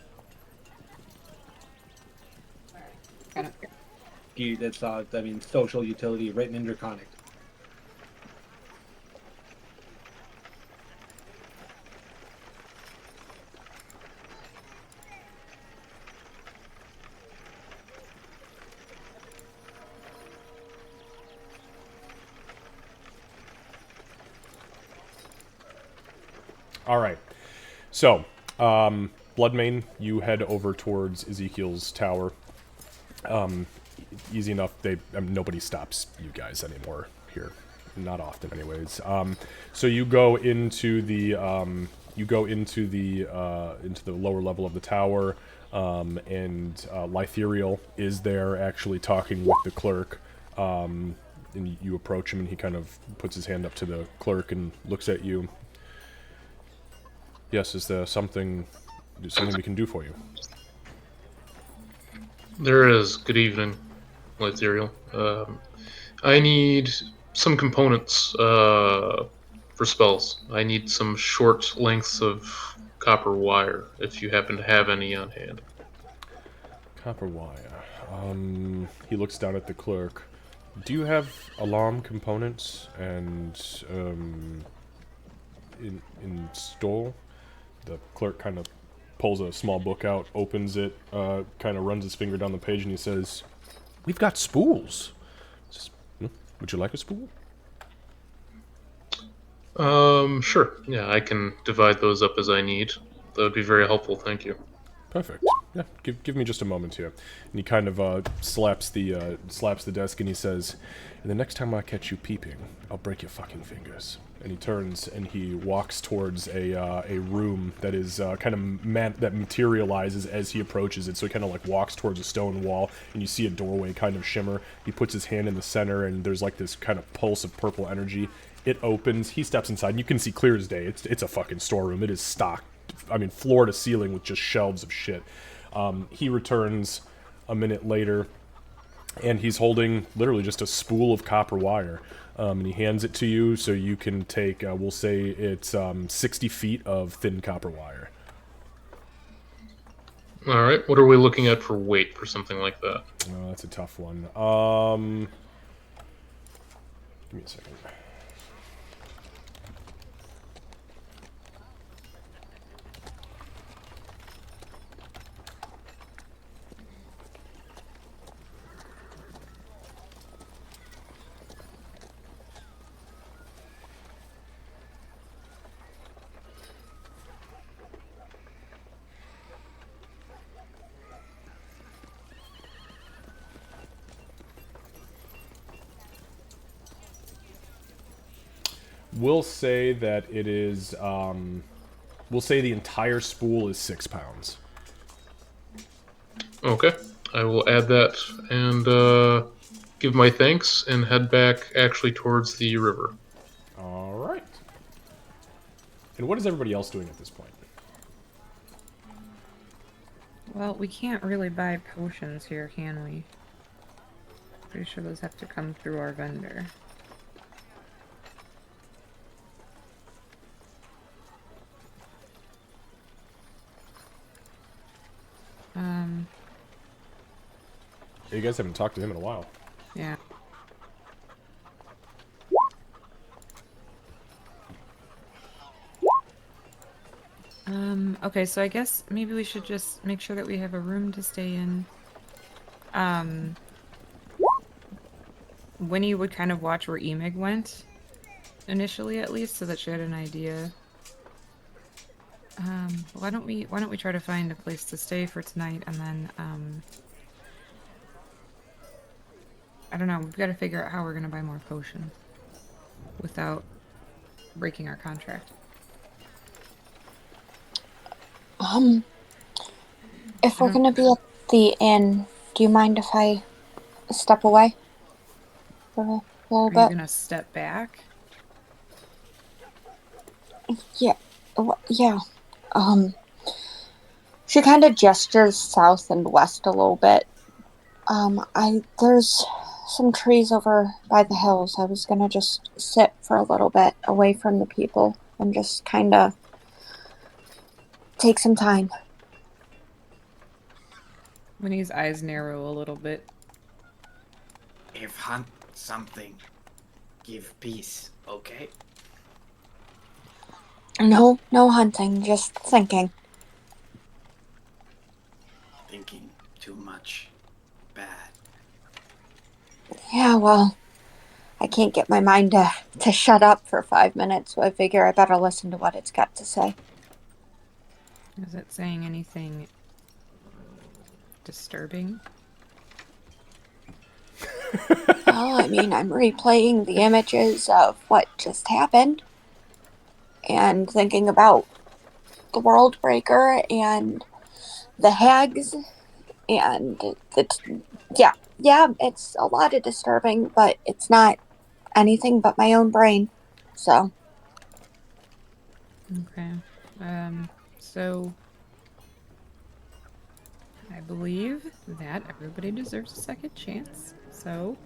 Kind of. That's social utility written in Draconic. All right. So, Bloodmane, you head over towards Ezekiel's tower. Easy enough. Nobody stops you guys anymore here. Not often, anyways. So you go into the into the lower level of the tower, and Lytheriel is there actually talking with the clerk. And you approach him, and he kind of puts his hand up to the clerk and looks at you. Yes, is there something we can do for you? There is. Good evening, Ethereal. I need some components for spells. I need some short lengths of copper wire, if you happen to have any on hand. Copper wire. He looks down at the clerk. Do you have alarm components and install? The clerk kind of pulls a small book out, opens it, kind of runs his finger down the page, and he says, "We've got spools. Would you like a spool?" Sure. Yeah, I can divide those up as I need. That would be very helpful, thank you. Perfect. Yeah, give me just a moment here. And he kind of slaps the desk, and he says, "And the next time I catch you peeping, I'll break your fucking fingers." And he turns and he walks towards a room that is kind of that materializes as he approaches it. So he kind of like walks towards a stone wall, and you see a doorway kind of shimmer. He puts his hand in the center, and there's like this kind of pulse of purple energy. It opens. He steps inside, and you can see clear as day. It's a fucking storeroom. It is stocked. I mean, floor to ceiling with just shelves of shit. He returns a minute later, and he's holding literally just a spool of copper wire. And he hands it to you so you can take, we'll say it's 60 feet of thin copper wire. Alright, what are we looking at for weight for something like that? Oh, that's a tough one. Give me a second. We'll say that it is, we'll say the entire spool is 6 pounds. Okay, I will add that and give my thanks and head back actually towards the river. Alright. And what is everybody else doing at this point? Well, we can't really buy potions here, can we? Pretty sure those have to come through our vendor. You guys haven't talked to him in a while. Yeah. Okay, so I guess maybe we should just make sure that we have a room to stay in. Winnie would kind of watch where Emig went, initially at least, so that she had an idea. Why don't we try to find a place to stay for tonight, and then, I don't know, we've got to figure out how we're gonna buy more potions without breaking our contract. If we're gonna be at the inn, do you mind if I step away for a little Are you bit? gonna step back? Yeah. Yeah. She kind of gestures south and west a little bit. There's some trees over by the hills. I was gonna just sit for a little bit away from the people and just kind of take some time. Winnie's eyes narrow a little bit. If hunt something, give peace, okay? No, no hunting, just thinking. Thinking too much. Bad. Yeah, well, I can't get my mind to shut up for 5 minutes, so I figure I better listen to what it's got to say. Is it saying anything disturbing? Well, I mean, I'm replaying the images of what just happened and thinking about the World Breaker and the hags and yeah, it's a lot of disturbing, but it's not anything but my own brain. So, Okay. So I believe that everybody deserves a second chance. So,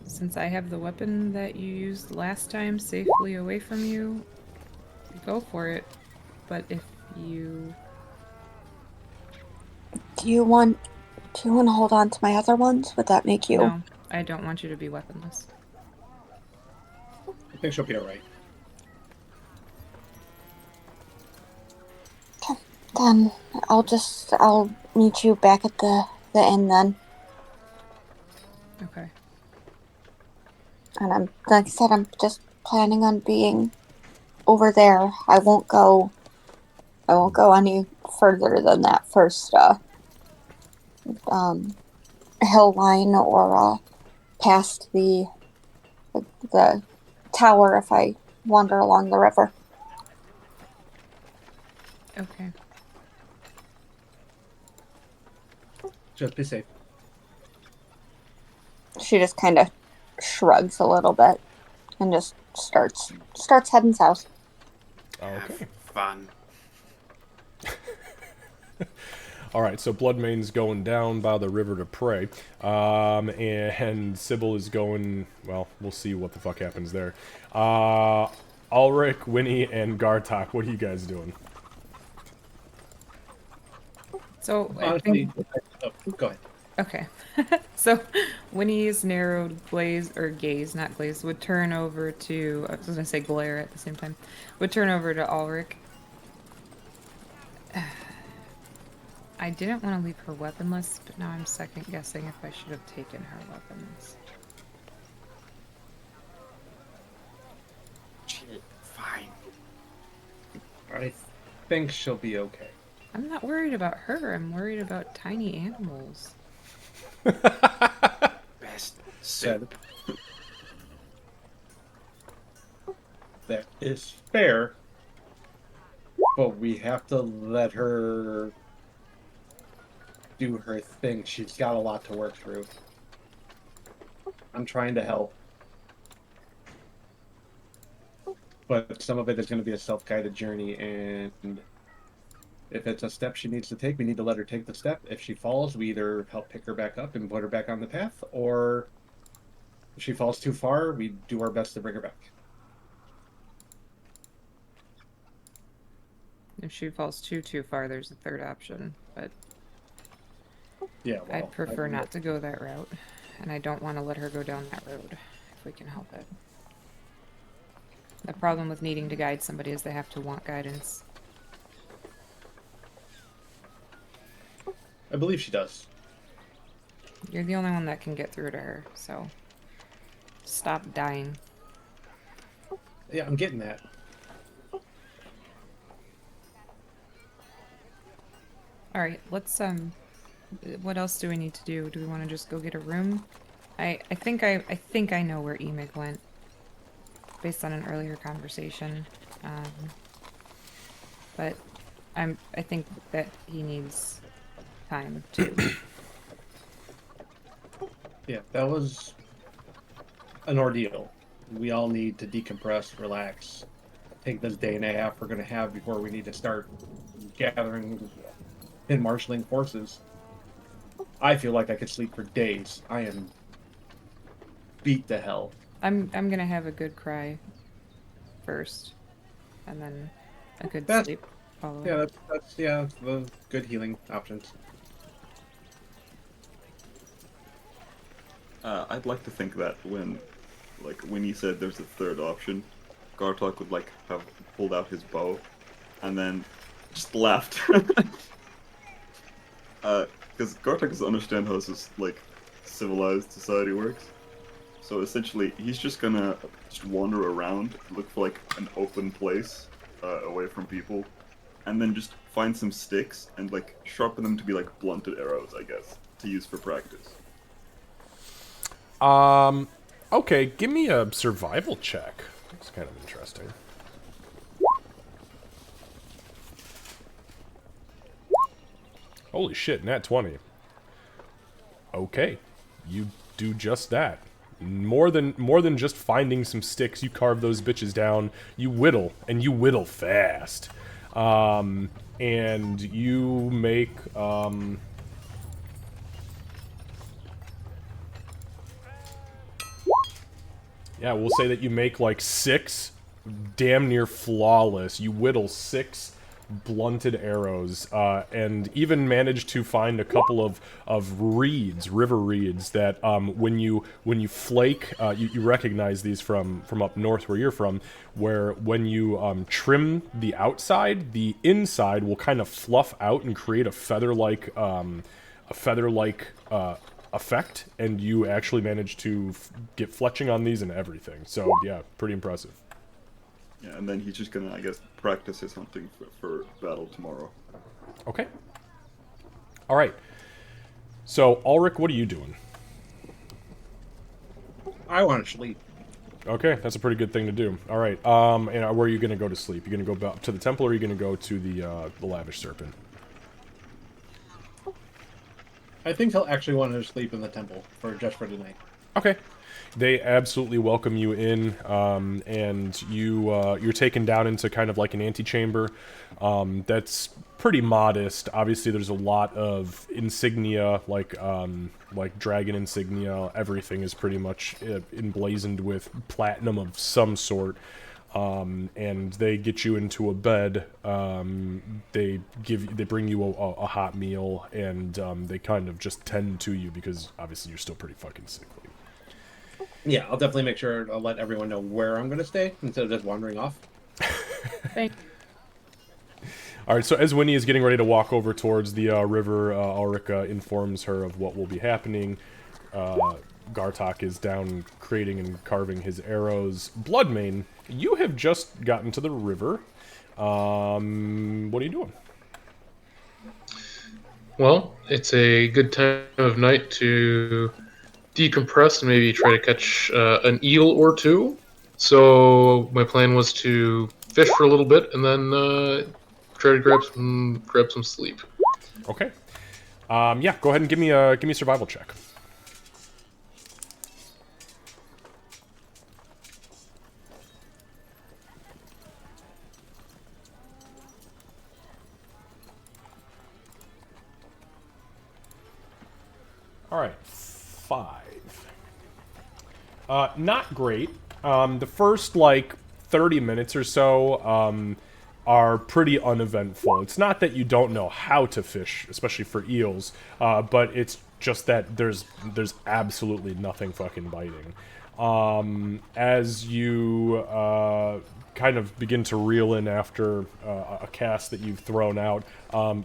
since I have the weapon that you used last time safely away from you, go for it. But if you... do you want to hold on to my other ones? Would that make you? No, I don't want you to be weaponless. I think she'll be alright. Then I'll meet you back at the inn then. Okay. And like I said, I'm just planning on being over there. I won't go any further than that first um hill line or past the tower if I wander along the river. Okay. Just be safe. She just kind of shrugs a little bit and just starts heading south. Okay. Have fun. All right, so Bloodmane's going down by the river to pray, and Sybil is going. Well, we'll see what the fuck happens there. Ulrich, Winnie, and Gartok, what are you guys doing? So I Honestly, think... oh, go ahead. Okay. So Winnie's narrowed glaze, or gaze, not glaze, would turn over to... I was going to say glare at the same time. Would turn over to Ulrich. I didn't want to leave her weaponless, but now I'm second guessing if I should have taken her weapons. Chill. Fine. I think she'll be okay. I'm not worried about her. I'm worried about tiny animals. Best Said soup. that is fair, but we have to let her do her thing. She's got a lot to work through. I'm trying to help, but some of it is going to be a self-guided journey, and if it's a step she needs to take, we need to let her take the step. If she falls, we either help pick her back up and put her back on the path, or if she falls too far, we do our best to bring her back. If she falls too far, there's a third option, but Yeah, well, I'd prefer not to go that route, and I don't want to let her go down that road if we can help it. The problem with needing to guide somebody is they have to want guidance. I believe she does. You're the only one that can get through to her, so stop dying. Yeah, I'm getting that. All right, let's what else do we need to do? Do we want to just go get a room? I think I know where Emig went based on an earlier conversation. But I think that he needs time too. Yeah, that was an ordeal. We all need to decompress, relax, take this day and a half we're going to have before we need to start gathering and marshaling forces. I feel like I could sleep for days. I am beat to hell. I'm gonna have a good cry first, and then a good That's sleep following. yeah, that's the good healing options. I'd like to think that when he said there's a third option, Gartok would like have pulled out his bow, and then just laughed. Because Gartok doesn't understand how this like civilized society works. So essentially, he's just gonna just wander around, look for like an open place away from people, and then just find some sticks and like sharpen them to be like blunted arrows, I guess, to use for practice. Okay, give me a survival check. That's kind of interesting. Holy shit, nat 20. Okay, you do just that. More than just finding some sticks, you carve those bitches down, you whittle, and you whittle fast. And you make, yeah, we'll say that you make like 6 damn near flawless. You whittle 6 blunted arrows, and even managed to find a couple of reeds, river reeds, that when you flake, you recognize these from up north where you're from, where when you trim the outside, the inside will kind of fluff out and create a feather-like effect, and you actually manage to get fletching on these and everything. So yeah, pretty impressive. Yeah, and then he's just gonna, I guess, practice his hunting for battle tomorrow. Okay. All right. So Ulrich, what are you doing? I want to sleep. Okay, that's a pretty good thing to do. All right. And where are you gonna go to sleep? You gonna go back to the temple, or are you gonna go to the lavish serpent? I think he'll actually want to sleep in the temple for tonight. Okay. They absolutely welcome you in, and you're taken down into kind of like an antechamber. That's pretty modest. Obviously, there's a lot of insignia, like dragon insignia. Everything is pretty much emblazoned with platinum of some sort. And they get you into a bed. They bring you a hot meal, and they kind of just tend to you because obviously you're still pretty fucking sickly. Yeah, I'll definitely make sure I'll let everyone know where I'm going to stay instead of just wandering off. Thank. All right, so as Winnie is getting ready to walk over towards the river, Ulrika informs her of what will be happening. Gartok is down creating and carving his arrows. Bloodmane, you have just gotten to the river. What are you doing? Well, it's a good time of night to decompress and maybe try to catch an eel or two. So my plan was to fish for a little bit and then try to grab some sleep. Okay. Yeah, go ahead and give me a survival check. All right, 5. Not great. The first, like, 30 minutes or so are pretty uneventful. It's not that you don't know how to fish, especially for eels, but it's just that there's absolutely nothing fucking biting. As you kind of begin to reel in after a cast that you've thrown out,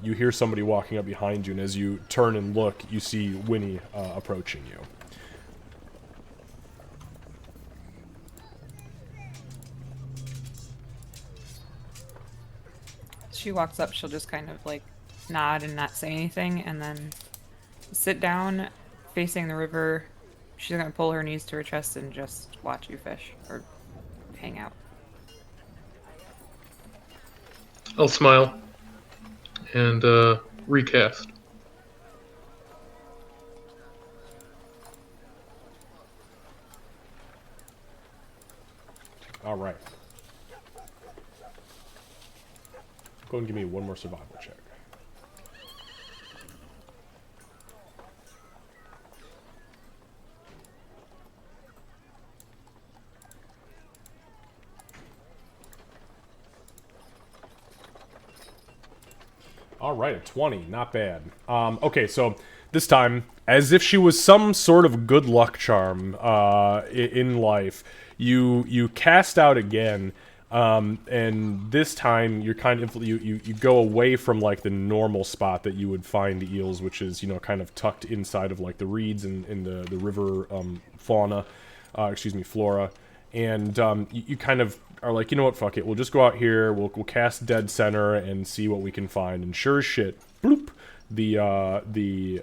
you hear somebody walking up behind you, and as you turn and look, you see Winnie approaching you. She walks up, she'll just kind of like nod and not say anything, and then sit down facing the river. She's gonna pull her knees to her chest and just watch you fish or hang out. I'll smile and recast. All right. Go and give me one more survival check. All right, a 20. Not bad. Okay, so this time, as if she was some sort of good luck charm in life, you cast out again, and this time you're kind of you go away from like the normal spot that you would find eels, which is kind of tucked inside of like the reeds and in the river fauna, flora, and you kind of are like, you know what, fuck it, we'll just go out here, we'll cast dead center and see what we can find, and sure as shit, bloop, the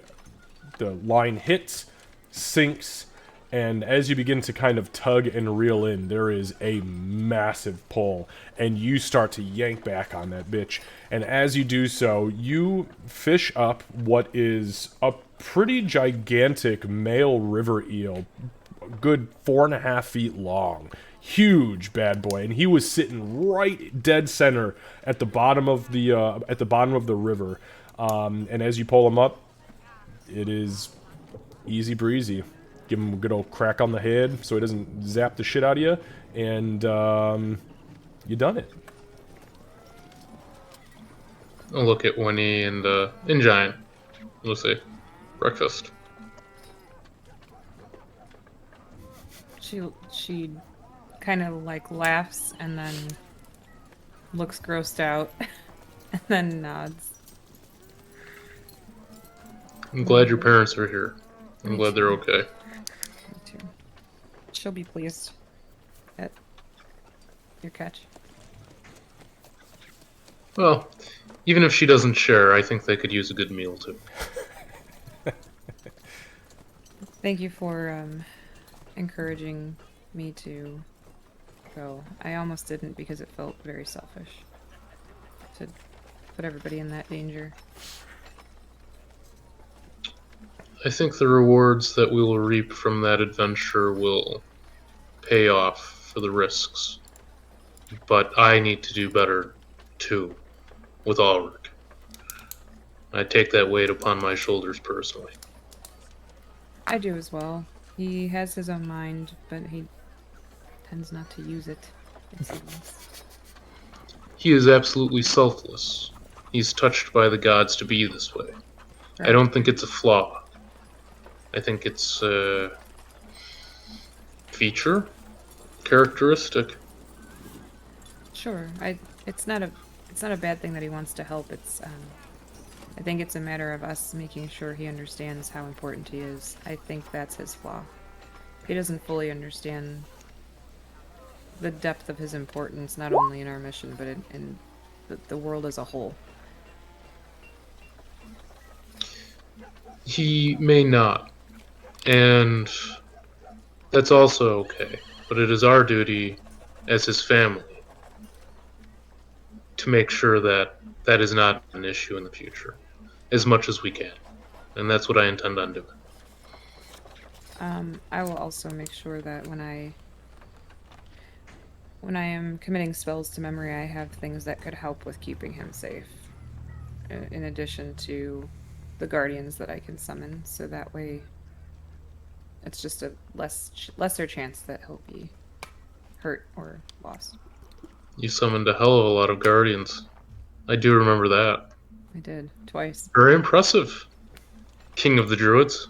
line hits, sinks, and as you begin to kind of tug and reel in, there is a massive pull, and you start to yank back on that bitch. And as you do so, you fish up what is a pretty gigantic male river eel, good 4.5 feet long. Huge bad boy, and he was sitting right dead center at the bottom of the river. And as you pull him up, it is easy breezy. Give him a good old crack on the head so he doesn't zap the shit out of you, and you done it. I'll look at Winnie and Giant. We'll say, breakfast. She kind of like laughs and then looks grossed out and then nods. I'm glad your parents are here. I'm glad they're okay. Me too. She'll be pleased at your catch. Well, even if she doesn't share, I think they could use a good meal too. Thank you for encouraging me to go. I almost didn't because it felt very selfish to put everybody in that danger. I think the rewards that we will reap from that adventure will pay off for the risks. But I need to do better, too, with Ulrich. I take that weight upon my shoulders personally. I do as well. He has his own mind, but he tends not to use it, it seems. He is absolutely selfless. He's touched by the gods to be this way. Right. I don't think it's a flaw. I think it's a feature, characteristic. Sure. It's not a bad thing that he wants to help. I think it's a matter of us making sure he understands how important he is. I think that's his flaw. He doesn't fully understand the depth of his importance, not only in our mission, but in the world as a whole. He may not. And that's also okay. But it is our duty as his family to make sure that that is not an issue in the future, as much as we can. And that's what I intend on doing. I will also make sure that when I am committing spells to memory, I have things that could help with keeping him safe, in addition to the guardians that I can summon, so that way it's just a lesser chance that he'll be hurt or lost. You summoned a hell of a lot of guardians. I do remember that. I did, twice. Very impressive. King of the Druids.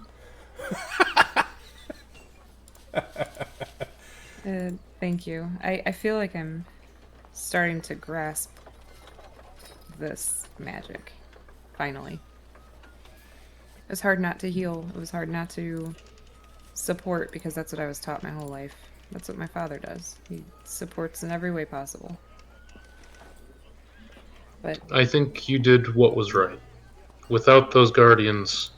Thank you. I feel like I'm starting to grasp this magic, finally. It was hard not to heal. It was hard not to support, because that's what I was taught my whole life. That's what my father does. He supports in every way possible. But I think you did what was right. Without those guardians,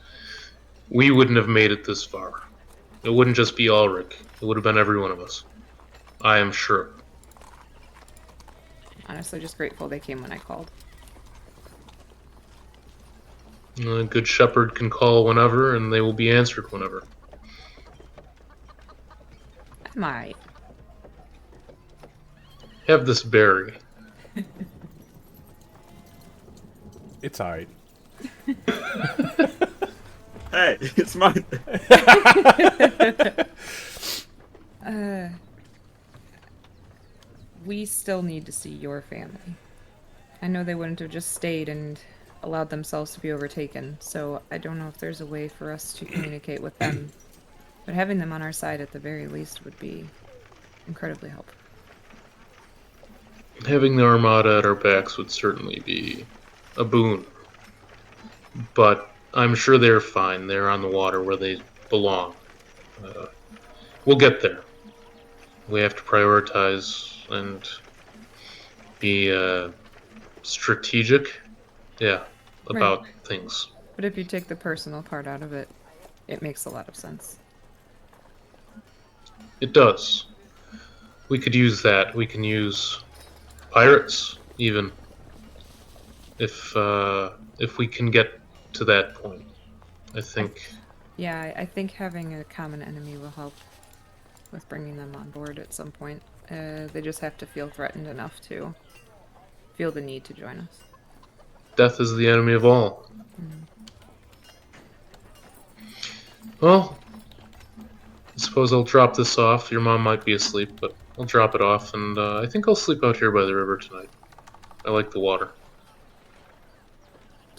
we wouldn't have made it this far. It wouldn't just be Ulrich. It would have been every one of us. I am sure. honestly, just grateful they came when I called. A good shepherd can call whenever, and they will be answered whenever. I might. Have this berry. It's alright. Hey, it's mine. We still need to see your family. I know they wouldn't have just stayed and allowed themselves to be overtaken. So I don't know if there's a way for us to communicate with them. But having them on our side at the very least would be incredibly helpful. Having the Armada at our backs would certainly be a boon. But I'm sure they're fine. They're on the water where they belong. We'll get there. We have to prioritize and be strategic, yeah, about things. But if you take the personal part out of it, it makes a lot of sense. It does. We could use that. We can use pirates, even if we can get to that point. I think. Yeah, I think having a common enemy will help with bringing them on board at some point. They just have to feel threatened enough to feel the need to join us. Death is the enemy of all. Well, I suppose I'll drop this off. Your mom might be asleep, but I'll drop it off, and I think I'll sleep out here by the river tonight. I like the water.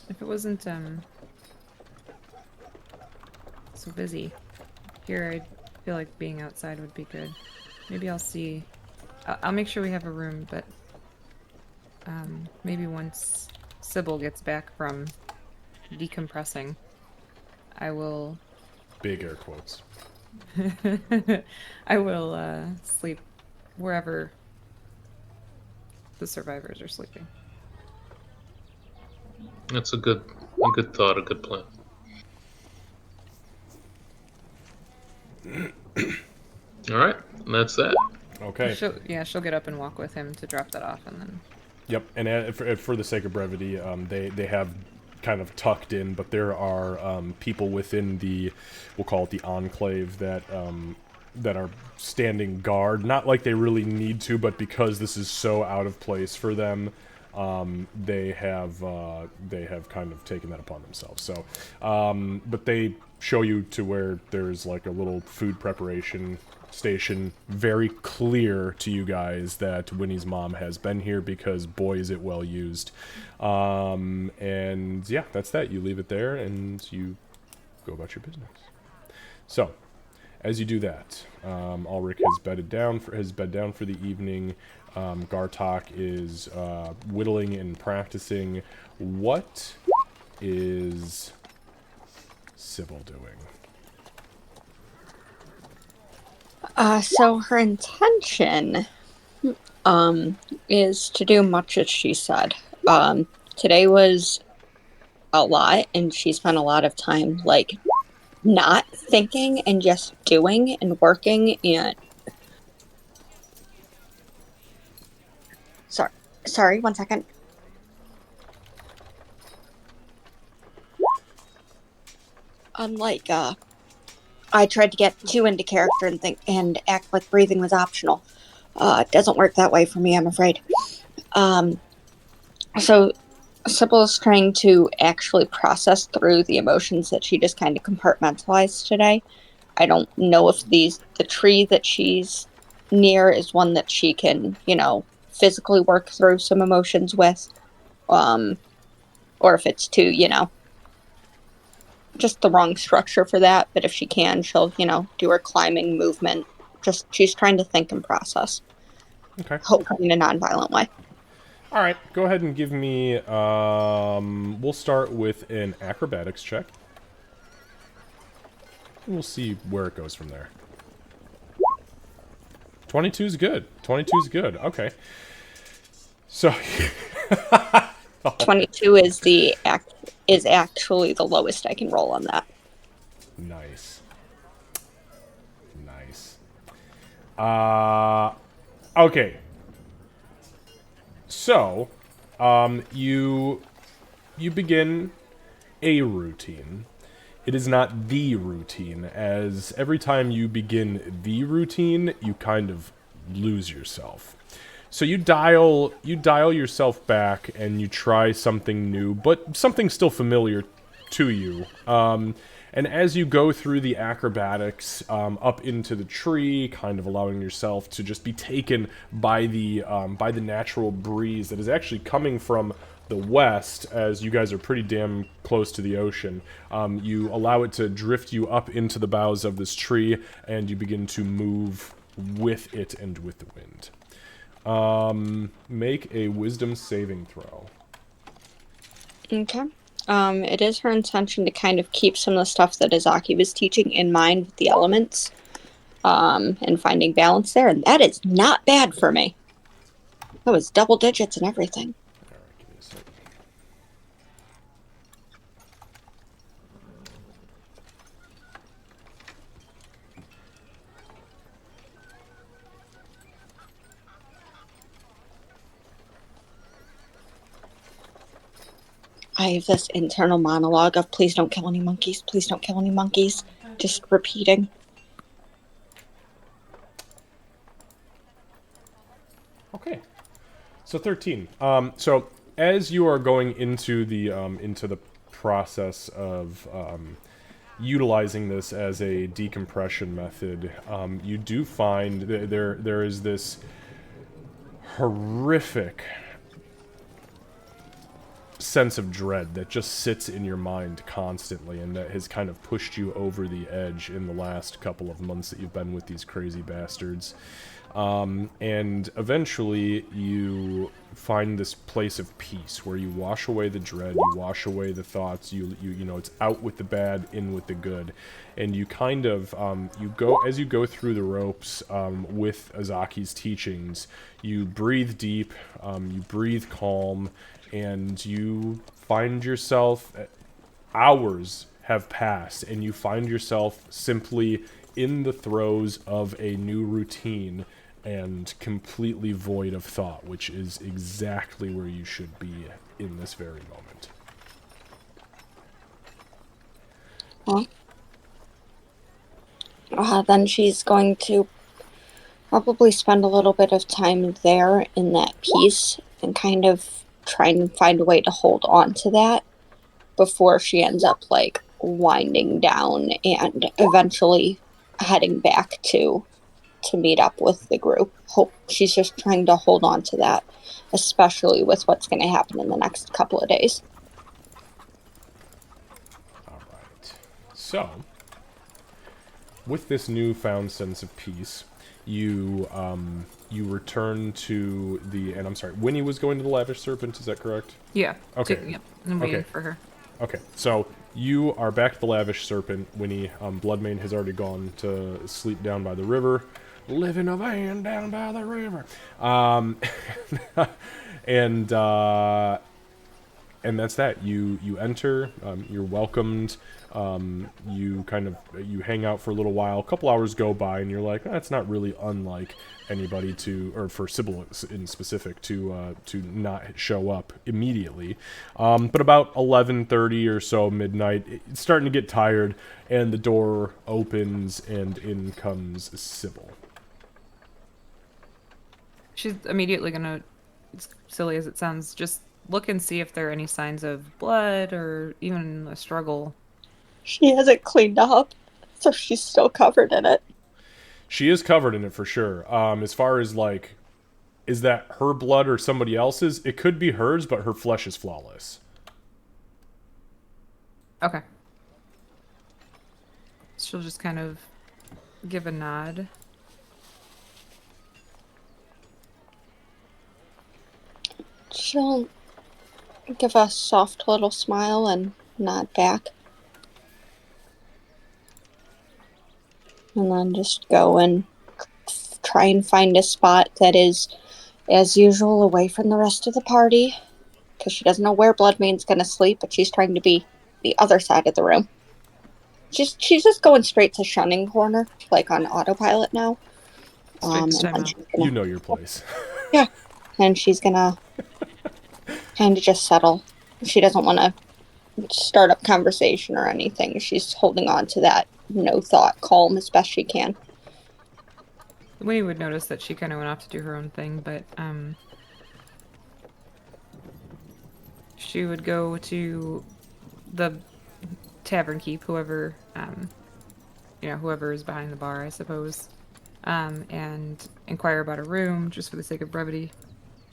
If it wasn't so busy here, I feel like being outside would be good. Maybe I'll see. I'll make sure we have a room, but maybe once Sybil gets back from decompressing, I will. Big air quotes. I will sleep wherever the survivors are sleeping. That's a good thought, a good plan. All right, and that's that. Okay. She'll get up and walk with him to drop that off, and then. Yep, and for the sake of brevity, they have kind of tucked in, but there are people within the, we'll call it the enclave, that are standing guard. Not like they really need to, but because this is so out of place for them, they have kind of taken that upon themselves. So, but they show you to where there's like a little food preparation station. Very clear to you guys that Winnie's mom has been here, because boy is it well used. And yeah, that's that. You leave it there and you go about your business. So as you do that, Ulrich has bedded down for the evening. Gartok is whittling and practicing. What is Sybil doing? So her intention, is to do much as she said. Today was a lot, and she spent a lot of time, like, not thinking and just doing and working, and... Sorry, 1 second. Unlike, I tried to get too into character and think and act like breathing was optional. It doesn't work that way for me, I'm afraid. So Sybil's trying to actually process through the emotions that she just kind of compartmentalized today. I don't know if the tree that she's near is one that she can, physically work through some emotions with, or if it's too, just the wrong structure for that. But if she can, she'll, do her climbing movement. Just, she's trying to think and process. Okay. Hopefully in a non-violent way. All right, go ahead and give me, we'll start with an acrobatics check. And we'll see where it goes from there. 22 is good. 22 is good. Okay. So... 22 is actually the lowest I can roll on that. Nice. Okay. So, you begin a routine. It is not the routine, as every time you begin the routine, you kind of lose yourself. So you dial yourself back and you try something new, but something still familiar to you. And as you go through the acrobatics up into the tree, kind of allowing yourself to just be taken by the natural breeze that is actually coming from the west, as you guys are pretty damn close to the ocean, you allow it to drift you up into the boughs of this tree, and you begin to move with it and with the wind. Make a wisdom saving throw. Okay. It is her intention to kind of keep some of the stuff that Izaki was teaching in mind with the elements, and finding balance there, and that is not bad for me. That was double digits and everything. Alright, give me a second. I have this internal monologue of please don't kill any monkeys, please don't kill any monkeys, just repeating. Okay, so 13. So as you are going into the process of utilizing this as a decompression method, you do find there is this horrific sense of dread that just sits in your mind constantly, and that has kind of pushed you over the edge in the last couple of months that you've been with these crazy bastards. And eventually you find this place of peace where you wash away the dread, you wash away the thoughts, you know, it's out with the bad, in with the good. And you kind of, as you go through the ropes, with Azaki's teachings, you breathe deep, you breathe calm, and you find yourself, hours have passed, and you find yourself simply in the throes of a new routine and completely void of thought, which is exactly where you should be in this very moment. Well, then she's going to probably spend a little bit of time there in that piece and kind of try and find a way to hold on to that before she ends up like winding down and eventually heading back to meet up with the group. Hope she's just trying to hold on to that, especially with what's going to happen in the next couple of days. Alright. So, with this newfound sense of peace, you return to the, and I'm sorry, Winnie was going to the Lavish Serpent, is that correct? Yeah. Okay. Yep. I'm waiting Okay. for her. Okay, so you are back at the Lavish Serpent, Winnie. Bloodmane has already gone to sleep down by the river. Live in a van down by the river. And that's that. You enter, you're welcomed, you hang out for a little while, a couple hours go by, and you're like, that's not really unlike anybody to, or for Sybil in specific, to not show up immediately. But about 11:30 or so, midnight, it's starting to get tired, and the door opens, and in comes Sybil. She's immediately gonna, as silly as it sounds, just look and see if there are any signs of blood or even a struggle. She hasn't cleaned up, so she's still covered in it. She is covered in it for sure. As far as like, is that her blood or somebody else's? It could be hers, but her flesh is flawless. Okay. She'll just kind of give a nod. She'll give a soft little smile and nod back. And then just go and try and find a spot that is, as usual, away from the rest of the party. Because she doesn't know where Bloodmane's going to sleep, but she's trying to be the other side of the room. She's just going straight to Shunning Corner, like on autopilot now. Straight to and then timeout. she's gonna, You know your place. yeah. And she's going to kind of just settle. She doesn't want to start up conversation or anything. She's holding on to that no thought calm as best she can. Winnie would notice that she kind of went off to do her own thing, but she would go to the tavern keep, whoever whoever is behind the bar, I suppose, and inquire about a room just for the sake of brevity.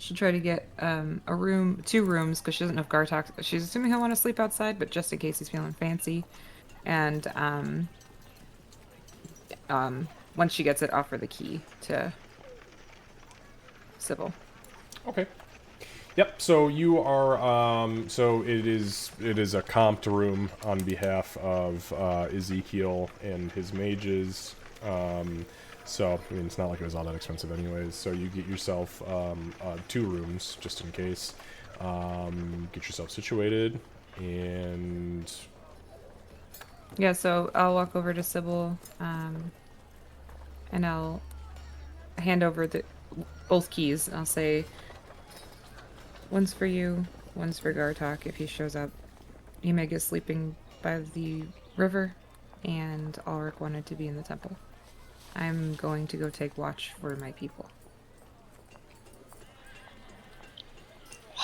she'll try to get a room, 2 rooms, because she doesn't know if Gartok. She's assuming he'll want to sleep outside, but just in case he's feeling fancy, and once she gets it, offer the key to Sybil. Okay. Yep. So you are. So it is a comped room on behalf of Ezekiel and his mages. So I mean, it's not like it was all that expensive, anyways. So you get yourself 2 rooms just in case. Get yourself situated, and Yeah, so I'll walk over to Sybil, and I'll hand over both keys. I'll say, one's for you, one's for Gartok if he shows up. Yumeg is sleeping by the river, and Ulrich wanted to be in the temple. I'm going to go take watch for my people.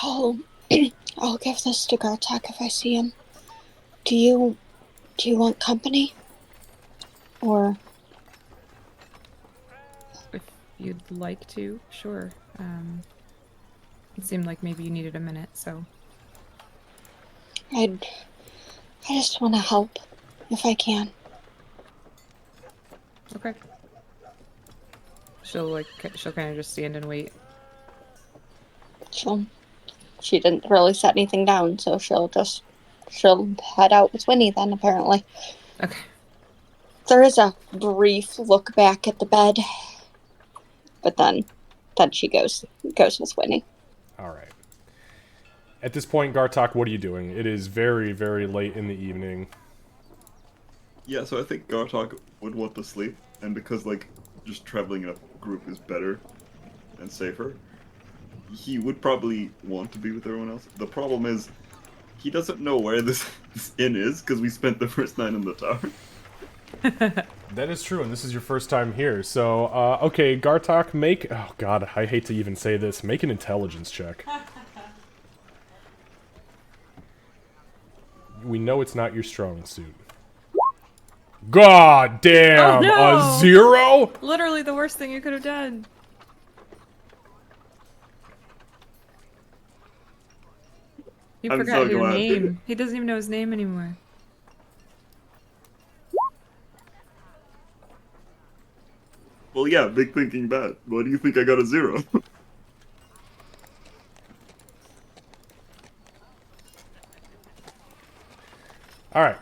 I'll I'll give this to Gartok if I see him. Do you want company? Or If you'd like to, sure. It seemed like maybe you needed a minute, so. I just want to help if I can. Okay. She'll kind of just stand and wait. She didn't really set anything down, so she'll head out with Winnie then, apparently. Okay. There is a brief look back at the bed, but then she goes with Winnie. all right. At this point, Gartok, what are you doing? It is very, very late in the evening. Yeah, so I think Gartok would want to sleep, and because, like, just traveling in a group is better and safer, he would probably want to be with everyone else. The problem is, he doesn't know where this inn is, because we spent the first night in the tower. That is true, and this is your first time here. So, okay, Gartok, make... Oh, God, I hate to even say this. Make an intelligence check. We know it's not your strong suit. God damn! Oh, no! A 0? Literally the worst thing you could have done. You I'm forgot so your glad. name. He doesn't even know his name anymore. Well, yeah, big thinking bad. Why do you think I got a 0? Alright.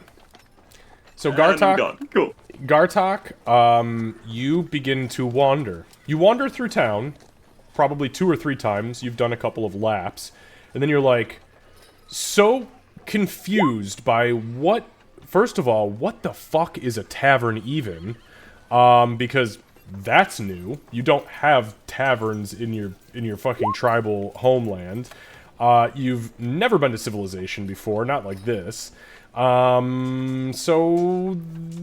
So, And I'm Gartok... gone. Cool. Gartok, you begin to wander. You wander through town, probably 2 or 3 times. You've done a couple of laps. And then you're like, so confused by what... First of all, what the fuck is a tavern even? Because that's new. You don't have taverns in your fucking tribal homeland. You've never been to civilization before, not like this. So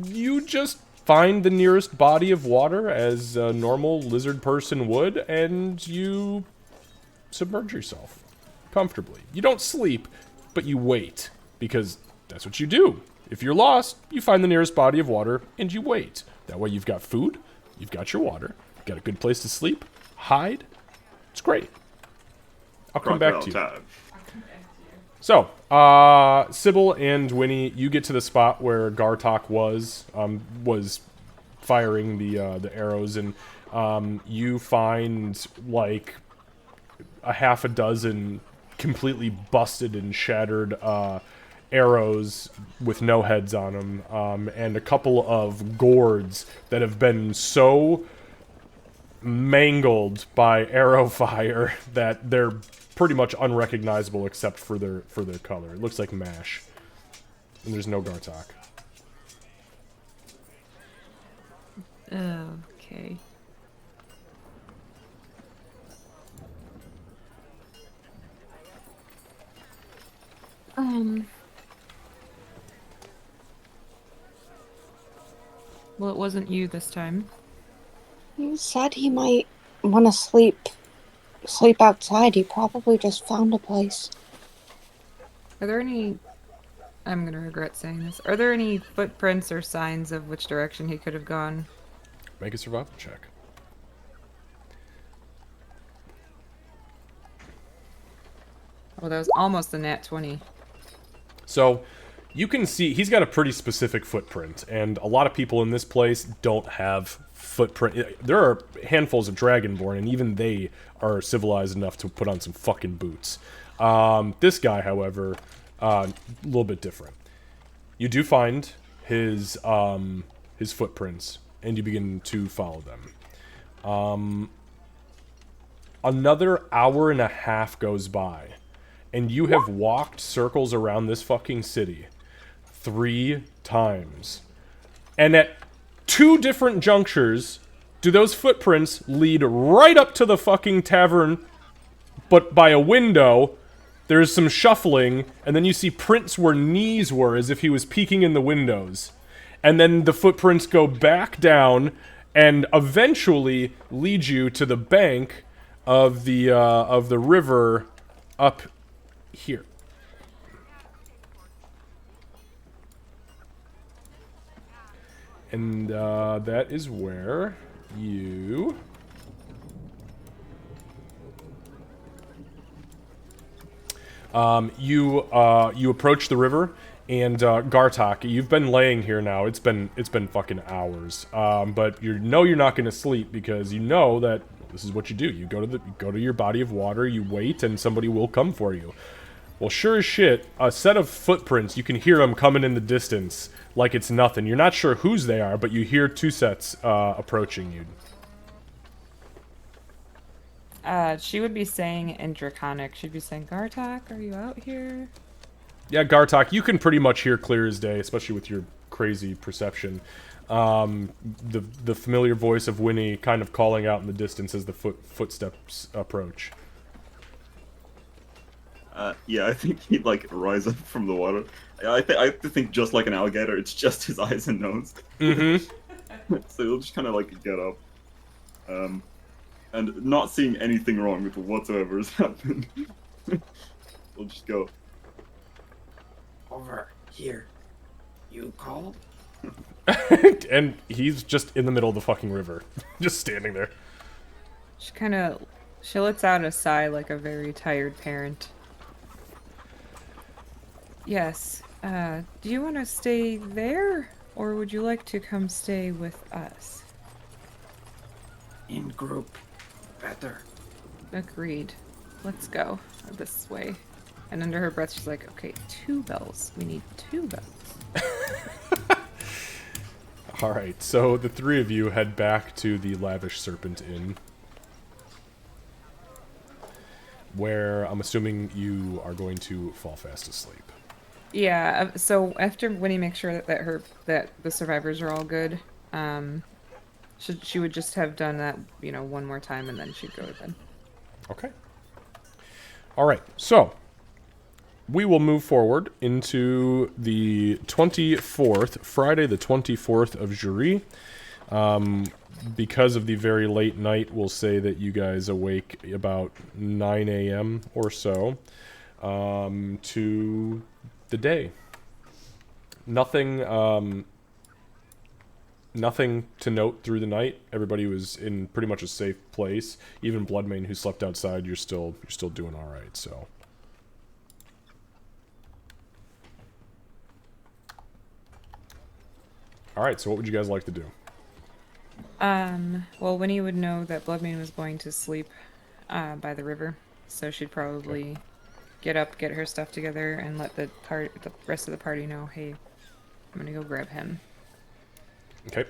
you just find the nearest body of water as a normal lizard person would, and you submerge yourself comfortably. You don't sleep, but you wait, because that's what you do. If you're lost, you find the nearest body of water, and you wait. That way you've got food, you've got your water, you've got a good place to sleep, hide. It's great. I'll come back to you. Time. So, Sybil and Winnie, you get to the spot where Gartok was firing the arrows, and you find like a half a dozen completely busted and shattered arrows with no heads on them, and a couple of gourds that have been so mangled by arrow fire that they're pretty much unrecognizable except for their color. It looks like mash. And there's no Gartok. Okay. Well, it wasn't you this time. You said he might want to sleep outside. He probably just found a place. Are there any... I'm gonna regret saying this. Are there any footprints or signs of which direction he could have gone? Make a survival check. Oh, that was almost a nat 20. So you can see he's got a pretty specific footprint, and a lot of people in this place don't have footprint. There are handfuls of Dragonborn, and even they are civilized enough to put on some fucking boots. This guy, however, a little bit different. You do find his footprints, and you begin to follow them. Another hour and a half goes by, and you have walked circles around this fucking city 3 times. And at 2 different junctures, do those footprints lead right up to the fucking tavern, but by a window. There's some shuffling, and then you see prints where knees were, as if he was peeking in the windows. And then the footprints go back down, and eventually lead you to the bank of the river up here. And that is where you... You approach the river, and Gartok, you've been laying here now. It's been fucking hours. But you're not going to sleep, because you know that this is what you do. You go to your body of water, you wait, and somebody will come for you. Well, sure as shit, a set of footprints, you can hear them coming in the distance like it's nothing. You're not sure whose they are, but you hear 2 sets approaching you. She would be saying in Draconic, she'd be saying, Gartok, are you out here? Yeah, Gartok, you can pretty much hear clear as day, especially with your crazy perception. The familiar voice of Winnie kind of calling out in the distance as the footsteps approach. Yeah, I think he'd like rise up from the water. I have to think just like an alligator. It's just his eyes and nose. Mm-hmm. So he'll just kind of like get up, and not seeing anything wrong with whatsoever has happened. We'll just go. Over here. You called? And he's just in the middle of the fucking river, just standing there. She lets out a sigh like a very tired parent. Yes. Do you want to stay there, or would you like to come stay with us? In group. Better. Agreed. Let's go this way. And under her breath, she's like, okay, 2 bells. We need 2 bells. Alright, so the 3 of you head back to the Lavish Serpent Inn, where I'm assuming you are going to fall fast asleep. Yeah, so after Winnie makes sure that the survivors are all good, she would just have done that, one more time, and then she'd go to bed. Okay. Alright, so we will move forward into the 24th, Friday the 24th of Jury. Because of the very late night, we'll say that you guys awake about 9 a.m. or so to the day. Nothing to note through the night. Everybody was in pretty much a safe place. Even Bloodmane, who slept outside, you're still doing all right. So, all right. So, what would you guys like to do? Well, Winnie would know that Bloodmane was going to sleep by the river, so she'd probably get up, get her stuff together, and let the rest of the party know, hey, I'm gonna go grab him. Okay.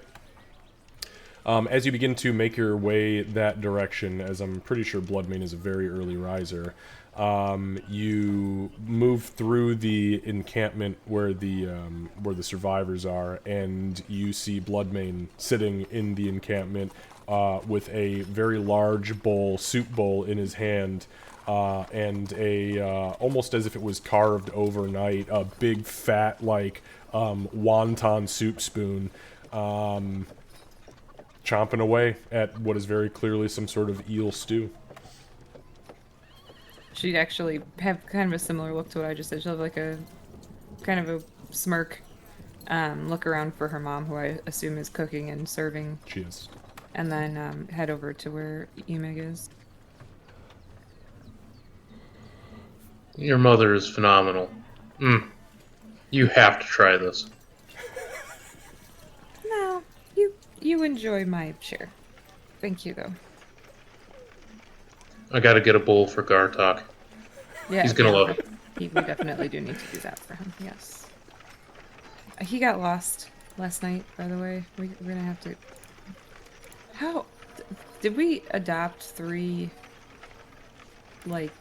As you begin to make your way that direction, as I'm pretty sure Bloodmane is a very early riser, you move through the encampment where the survivors are, and you see Bloodmane sitting in the encampment with a very large soup bowl in his hand, and a almost as if it was carved overnight, a big fat wonton soup spoon, chomping away at what is very clearly some sort of eel stew. She'd actually have kind of a similar look to what I just said. She'll have like a kind of a smirk, look around for her mom, who I assume is cooking and serving. She is. And then head over to where Emig is. Your mother is phenomenal. You have to try this. No, you enjoy my share. Thank you, though. I gotta get a bowl for Gartok. Yeah, He's gonna love it. we definitely do need to do that for him. Yes. He got lost last night, by the way. We're gonna have to. How did we adopt 3 like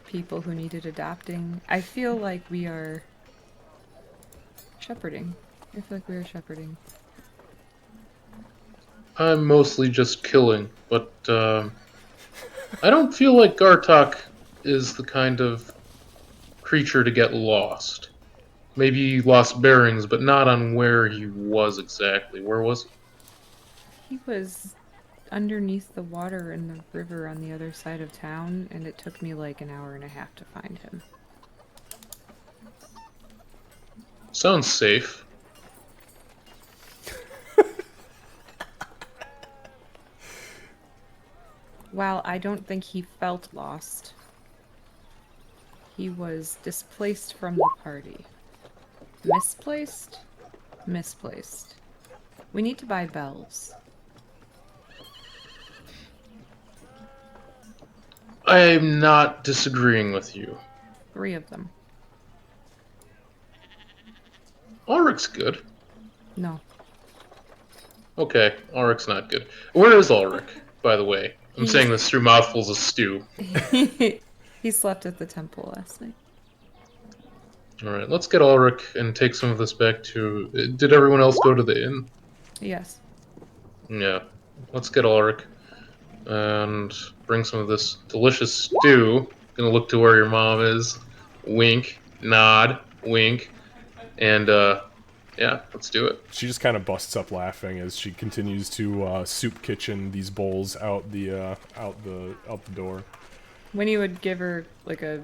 people who needed adopting? I feel like we are shepherding. I feel like we are shepherding. I'm mostly just killing, but I don't feel like Gartok is the kind of creature to get lost. Maybe he lost bearings, but not on where he was exactly. Where was he? He was underneath the water in the river on the other side of town, and it took me like an hour and a half to find him. Sounds safe. While I don't think he felt lost, he was displaced from the party. Misplaced? Misplaced. We need to buy bells. I'm not disagreeing with you. 3 of them. Ulrich's good. No. Okay, Ulrich's not good. Where is Ulrich, by the way? I'm He's- saying this through mouthfuls of stew. He slept at the temple last night. Alright, let's get Ulrich and take some of this back to... Did everyone else go to the inn? Yes. Yeah. Let's get Ulrich and bring some of this delicious stew. Gonna look to where your mom is. Wink, nod, wink. And, yeah, let's do it. She just kind of busts up laughing as she continues to soup kitchen these bowls out the door. Winnie would give her like a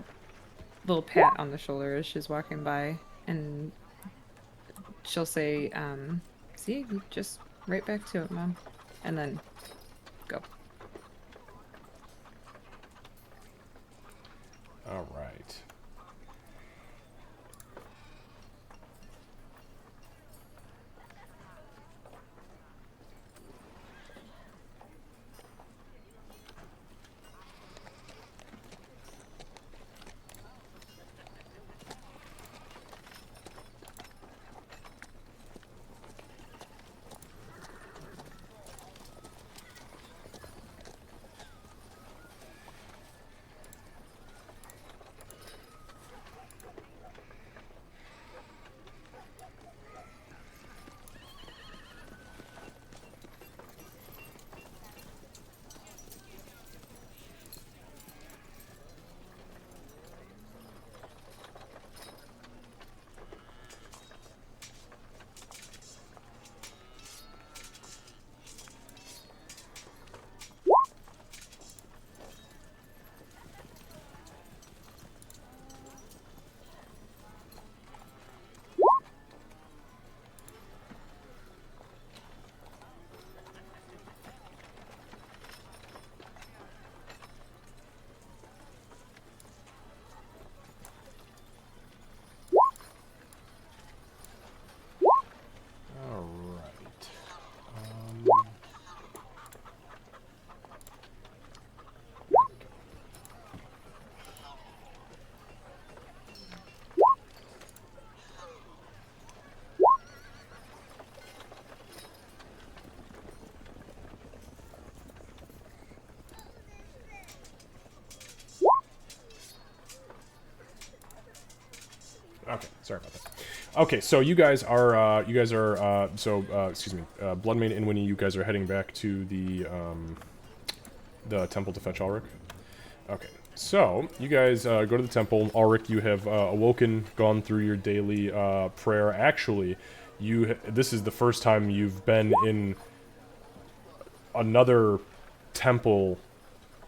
little pat on the shoulder as she's walking by, and she'll say, see, you just right back to it, Mom. And then go. All right. All right. Okay, sorry about that. Okay, so you guys are, excuse me, Bloodmane and Winnie, you guys are heading back to the temple to fetch Ulrich. Okay, so you guys go to the temple. Ulrich, you have awoken, gone through your daily prayer. Actually, this is the first time you've been in another temple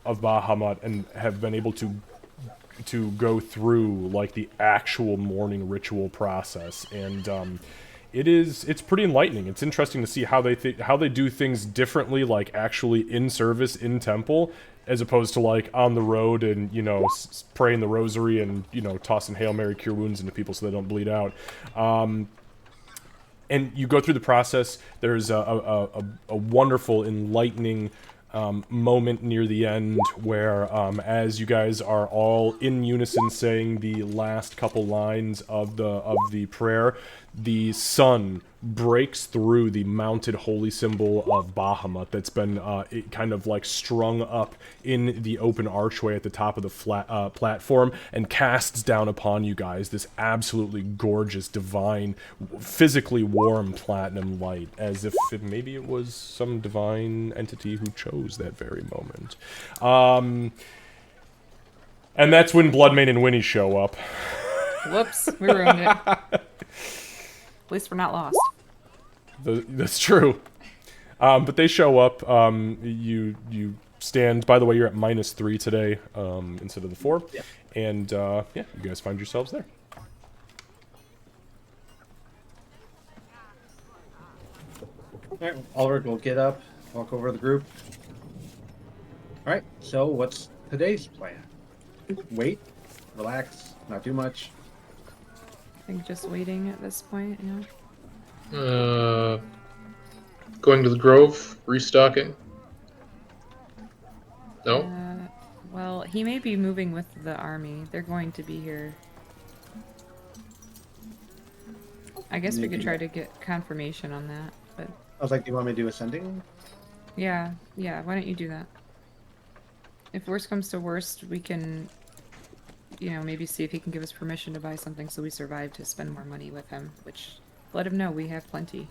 of Bahamut and have been able to go through like the actual morning ritual process, and it's pretty enlightening. It's interesting to see how they do things differently, like actually in service in temple, as opposed to like on the road and praying the rosary and tossing Hail Mary cure wounds into people so they don't bleed out. And you go through the process. There's a wonderful, enlightening moment near the end where, as you guys are all in unison saying the last couple lines of the prayer, the sun breaks through the mounted holy symbol of Bahamut that's been kind of like strung up in the open archway at the top of the platform, and casts down upon you guys this absolutely gorgeous, divine, physically warm platinum light, as if maybe it was some divine entity who chose that very moment. And that's when Bloodmane and Winnie show up. Whoops, we ruined it. At least we're not lost. That's true. But they show up. You stand. By the way, you're at -3 today instead of the 4. Yeah. And yeah, you guys find yourselves there. Alright, Ulrich will get up, walk over to the group. Alright, so what's today's plan? Wait, relax, not do much. I think just waiting at this point, Going to the Grove, restocking. No? Well, he may be moving with the army. They're going to be here. I guess we could try to get confirmation on that, but... I was like, do you want me to do ascending? Yeah, why don't you do that? If worst comes to worst, we can, maybe see if he can give us permission to buy something so we survive to spend more money with him, which, let him know, we have plenty.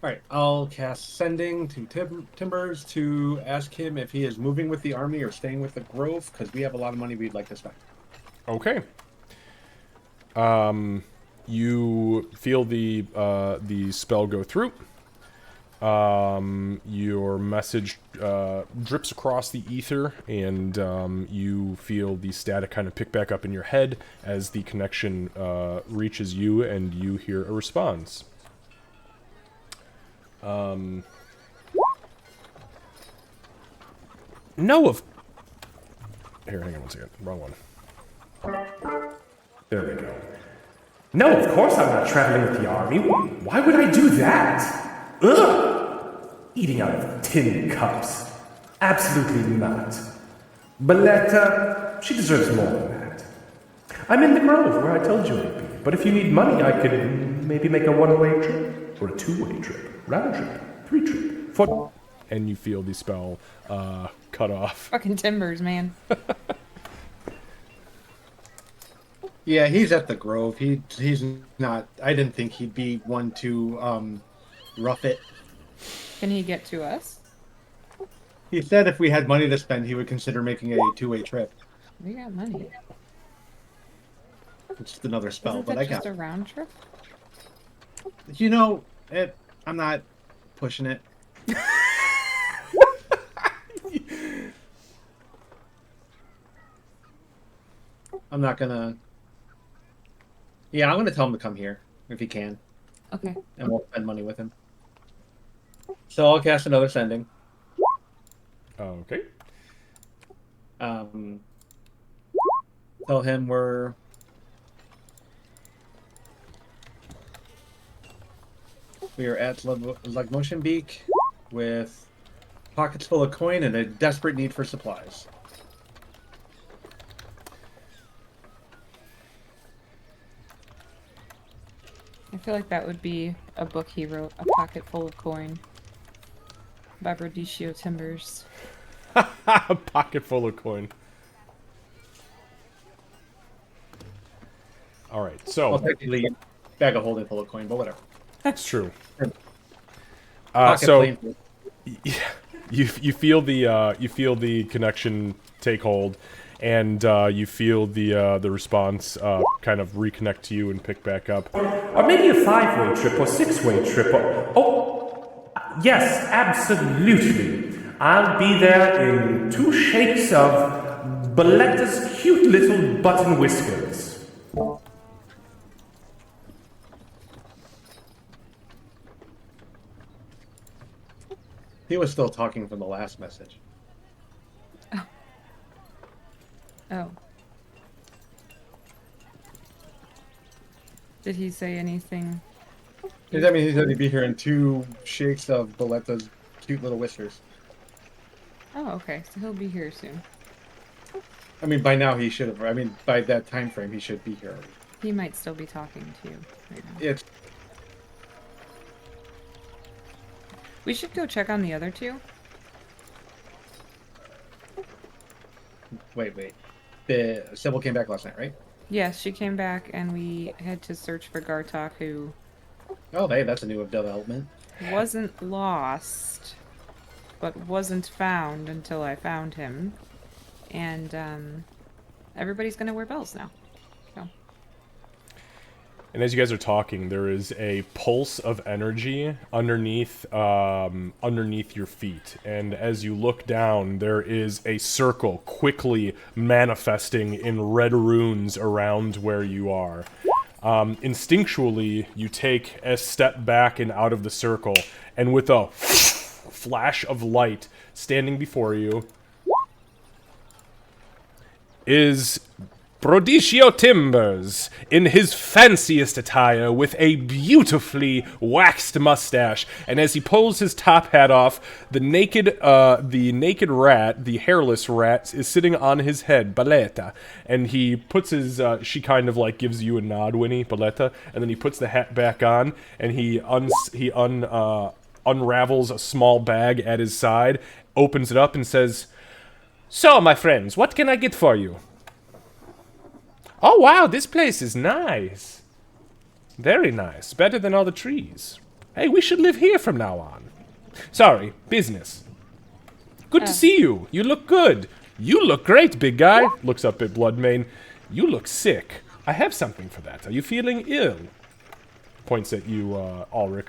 Alright, I'll cast Sending to Timbers to ask him if he is moving with the army or staying with the Grove, because we have a lot of money we'd like to spend. Okay. You feel the spell go through. Your message drips across the ether, and you feel the static kind of pick back up in your head as the connection reaches you, and you hear a response. No, Here, hang on one second. Wrong one. There we go. No, of course I'm not traveling with the army. Why would I do that? Ugh! Eating out of tin cups. Absolutely not. Baletta, she deserves more than that. I'm in the Grove, where I told you I'd be. But if you need money, I could maybe make a one-way trip. Or a two-way trip. Round trip. 3-trip. 4... And you feel the spell cut off. Fucking Timbers, man. Yeah, he's at the Grove. He's not... I didn't think he'd be one to rough it. Can he get to us? He said if we had money to spend, he would consider making a two-way trip. We got money. It's just another spell, Isn't but that I just got... a round trip? I'm not pushing it. I'm not gonna... Yeah, I'm gonna tell him to come here, if he can. Okay. And we'll spend money with him. So I'll cast another Sending. Okay. Tell him we're... We are at Motionbeak with pockets full of coin and a desperate need for supplies. I feel like that would be a book he wrote, A Pocket Full of Coin. By Rodicio Timbers. A pocket full of coin. Alright, so... Well, technically, bag of holding full of coin, but whatever. That's true. Pocket So... plain. You feel the connection take hold, and you feel the response kind of reconnect to you and pick back up. Or maybe a 5-way trip or 6-way trip or... Oh! Yes, absolutely. I'll be there in 2 shapes of Baletta's cute little button whiskers. He was still talking from the last message. Oh. Did he say anything? I mean, he said he'd be here in 2 shakes of Boletta's cute little whiskers. Oh, okay. So he'll be here soon. I mean, by now he should have. I mean, by that time frame, he should be here already. He might still be talking to you right now. It's We should go check on the other two. wait. The Sybil came back last night, right? Yes, she came back and we had to search for Gartok, who Oh, hey, that's a new development. wasn't lost, but wasn't found until I found him. And everybody's gonna wear bells now. So And as you guys are talking, there is a pulse of energy underneath underneath your feet. And as you look down, there is a circle quickly manifesting in red runes around where you are. Instinctually, you take a step back and out of the circle, and with a flash of light standing before you is Brodicio Timbers, in his fanciest attire, with a beautifully waxed mustache, and as he pulls his top hat off, the naked rat, the hairless rat, is sitting on his head, Baleta, and he puts his, she kind of like gives you a nod, Winnie, Baleta, and then he puts the hat back on, and he unravels a small bag at his side, opens it up, and says, "So, my friends, what can I get for you?" "Oh, wow, this place is nice. Very nice. Better than all the trees. Hey, we should live here from now on. Sorry, business. Good to see you. You look good. You look great, big guy." Looks up at Bloodmane. "You look sick. I have something for that. Are you feeling ill?" Points at you, Ulrich.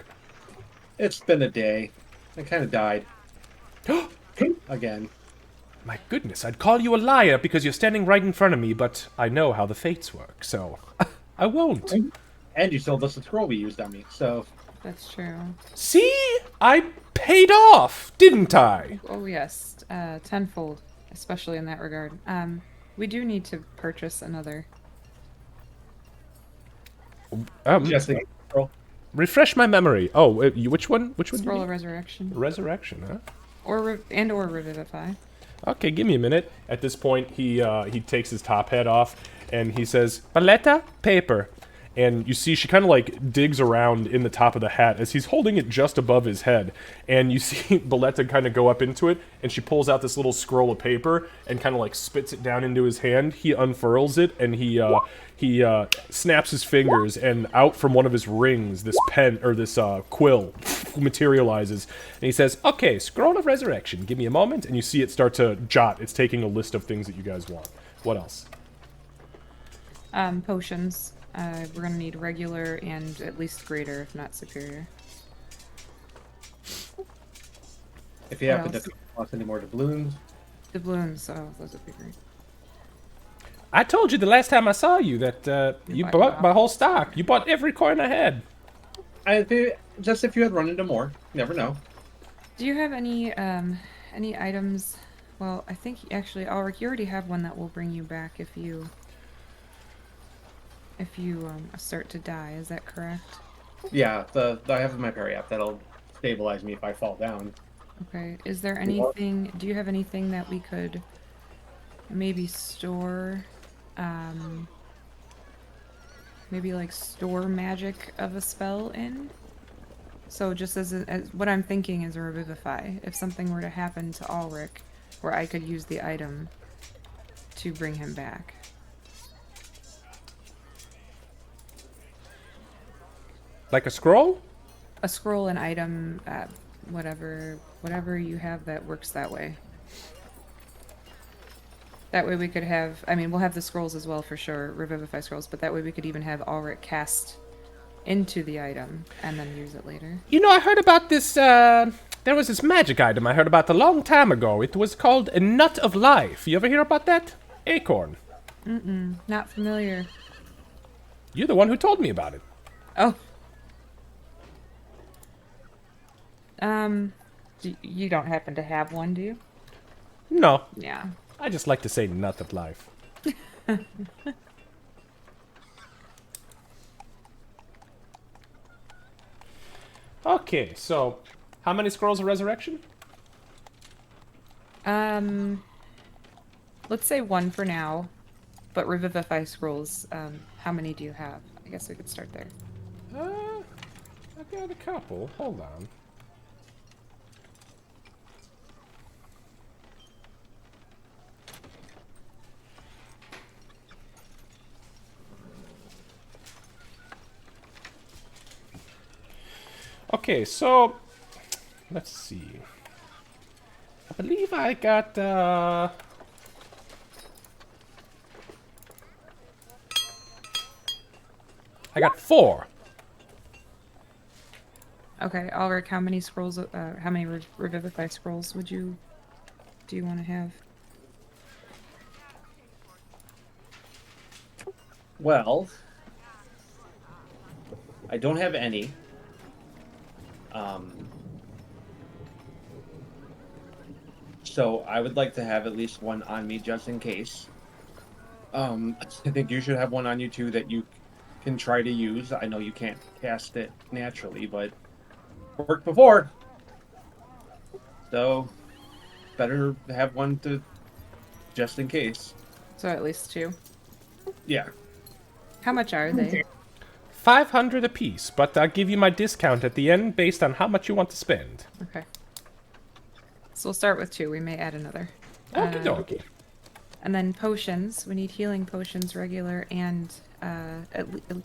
It's been a day. I kind of died. Again. My goodness, I'd call you a liar because you're standing right in front of me, but I know how the fates work, so I won't. And you sold us the scroll we used on me, so... that's true. See? I paid off, didn't I? Oh yes, tenfold, especially in that regard. We do need to purchase another. Just the scroll. Refresh my memory. Oh, which one? Which one? Scroll of Resurrection. Resurrection, huh? Or Revivify. Okay, give me a minute. At this point, he takes his top hat off, and he says, "Paletta, paper." And you see she kind of like digs around in the top of the hat as he's holding it just above his head. And you see Baletta kind of go up into it, and she pulls out this little scroll of paper and kind of like spits it down into his hand. He unfurls it, and he snaps his fingers, and out from one of his rings, this pen, or this quill materializes. And he says, "Okay, Scroll of Resurrection, give me a moment." And you see it start to jot. It's taking a list of things that you guys want. What else? Potions. We're gonna need regular and at least greater, if not superior. If you What happen else? to want any more doubloons. Doubloons, oh, those would be great. I told you the last time I saw you that you bought bought it my all. whole stock. You bought every coin I had. Just if you had run into more. Never know. Do you have any items? Well, I think actually, Ulrich, you already have one that will bring you back if you start to die. Is that correct? Yeah, I have my parry app that'll stabilize me if I fall down. Okay. Is there anything? Do you have anything that we could maybe store? Maybe like store magic of a spell in. So just as what I'm thinking is a revivify. If something were to happen to Ulrich, where I could use the item to bring him back. Like a scroll? A scroll, an item, whatever you have that works that way. That way we could have, I mean, we'll have the scrolls as well for sure, revivify scrolls, but that way we could even have Ulrich cast into the item and then use it later. You know, I heard about this, there was this magic item I heard about a long time ago. It was called a Nut of Life. You ever hear about that? Acorn. Not familiar. You're the one who told me about it. Oh. You don't happen to have one, do you? No, Yeah. I just like to say nut of life. Okay, so how many scrolls of resurrection? Let's say one for now, but revivify scrolls. How many do you have? I guess we could start there. I've got a couple. Hold on. Okay, so let's see. I believe I got I got 4. Okay, Ulrich, how many scrolls? How many revivify scrolls do you want to have? Well, I don't have any. So I would like to have at least one on me just in case. I think you should have one on you too that you can try to use. I know you can't cast it naturally, but worked before. So better have one to just in case. So at least 2. Yeah. How much are they? 500 apiece, but I'll give you my discount at the end based on how much you want to spend. Okay. So we'll start with 2. We may add another. Okie dokie. And then potions. We need healing potions, regular and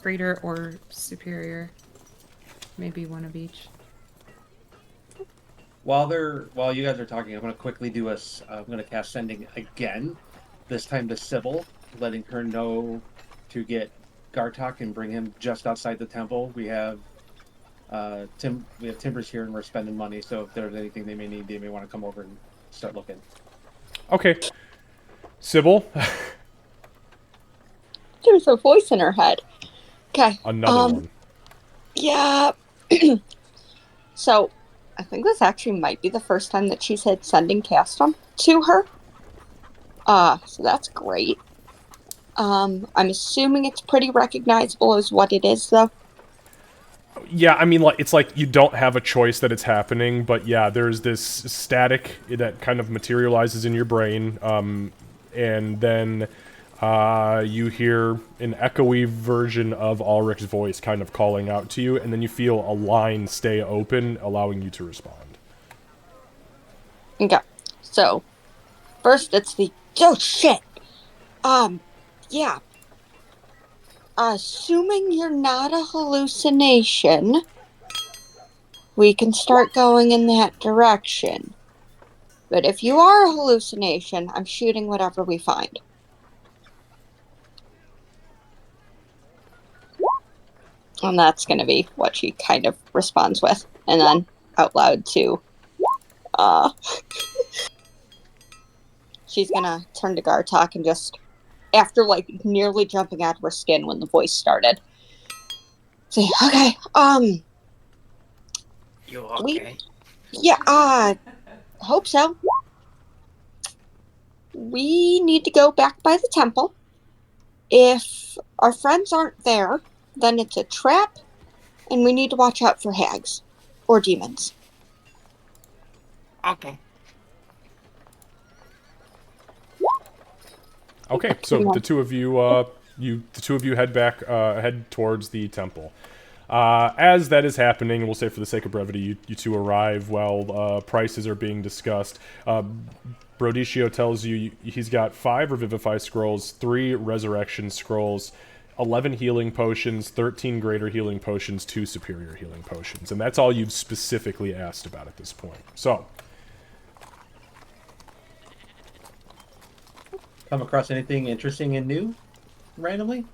greater or superior. Maybe one of each. While you guys are talking, I'm gonna quickly do I'm gonna cast sending again. This time to Sybil, letting her know to get Gartok and bring him just outside the temple. We have Timbers here, and we're spending money. So if there's anything they may need, they may want to come over and start looking. Okay. Sybil. There's a voice in her head. Okay. Another one. Yeah. So, I think this actually might be the first time that she's had sending cast them to her. So that's great. I'm assuming it's pretty recognizable as what it is, though. Yeah, I mean, like it's like you don't have a choice that it's happening, but yeah, there's this static that kind of materializes in your brain, and then you hear an echoey version of Ulrich's voice kind of calling out to you, and then you feel a line stay open, allowing you to respond. Okay. So, first it's the, oh shit! Yeah. Assuming you're not a hallucination, we can start going in that direction. But if you are a hallucination, I'm shooting whatever we find. And that's going to be what she kind of responds with. And then out loud too. She's going to turn to Gartok and just, after like nearly jumping out of her skin when the voice started, say, okay, You okay? hope so. We need to go back by the temple. If our friends aren't there, then it's a trap, and we need to watch out for hags or demons. Okay. Okay, so the two of you, head towards the temple. As that is happening, we'll say for the sake of brevity, you two arrive while prices are being discussed. Brodicio tells you he's got 5 Revivify scrolls, 3 Resurrection scrolls, 11 healing potions, 13 greater healing potions, 2 superior healing potions. And that's all you've specifically asked about at this point. So, Come across anything interesting and new randomly?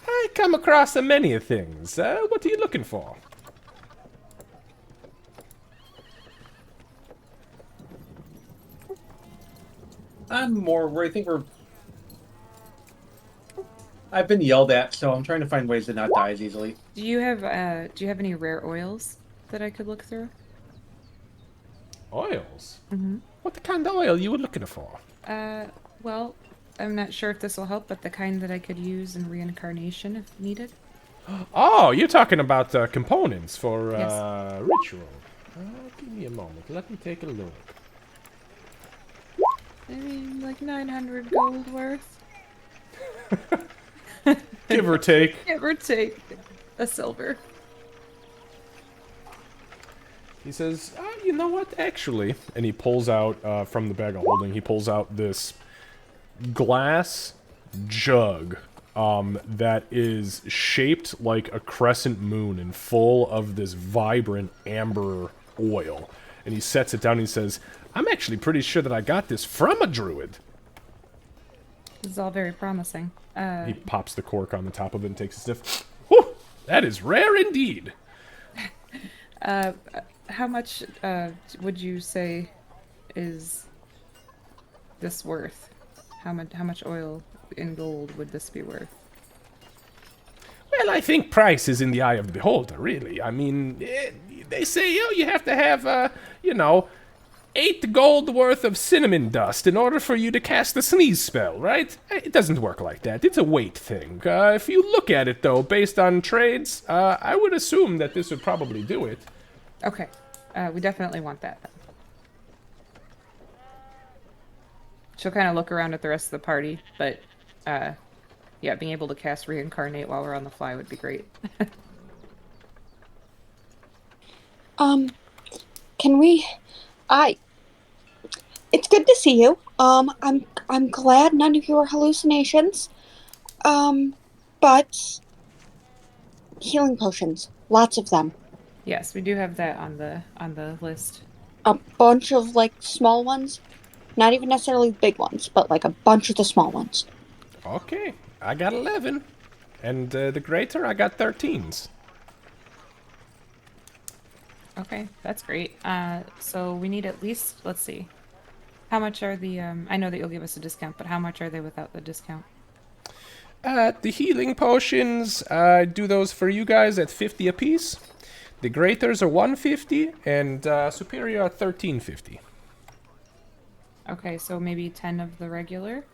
I come across many things. What are you looking for? I'm more where I think I've been yelled at, so I'm trying to find ways to not die as easily. Do you have any rare oils? that I could look through? Oils? Mm-hmm. What kind of oil you were looking for? Well, I'm not sure if this will help, but the kind that I could use in reincarnation if needed. Oh, you're talking about components for Yes. ritual. Give me a moment. Let me take a look. Maybe like 900 gold worth. Give or take. Give or take a silver. He says, you know what, actually... And he pulls out, from the bag of holding, he pulls out this glass jug that is shaped like a crescent moon and full of this vibrant amber oil. And he sets it down and he says, I'm actually pretty sure that I got this from a druid. This is all very promising. He pops the cork on the top of it and takes a sniff. Whew, that is rare indeed. How much would you say is this worth? How much oil in gold would this be worth? Well, I think price is in the eye of the beholder, really. I mean, they say, you have to have, 8 gold worth of cinnamon dust in order for you to cast the sneeze spell, right? It doesn't work like that. It's a weight thing. If you look at it, though, based on trades, I would assume that this would probably do it. Okay, we definitely want that then. She'll kind of look around at the rest of the party, but yeah, being able to cast reincarnate while we're on the fly would be great. Can we? It's good to see you. I'm glad none of you are hallucinations. But healing potions, lots of them. Yes, we do have that on the list. A bunch of like small ones, not even necessarily big ones, but like a bunch of the small ones. Okay, I got 11. And the greater, I got 13s. Okay, that's great. So we need at least, let's see. How much are the, I know that you'll give us a discount, but how much are they without the discount? The healing potions, I do those for you guys at 50 apiece. The greaters are 150, and superior are 1350. Okay, so maybe 10 of the regular.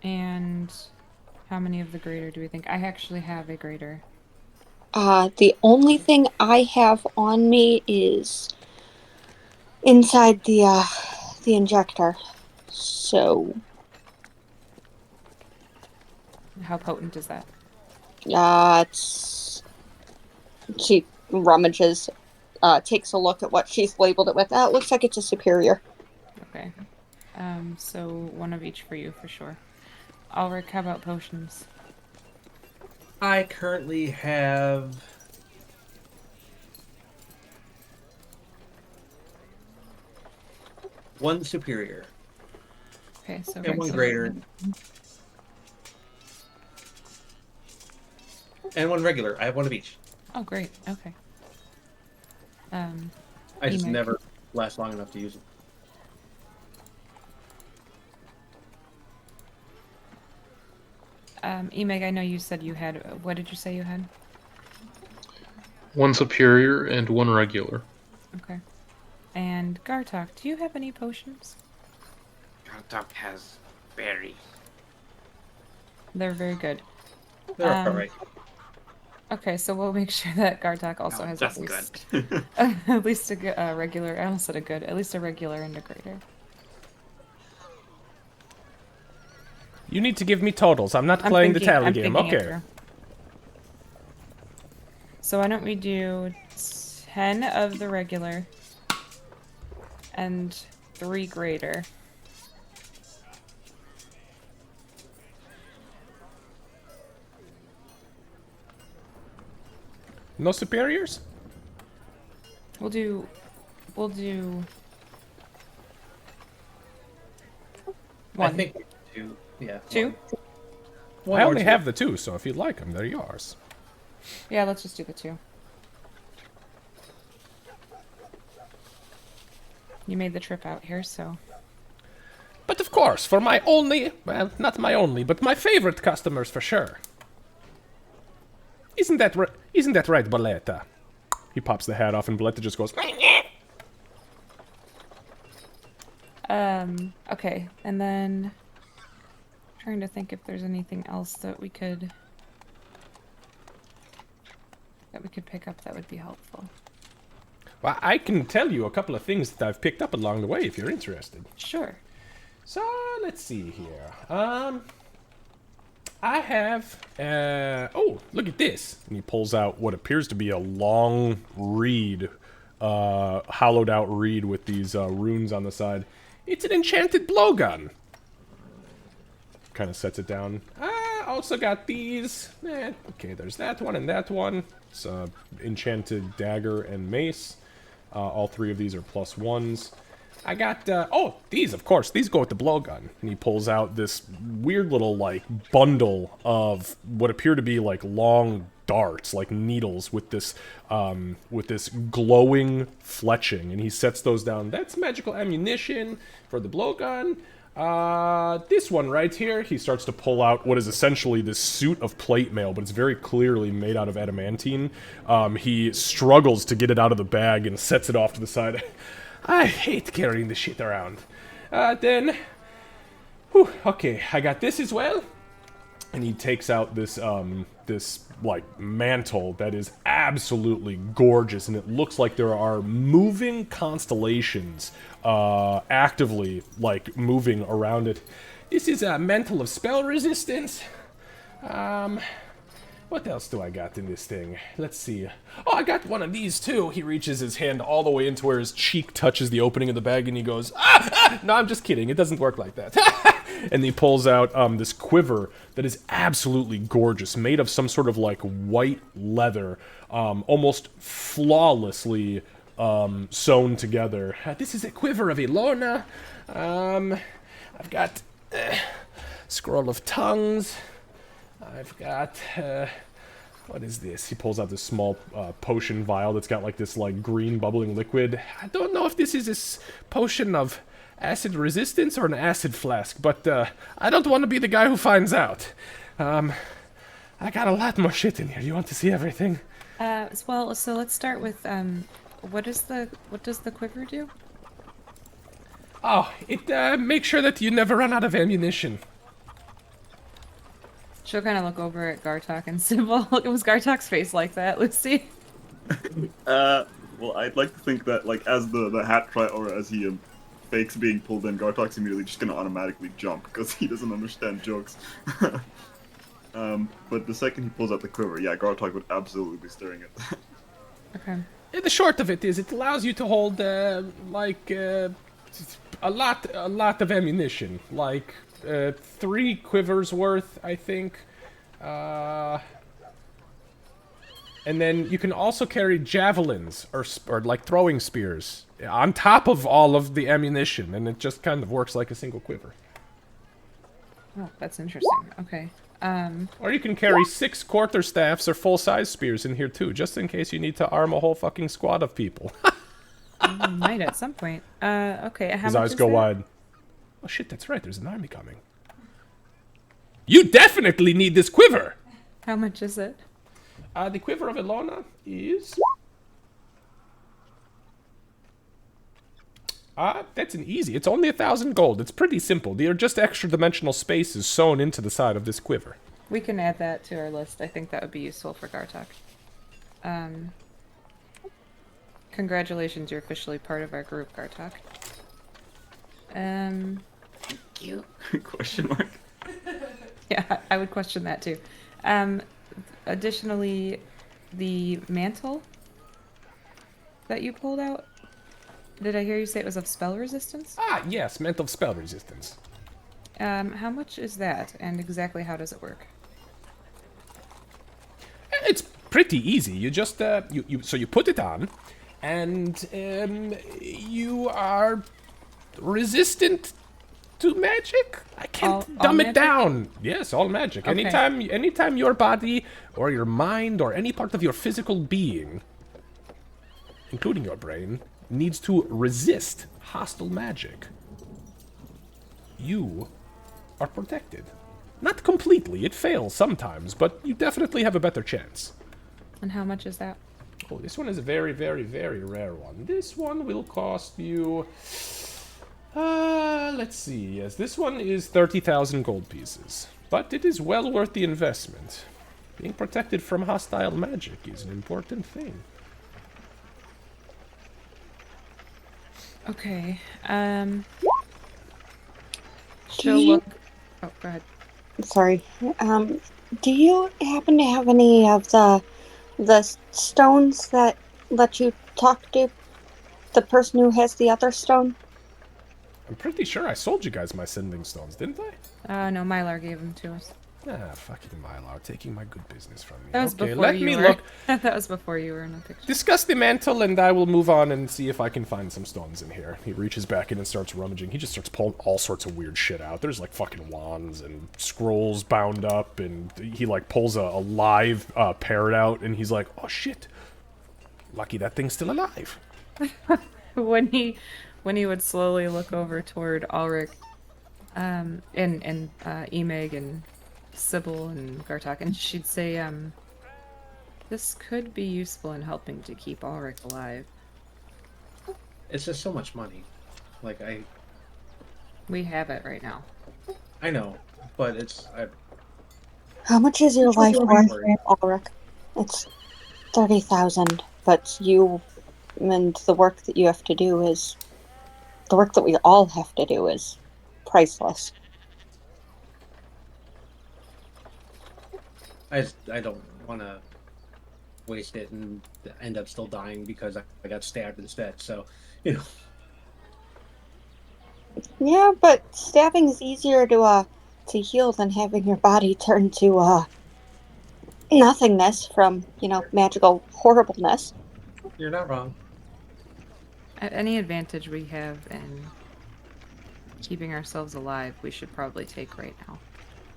And how many of the greater do we think? I actually have a greater. The only thing I have on me is inside the injector. So, How potent is that? she rummages, takes a look at what she's labeled it with. It looks like it's a superior. Okay. So one of each for you for sure. Ulrich, how about potions? I currently have one superior Okay, so and one regular. greater and one regular. I have one of each. Oh, great. Okay. I just Emic. never last long enough to use them. Emeg, I know you said you had. What did you say you had? One superior and one regular. Okay. And Gartok, do you have any potions? Gartok has berries. They're very good. They're Um, alright. Okay, so we'll make sure that Gartok also Oh, has that's at least good. at least a regular. I almost said a good. At least a regular and a greater. You need to give me totals. I'm not I'm playing the thinking- tally I'm game. thinking it Okay. through. So why don't we do 10 of the regular and 3 greater. No superiors? We'll do one. I think two. Yeah. Two? One I or only two. have the 2, so if you'd like them, they're yours. Yeah, let's just do the 2. You made the trip out here, so But of course, for my only, well, not my only, but my favorite customers for sure. Isn't that right, Boletta? He pops the hat off, and Boletta just goes. Okay, and then trying to think if there's anything else that we could pick up that would be helpful. Well, I can tell you a couple of things that I've picked up along the way if you're interested. Sure. So let's see here. I have. Oh, look at this! And he pulls out what appears to be a long reed, hollowed out reed with these runes on the side. It's an enchanted blowgun. Kind of sets it down. I also got these. Okay, there's that one and that one. It's enchanted dagger and mace. All three of these are +1s. I got, oh, these, of course. These go with the blowgun. And he pulls out this weird little, like, bundle of what appear to be, like, long darts, like needles, with this glowing fletching. And he sets those down. That's magical ammunition for the blowgun. This one right here, he starts to pull out what is essentially this suit of plate mail, but it's very clearly made out of adamantine. He struggles to get it out of the bag and sets it off to the side. I hate carrying this shit around. Then, whew, okay, I got this as well. And he takes out this, like, mantle that is absolutely gorgeous, and it looks like there are moving constellations, actively, like, moving around it. This is a mantle of spell resistance. What else do I got in this thing? Let's see. Oh, I got one of these, too. He reaches his hand all the way into where his cheek touches the opening of the bag, and he goes, No, I'm just kidding. It doesn't work like that. And he pulls out this quiver that is absolutely gorgeous, made of some sort of, like, white leather, almost flawlessly sewn together. This is a quiver of Ilona. I've got scroll of tongues. I've got, what is this? He pulls out this small potion vial that's got like this like green bubbling liquid. I don't know if this is a potion of acid resistance or an acid flask, but I don't want to be the guy who finds out. I got a lot more shit in here. You want to see everything? Well, so let's start with, what does the quiver do? Oh, it makes sure that you never run out of ammunition. She'll kind of look over at Gartok and Sybil. Was Gartok's face like that, Lucy? Well, I'd like to think that, like, as the hat try, or as he fakes being pulled in, Gartok's immediately just gonna automatically jump, because he doesn't understand jokes. But the second he pulls out the quiver, yeah, Gartok would absolutely be staring at that. Okay. The short of it is, it allows you to hold, like, a lot of ammunition. Like, 3 quivers worth, I think. And then you can also carry javelins, or like throwing spears, on top of all of the ammunition, and it just kind of works like a single quiver. Oh, that's interesting. Okay. Or you can carry 6 quarterstaffs or full-size spears in here too, just in case you need to arm a whole fucking squad of people. We might at some point. Okay, how His much eyes is go that? wide. Oh shit, that's right, there's an army coming. You definitely need this quiver! How much is it? The quiver of Ilona is... that's an easy. It's only 1,000 gold. It's pretty simple. They are just extra dimensional spaces sewn into the side of this quiver. We can add that to our list. I think that would be useful for Gartok. Congratulations, you're officially part of our group, Gartok. Thank you. Question mark? Yeah, I would question that too. Additionally, the mantle that you pulled out, did I hear you say it was of spell resistance? Ah, yes, mental spell resistance. How much is that, and exactly how does it work? It's pretty easy. You just, so you put it on, and, you are resistant to magic? I can't dumb it down. Yes, all magic. Okay. Anytime your body or your mind or any part of your physical being, including your brain, needs to resist hostile magic, you are protected. Not completely. It fails sometimes, but you definitely have a better chance. And how much is that? Oh, this one is a very, very, very rare one. This one will cost you... let's see. Yes, this one is 30,000 gold pieces. But it is well worth the investment. Being protected from hostile magic is an important thing. Okay. Do She'll you, look. Oh, go ahead. sorry. Do you happen to have any of the stones that let you talk to the person who has the other stone? I'm pretty sure I sold you guys my sending stones, didn't I? No, Mylar gave them to us. Ah, fucking Milo, taking my good business from me. That was Okay, before let you me were. look. That was before you were in the picture. Discuss the mantle, and I will move on and see if I can find some stones in here. He reaches back in and starts rummaging. He just starts pulling all sorts of weird shit out. There's like fucking wands and scrolls bound up, and he like pulls a live parrot out, and he's like, "Oh shit, lucky that thing's still alive." when he would slowly look over toward Ulrich, and Emeg and Sybil and Gartok, and she'd say, this could be useful in helping to keep Ulrich alive. It's just so much money. Like We have it right now. I know, but it's How much is your life worth, Ulrich? It's 30,000, but you and the work that you have to do is the work that we all have to do is priceless. I don't want to waste it and end up still dying because I got stabbed instead. So, you know. Yeah, but stabbing is easier to heal than having your body turn to nothingness from, magical horribleness. You're not wrong. Any advantage we have in keeping ourselves alive, we should probably take right now.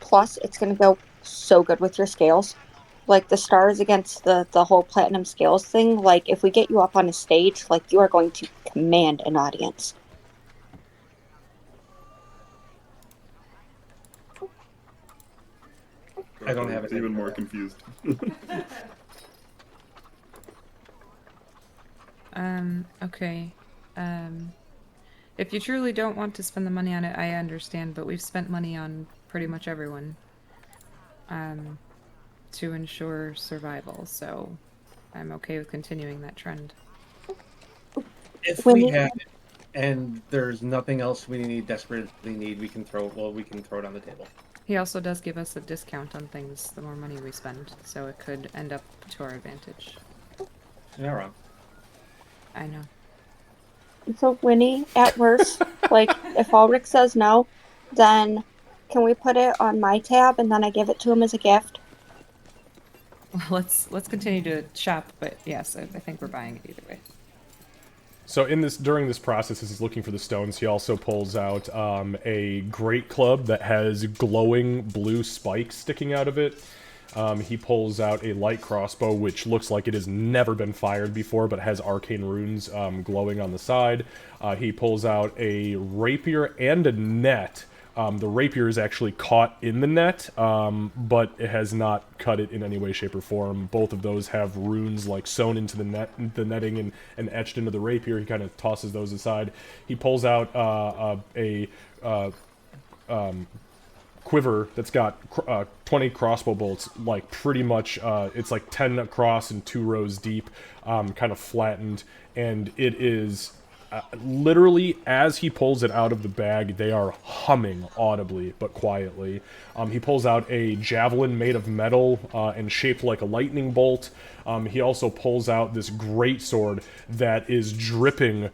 Plus, it's going to go so good with your scales. Like the stars against the whole platinum scales thing, like if we get you up on a stage, like you are going to command an audience. I don't have it. Even more confused. Okay. If you truly don't want to spend the money on it, I understand, but we've spent money on pretty much everyone. To ensure survival, so I'm okay with continuing that trend. If we have it and there's nothing else we desperately need, we can throw it on the table. He also does give us a discount on things the more money we spend, so it could end up to our advantage. You're not wrong. I know. So, Winnie, at worst, like, if Ulrich says no, then can we put it on my tab and then I give it to him as a gift? Well, let's continue to shop, but yes, I think we're buying it either way. So during this process, as he's looking for the stones, he also pulls out a great club that has glowing blue spikes sticking out of it. He pulls out a light crossbow, which looks like it has never been fired before, but has arcane runes glowing on the side. He pulls out a rapier and a net. The rapier is actually caught in the net, but it has not cut it in any way, shape, or form. Both of those have runes like sewn into the netting and etched into the rapier. He kind of tosses those aside. He pulls out a quiver that's got 20 crossbow bolts, like pretty much, it's like 10 across and 2 rows deep, kind of flattened, and it is... literally, as he pulls it out of the bag, they are humming audibly, but quietly. He pulls out a javelin made of metal and shaped like a lightning bolt. He also pulls out this greatsword that is dripping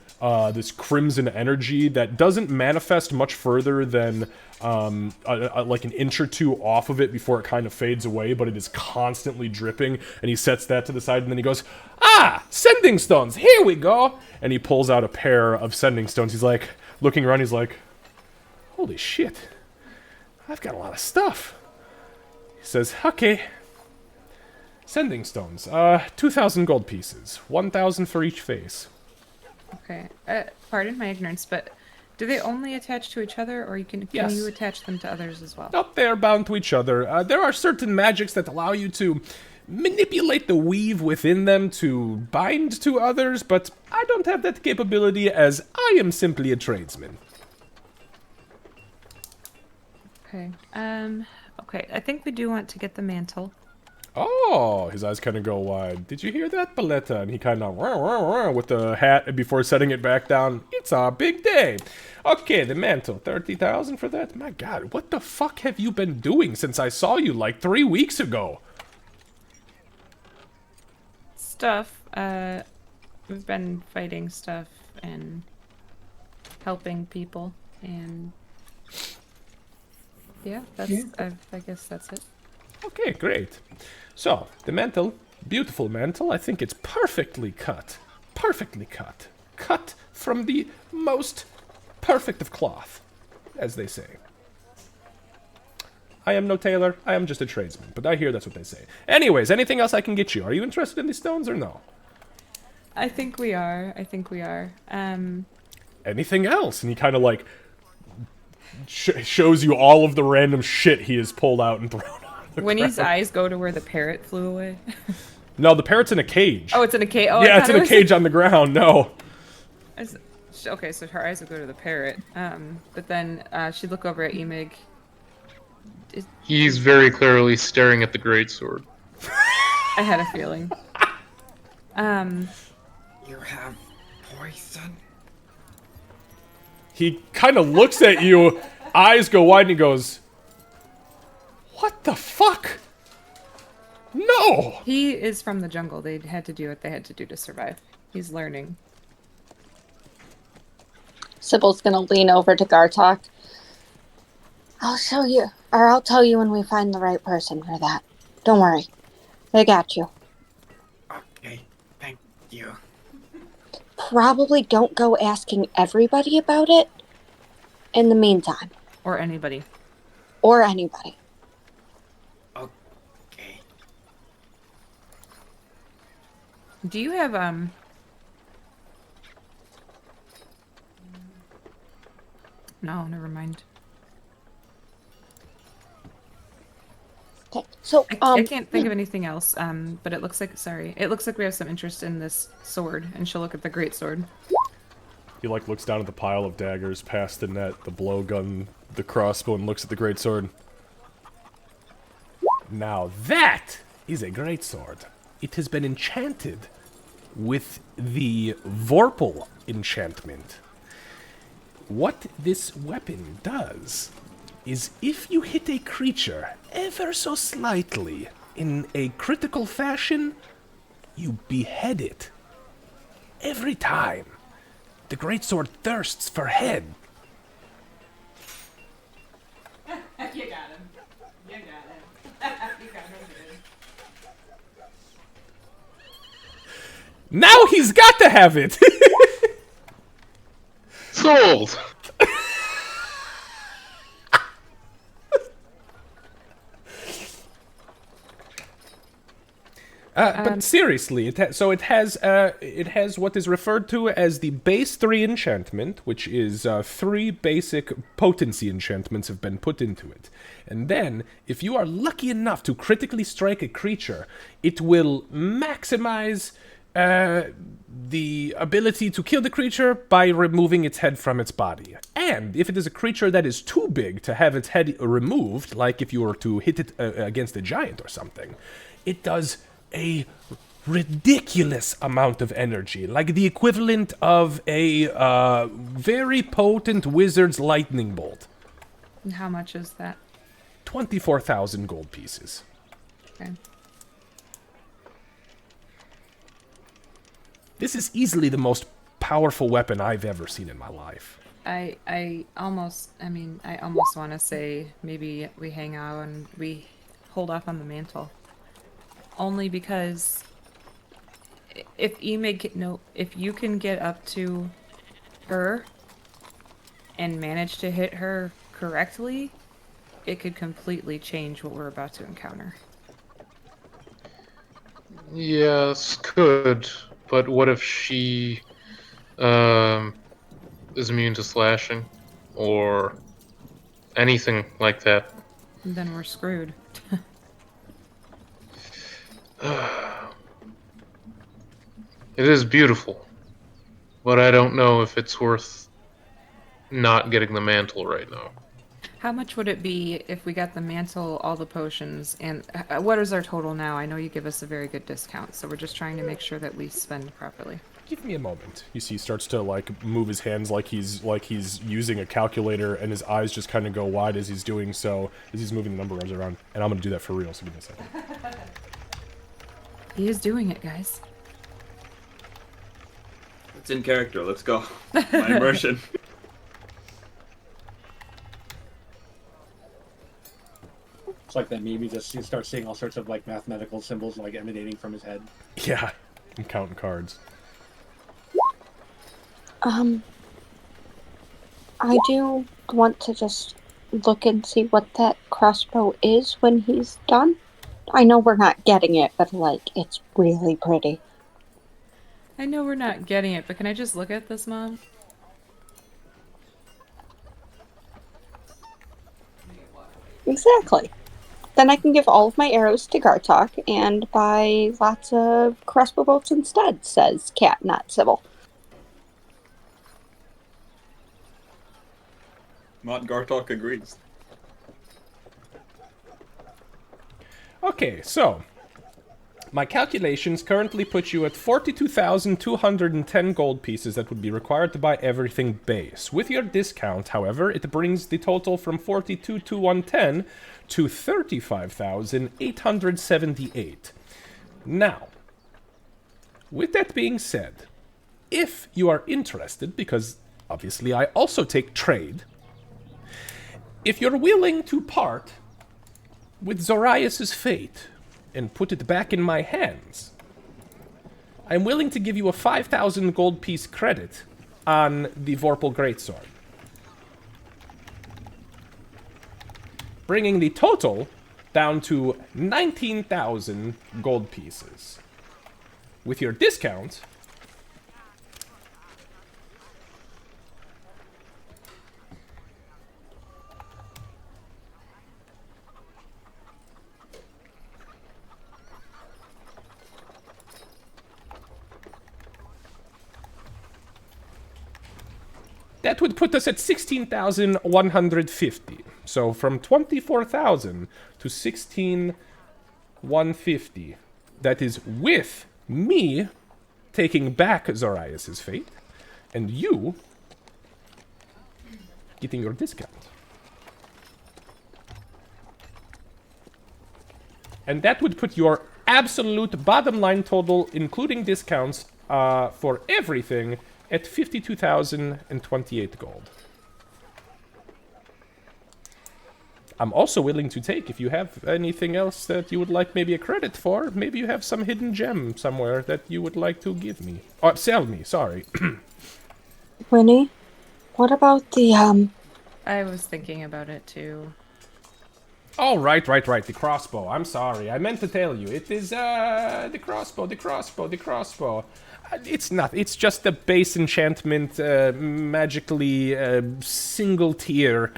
this crimson energy that doesn't manifest much further than like an inch or two off of it before it kind of fades away, but it is constantly dripping, and he sets that to the side, and then he goes, "Ah, sending stones, here we go!" And he pulls out a pair of sending stones. He's like, looking around, he's like, "Holy shit, I've got a lot of stuff." He says, "Okay, sending stones, 2,000 gold pieces, 1,000 for each face." Okay. Pardon my ignorance, but do they only attach to each other, or can Yes. you attach them to others as well? Nope, they are bound to each other. There are certain magics that allow you to manipulate the weave within them to bind to others, but I don't have that capability as I am simply a tradesman. Okay. Okay. I think we do want to get the mantle. Oh, his eyes kind of go wide. Did you hear that, Baletta? And he kind of with the hat before setting it back down. It's a big day. Okay, the mantle. 30,000 for that? My God, what the fuck have you been doing since I saw you like 3 weeks ago? Stuff. We've been fighting stuff and helping people, and yeah, that's. I guess that's it. Okay, great. So, the mantle, beautiful mantle. I think it's perfectly cut. Perfectly cut. Cut from the most perfect of cloth, as they say. I am no tailor, I am just a tradesman, but I hear that's what they say. Anyways, anything else I can get you? Are you interested in these stones or no? I think we are. Anything else? And he kind of like shows you all of the random shit he has pulled out and thrown on the Winnie's ground. eyes go to where the parrot flew away. No, the parrot's in a cage. Oh, it's in a cage. Oh, yeah, it's in a cage on the ground. No. Okay, so her eyes would go to the parrot. But then she'd look over at Emig. He's very clearly staring at the greatsword. I had a feeling. You have poison? He kind of looks at you, eyes go wide, and he goes, "What the fuck? No!" He is from the jungle. They had to do what they had to do to survive. He's learning. Sybil's gonna lean over to Gartok. I'll show you, or I'll tell you when we find the right person for that. Don't worry. They got you. Okay, thank you. Probably don't go asking everybody about it in the meantime. Or anybody. Or anybody. Okay. Do you have, No, never mind. Okay, so, I can't think of anything else, but it looks like, it looks like we have some interest in this sword, and she'll look at the great sword. He like looks down at the pile of daggers, past the net, the blowgun, the crossbow, and looks at the great sword. Now that is a great sword. It has been enchanted with the Vorpal enchantment. What this weapon does is if you hit a creature ever so slightly in a critical fashion, you behead it. Every time. The greatsword thirsts for head. You got him. You got him. Now he's got to have it! Sold! But seriously, it has what is referred to as the base 3 enchantment, which is 3 basic potency enchantments have been put into it. And then, if you are lucky enough to critically strike a creature, it will maximize the ability to kill the creature by removing its head from its body. And if it is a creature that is too big to have its head removed, like if you were to hit it against a giant or something, it does a ridiculous amount of energy, like the equivalent of a very potent wizard's lightning bolt. And how much is that? 24,000 gold pieces. Okay. This is easily the most powerful weapon I've ever seen in my life. I almost want to say maybe we hang out and we hold off on the mantle. Only because if you can get up to her and manage to hit her correctly, it could completely change what we're about to encounter. Yes, could. But what if she is immune to slashing? Or anything like that? And then we're screwed. It is beautiful, but I don't know if it's worth not getting the mantle right now. How much would it be if we got the mantle, all the potions, and what is our total now? I know you give us a very good discount, so we're just trying to make sure that we spend properly. Give me a moment. You see, he starts to like move his hands like he's using a calculator, and his eyes just kind of go wide as he's doing so, as he's moving the numbers around. And I'm gonna do that for real. So give me a second. He is doing it, guys. It's in character. Let's go. My immersion. It's like that meme. You start seeing all sorts of like mathematical symbols like emanating from his head. Yeah, I'm counting cards. I do want to just look and see what that crossbow is when he's done. I know we're not getting it, but like, it's really pretty. I know we're not getting it, but can I just look at this, Mom? Exactly. Then I can give all of my arrows to Gartok and buy lots of crossbow bolts instead, says Cat, not Sybil. Mott Gartok agrees. Okay, so my calculations currently put you at 42,210 gold pieces that would be required to buy everything base. With your discount, however, it brings the total from 42,110 to 35,878. Now, with that being said, if you are interested, because obviously I also take trade, if you're willing to part with Zorias' fate and put it back in my hands, I'm willing to give you a 5,000 gold piece credit on the Vorpal Greatsword, bringing the total down to 19,000 gold pieces. With your discount, that would put us at 16,150. So from 24,000 to 16,150. That is with me taking back Zorias' fate, and you getting your discount. And that would put your absolute bottom line total, including discounts, for everything, at 52,028 gold. I'm also willing to take, if you have anything else that you would like maybe a credit for, maybe you have some hidden gem somewhere that you would like to give me. Or sell me, sorry. Winnie, what about the, I was thinking about it too. Oh, right, the crossbow. I'm sorry, I meant to tell you. It is, the crossbow. It's not, it's just a base enchantment, magically, single tier,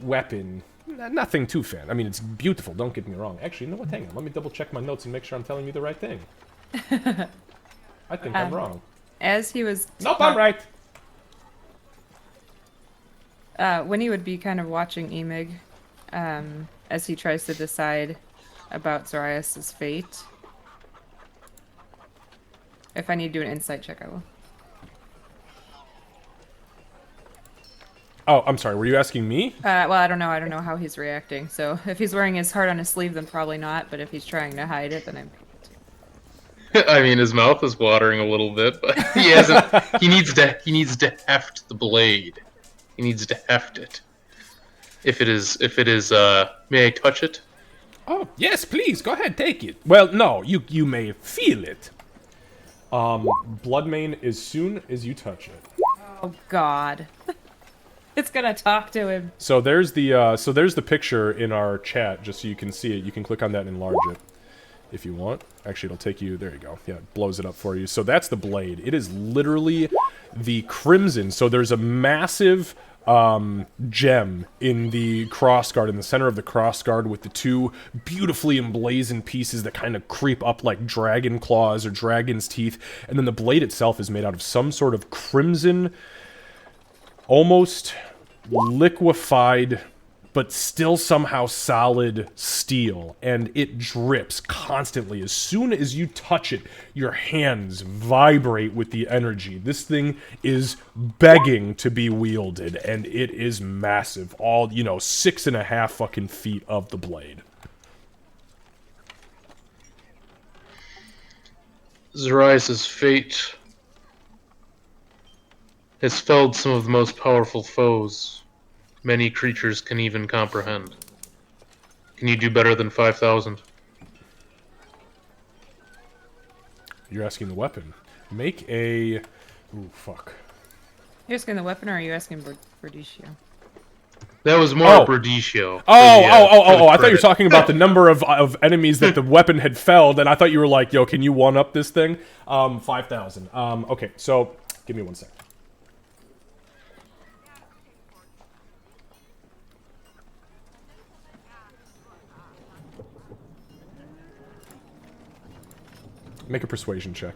weapon. Nothing too fan. I mean, it's beautiful, don't get me wrong. Actually, you know what, hang on, let me double check my notes and make sure I'm telling you the right thing. I think I'm wrong. As he was... Nope, I'm right! Winnie would be kind of watching Emig, as he tries to decide about Zorias' fate. If I need to do an insight check, I will. Oh, I'm sorry, were you asking me? Well, I don't know. I don't know how he's reacting. So if he's wearing his heart on his sleeve, then probably not. But if he's trying to hide it, then I'm... I mean, his mouth is watering a little bit, but he hasn't. He needs to heft the blade. He needs to heft it. If it is, may I touch it? Oh, yes, please, go ahead, take it. Well, no, you may feel it. Bloodmane, as soon as you touch it. Oh, God. It's gonna talk to him. So there's the picture in our chat, just so you can see it. You can click on that and enlarge it if you want. Actually, it'll take you, there you go. Yeah, it blows it up for you. So that's the blade. It is literally the crimson. So there's a massive gem in the crossguard, in the center of the crossguard, with the two beautifully emblazoned pieces that kind of creep up like dragon claws or dragon's teeth. And then the blade itself is made out of some sort of crimson, almost liquefied, but still somehow solid steel, and it drips constantly. As soon as you touch it, your hands vibrate with the energy. This thing is begging to be wielded, and it is massive. All, 6.5 fucking feet of the blade. Zarias' fate has felled some of the most powerful foes many creatures can even comprehend. Can you do better than 5,000? You're asking the weapon. Make a... Ooh, fuck. You're asking the weapon, or are you asking Berdicio? That was more Berdicio. I thought you were talking about the number of enemies that the weapon had felled, and I thought you were like, yo, can you one-up this thing? 5,000. Okay, so, give me 1 second. Make a persuasion check.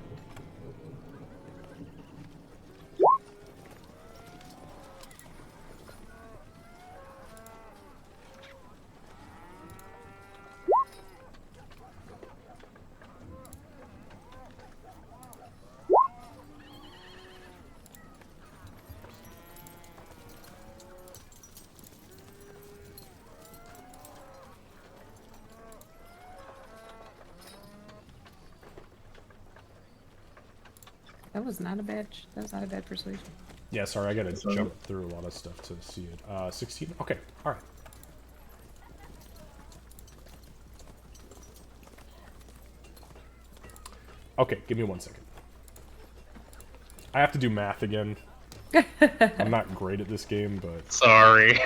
That was not a bad persuasion. Yeah, sorry, I gotta jump through a lot of stuff to see it. 16? Okay, alright. Okay, give me 1 second. I have to do math again. I'm not great at this game, but... Sorry.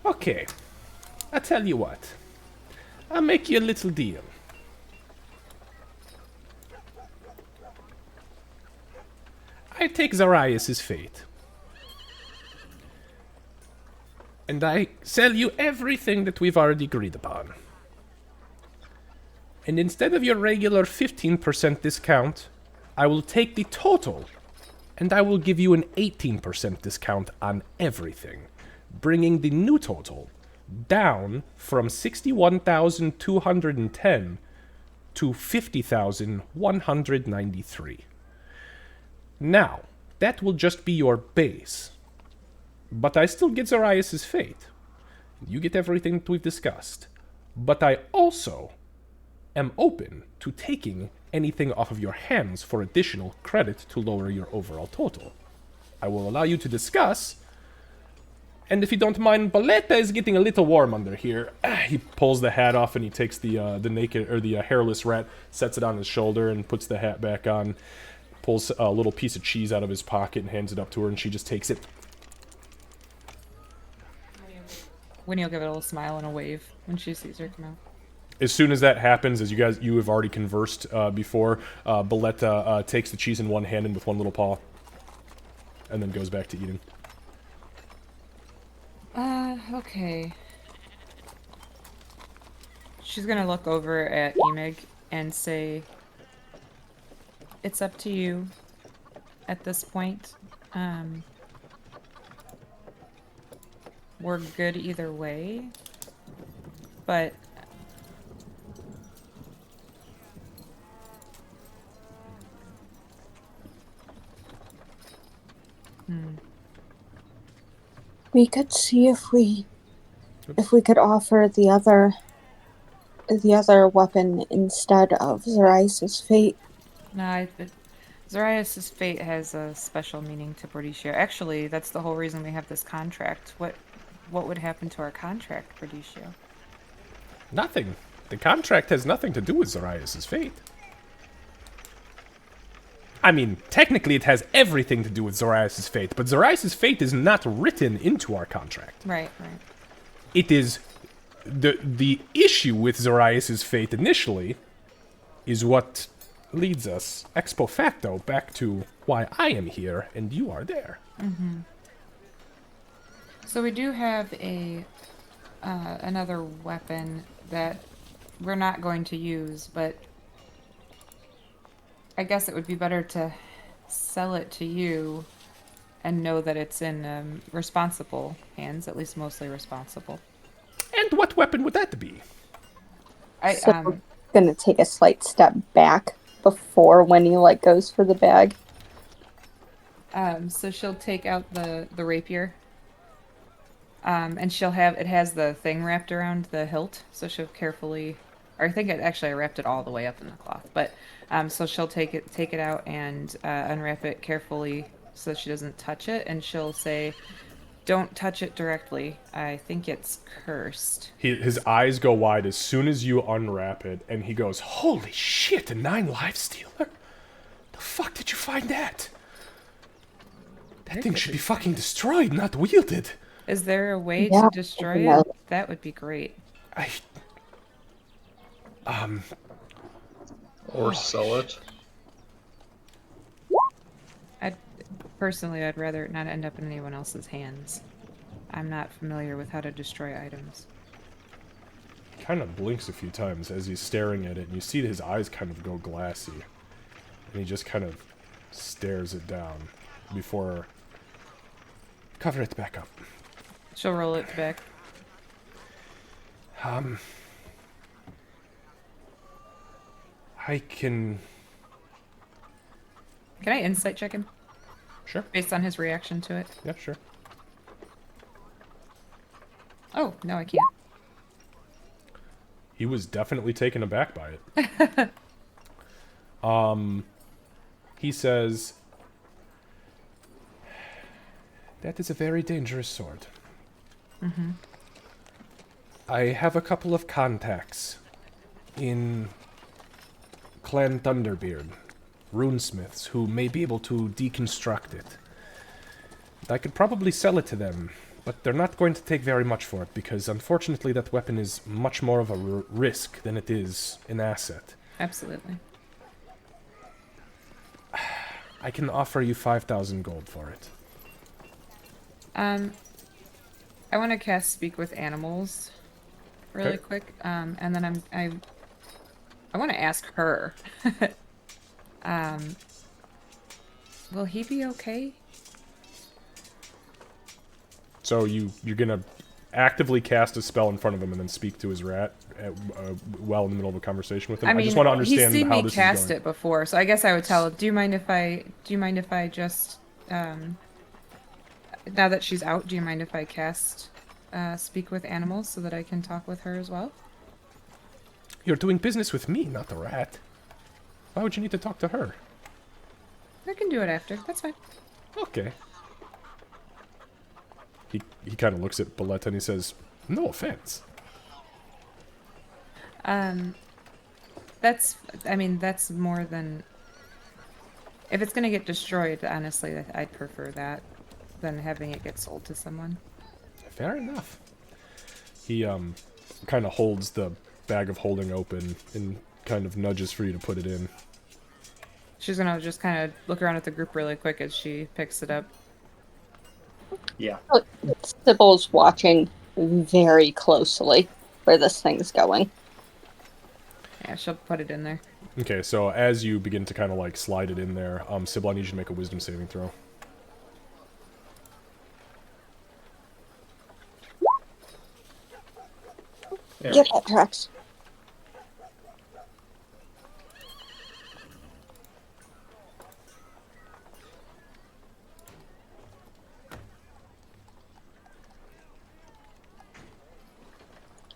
Okay, I tell you what. I'll make you a little deal. I take Zarias' fate. And I sell you everything that we've already agreed upon. And instead of your regular 15% discount, I will take the total, and I will give you an 18% discount on everything, bringing the new total down from 61,210 to 50,193. Now, that will just be your base. But I still get Zarias' fate. You get everything that we've discussed. But I also am open to taking anything off of your hands for additional credit to lower your overall total. I will allow you to discuss. And if you don't mind, Baleta is getting a little warm under here. He pulls the hat off and he takes the naked or the hairless rat, sets it on his shoulder, and puts the hat back on. Pulls a little piece of cheese out of his pocket and hands it up to her, and she just takes it. Winnie will give it a little smile and a wave when she sees her come out. As soon as that happens, as you have already conversed before, Baleta takes the cheese in one hand and with one little paw, and then goes back to eating. Okay. She's gonna look over at Emig and say, it's up to you at this point. We're good either way, but We could see if we could offer the other weapon instead of Zarias' fate. No, Zarias' fate has a special meaning to Berticia. Actually, that's the whole reason we have this contract. What would happen to our contract, Berticia? Nothing. The contract has nothing to do with Zarias' fate. I mean, technically it has everything to do with Zarias' fate, but Zarias' fate is not written into our contract. Right. It is the issue with Zarias' fate initially is what leads us ex post facto back to why I am here and you are there. So we do have another weapon that we're not going to use, but I guess it would be better to sell it to you and know that it's in responsible hands, at least mostly responsible. And what weapon would that be? So we're gonna take a slight step back before Winnie goes for the bag. So she'll take out the rapier. And it has the thing wrapped around the hilt, so she'll carefully, or I think I wrapped it all the way up in the cloth, but so she'll take it out and unwrap it carefully so she doesn't touch it, and she'll say, "Don't touch it directly. I think it's cursed." His eyes go wide as soon as you unwrap it, and he goes, "Holy shit, a 9 life stealer? The fuck did you find that? That thing should be fucking destroyed, not wielded." Is there a way Yeah, to destroy no. it? That would be great. Or sell it. I'd rather it not end up in anyone else's hands. I'm not familiar with how to destroy items. He kind of blinks a few times as he's staring at it, and you see his eyes kind of go glassy. And he just kind of stares it down before... Cover it back up. She'll roll it back. I can... Can I insight check him? Sure. Based on his reaction to it? Yeah, sure. Oh, no, I can't. He was definitely taken aback by it. He says... That is a very dangerous sword. I have a couple of contacts in Clan Thunderbeard, runesmiths, who may be able to deconstruct it. I could probably sell it to them, but they're not going to take very much for it, because unfortunately that weapon is much more of a risk than it is an asset. Absolutely. I can offer you 5,000 gold for it. I want to cast Speak with Animals really Okay. quick, and then I want to ask her. Will he be okay? So you're gonna actively cast a spell in front of him and then speak to his rat while in the middle of a convetion with him. I just want to understand he's seen how me this cast is going. it before, so I guess I would tell him. Do you mind if I just now that she's out, do you mind if I cast Speak with Animals so that I can talk with her as well? You're doing business with me, not the rat. Why would you need to talk to her? I can do it after. That's fine. Okay. He kind of looks at Boletta and he says, "No offense." That's more than... If it's gonna get destroyed, honestly, I'd prefer that than having it get sold to someone. Fair enough. He kind of holds the bag of holding open and kind of nudges for you to put it in. She's gonna just kind of look around at the group really quick as she picks it up. Yeah. Sybil's watching very closely where this thing's going. Yeah, she'll put it in there. Okay, so as you begin to kind of like slide it in there, Sybil, I need you to make a wisdom saving throw. There. Yep, that tracks.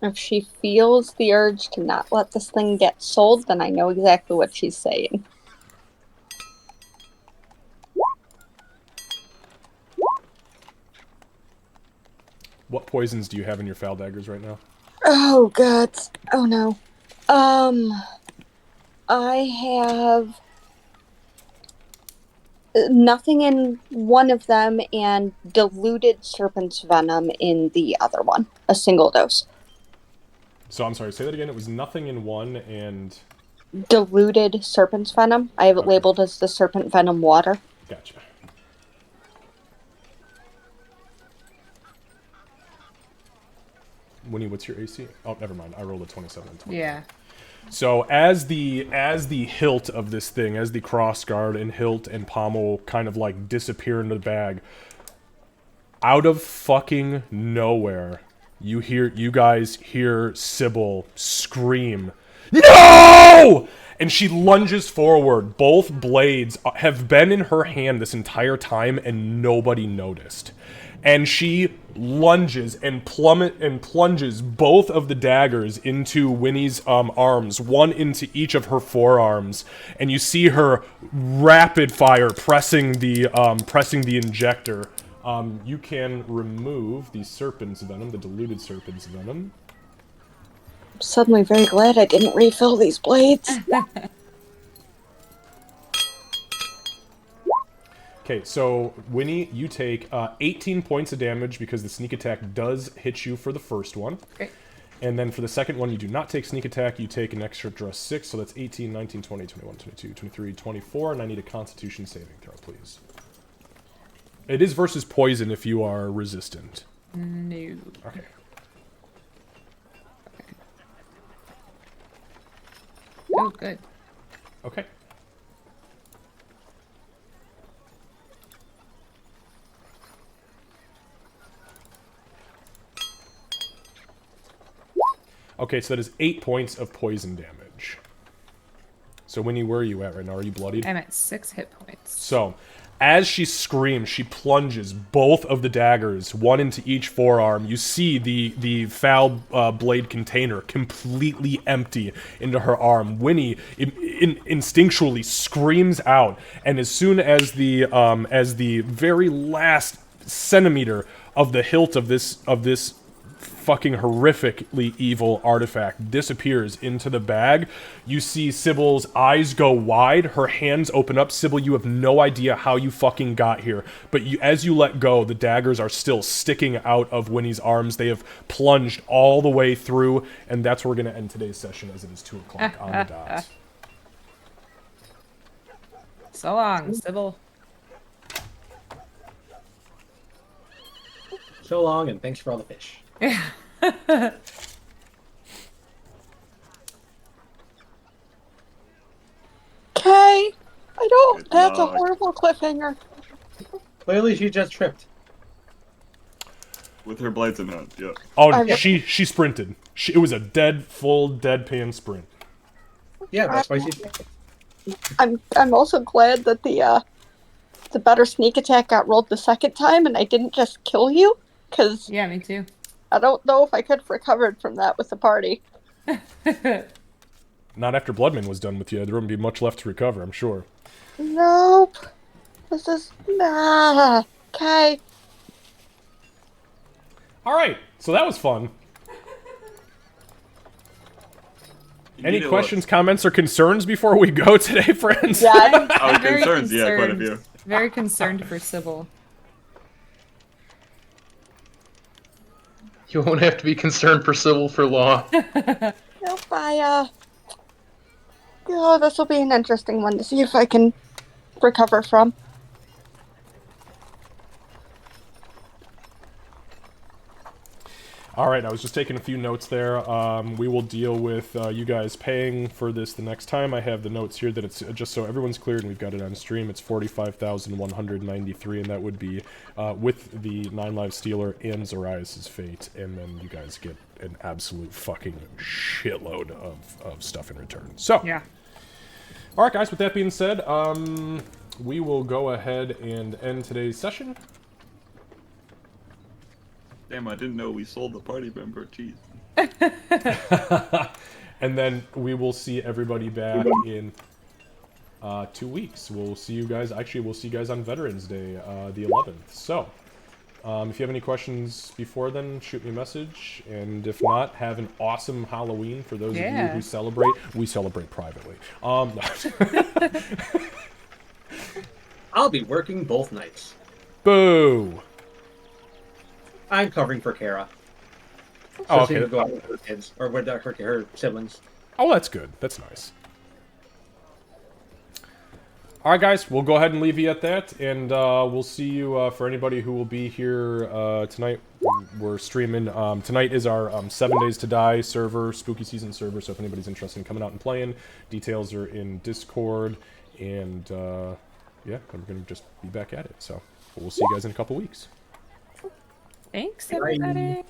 If she feels the urge to not let this thing get sold, then I know exactly what she's saying. What poisons do you have in your foul daggers right now? Oh god. Oh no. I have nothing in one of them and diluted serpent's venom in the other one. A single dose. So I'm sorry, say that again. It was nothing in one and... Diluted serpent's venom. I have it labeled as the serpent venom water. Gotcha. Winnie, what's your AC? Oh, never mind. I rolled a 27 and 20. Yeah. So as the hilt of this thing, as the crossguard and hilt and pommel kind of like disappear into the bag, out of fucking nowhere, you guys hear Sybil scream, "No!" And she lunges forward. Both blades have been in her hand this entire time and nobody noticed. And she lunges and plunges both of the daggers into Winnie's arms, one into each of her forearms, and you see her rapid fire pressing the injector. You can remove the serpent's venom, the diluted serpent's venom. I'm suddenly very glad I didn't refill these blades. Okay, so Winnie, you take 18 points of damage because the sneak attack does hit you for the first one. Great. And then for the second one, you do not take sneak attack, you take an extra draw 6, so that's 18, 19, 20, 21, 22, 23, 24, and I need a constitution saving throw, please. It is versus poison if you are resistant. No. Okay. Oh, good. Okay. Okay, so that is 8 points of poison damage. So Winnie, where are you at right now? Are you bloodied? I'm at 6 hit points. So, as she screams, she plunges both of the daggers, one into each forearm. You see the foul blade container completely empty into her arm. Winnie instinctually screams out, and as soon as the very last centimeter of the hilt of this fucking horrifically evil artifact disappears into the bag, you see Sybil's eyes go wide, her hands open up. Sybil, you have no idea how you fucking got here, but as you let go, the daggers are still sticking out of Winnie's arms. They have plunged all the way through, and that's where we're going to end today's session, as it is 2 o'clock on the dot. So long, Sybil. So long, and thanks for all the fish. Yeah. Okay. I don't. Good That's a luck. horrible cliffhanger. Clearly, she just tripped. With her blades in hand, yeah. Oh, she sprinted. It was a full deadpan sprint. Yeah, that's why she. I'm also glad that the better sneak attack got rolled the second time and I didn't just kill you, because Yeah, me too. I don't know if I could have recovered from that with the party. Not after Bloodman was done with you. There wouldn't be much left to recover, I'm sure. Nope. This is okay. Alright, so that was fun. Any questions, comments, or concerns before we go today, friends? Yeah, I don't. Oh, very concerns, yeah, quite a few. Very concerned for Sybil. You won't have to be concerned for Sybil for long. Nope, oh, this will be an interesting one to see if I can recover from. All right, I was just taking a few notes there. We will deal with you guys paying for this the next time. I have the notes here that it's just so everyone's cleared and we've got it on stream. It's 45,193, and that would be with the 9 Live Stealer and Zarias' Fate, and then you guys get an absolute fucking shitload of stuff in return. So, Yeah. all right, guys. With that being said, we will go ahead and end today's session. Damn, I didn't know we sold the party member. Jeez. And then we will see everybody back in 2 weeks. We'll see you guys. Actually, we'll see you guys on Veterans Day, the 11th. So, if you have any questions before then, shoot me a message. And if not, have an awesome Halloween for those of you who celebrate. We celebrate privately. I'll be working both nights. Boo! I'm covering for Kara. Oh, So she okay. can go out with her kids or with her siblings. Oh, that's good. That's nice. All right, guys, we'll go ahead and leave you at that, and we'll see you for anybody who will be here tonight. We're streaming. Tonight is our 7 Days to Die server, spooky season server, so if anybody's interested in coming out and playing, details are in Discord, and yeah, we're going to just be back at it. So we'll see you guys in a couple weeks. Thanks, everybody.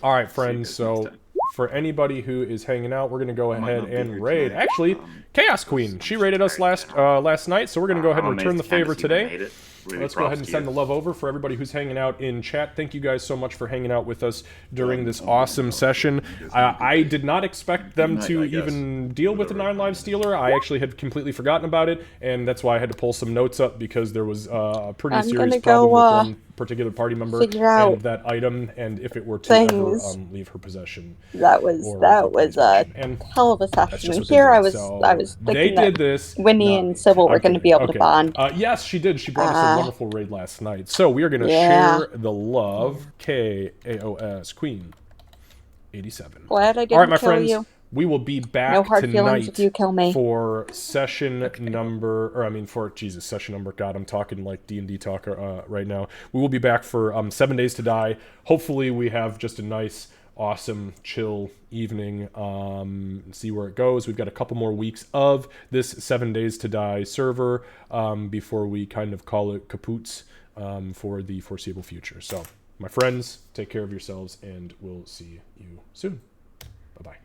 All right, friends, so for anybody who is hanging out, we're going to go ahead and raid. Actually, Chaos Queen, she raided us last night, so we're going to go ahead and return the favor today. Let's go ahead and send the love over for everybody who's hanging out in chat. Thank you guys so much for hanging out with us during this awesome session. I did not expect them to even deal with the 9 Lives Stealer. I actually had completely forgotten about it, and that's why I had to pull some notes up, because there was a pretty serious problem with one particular party member and that item, and if it were to ever leave her possession. That was a hell of a session. And here I was thinking that Winnie and Sybil were going to be able to bond. Yes, she did. She brought us a wonderful raid last night. So we are going to share the love. KAOS Queen 87. Glad I didn't All right, my kill friends. you. We will be back No hard feelings tonight if you kill me. for session number, or I mean for session number. God, I'm talking like D&D talk right now. We will be back for 7 Days to Die. Hopefully, we have just a nice, awesome, chill evening. See where it goes. We've got a couple more weeks of this 7 Days to Die server before we kind of call it kapoots for the foreseeable future. So, my friends, take care of yourselves, and we'll see you soon. Bye bye.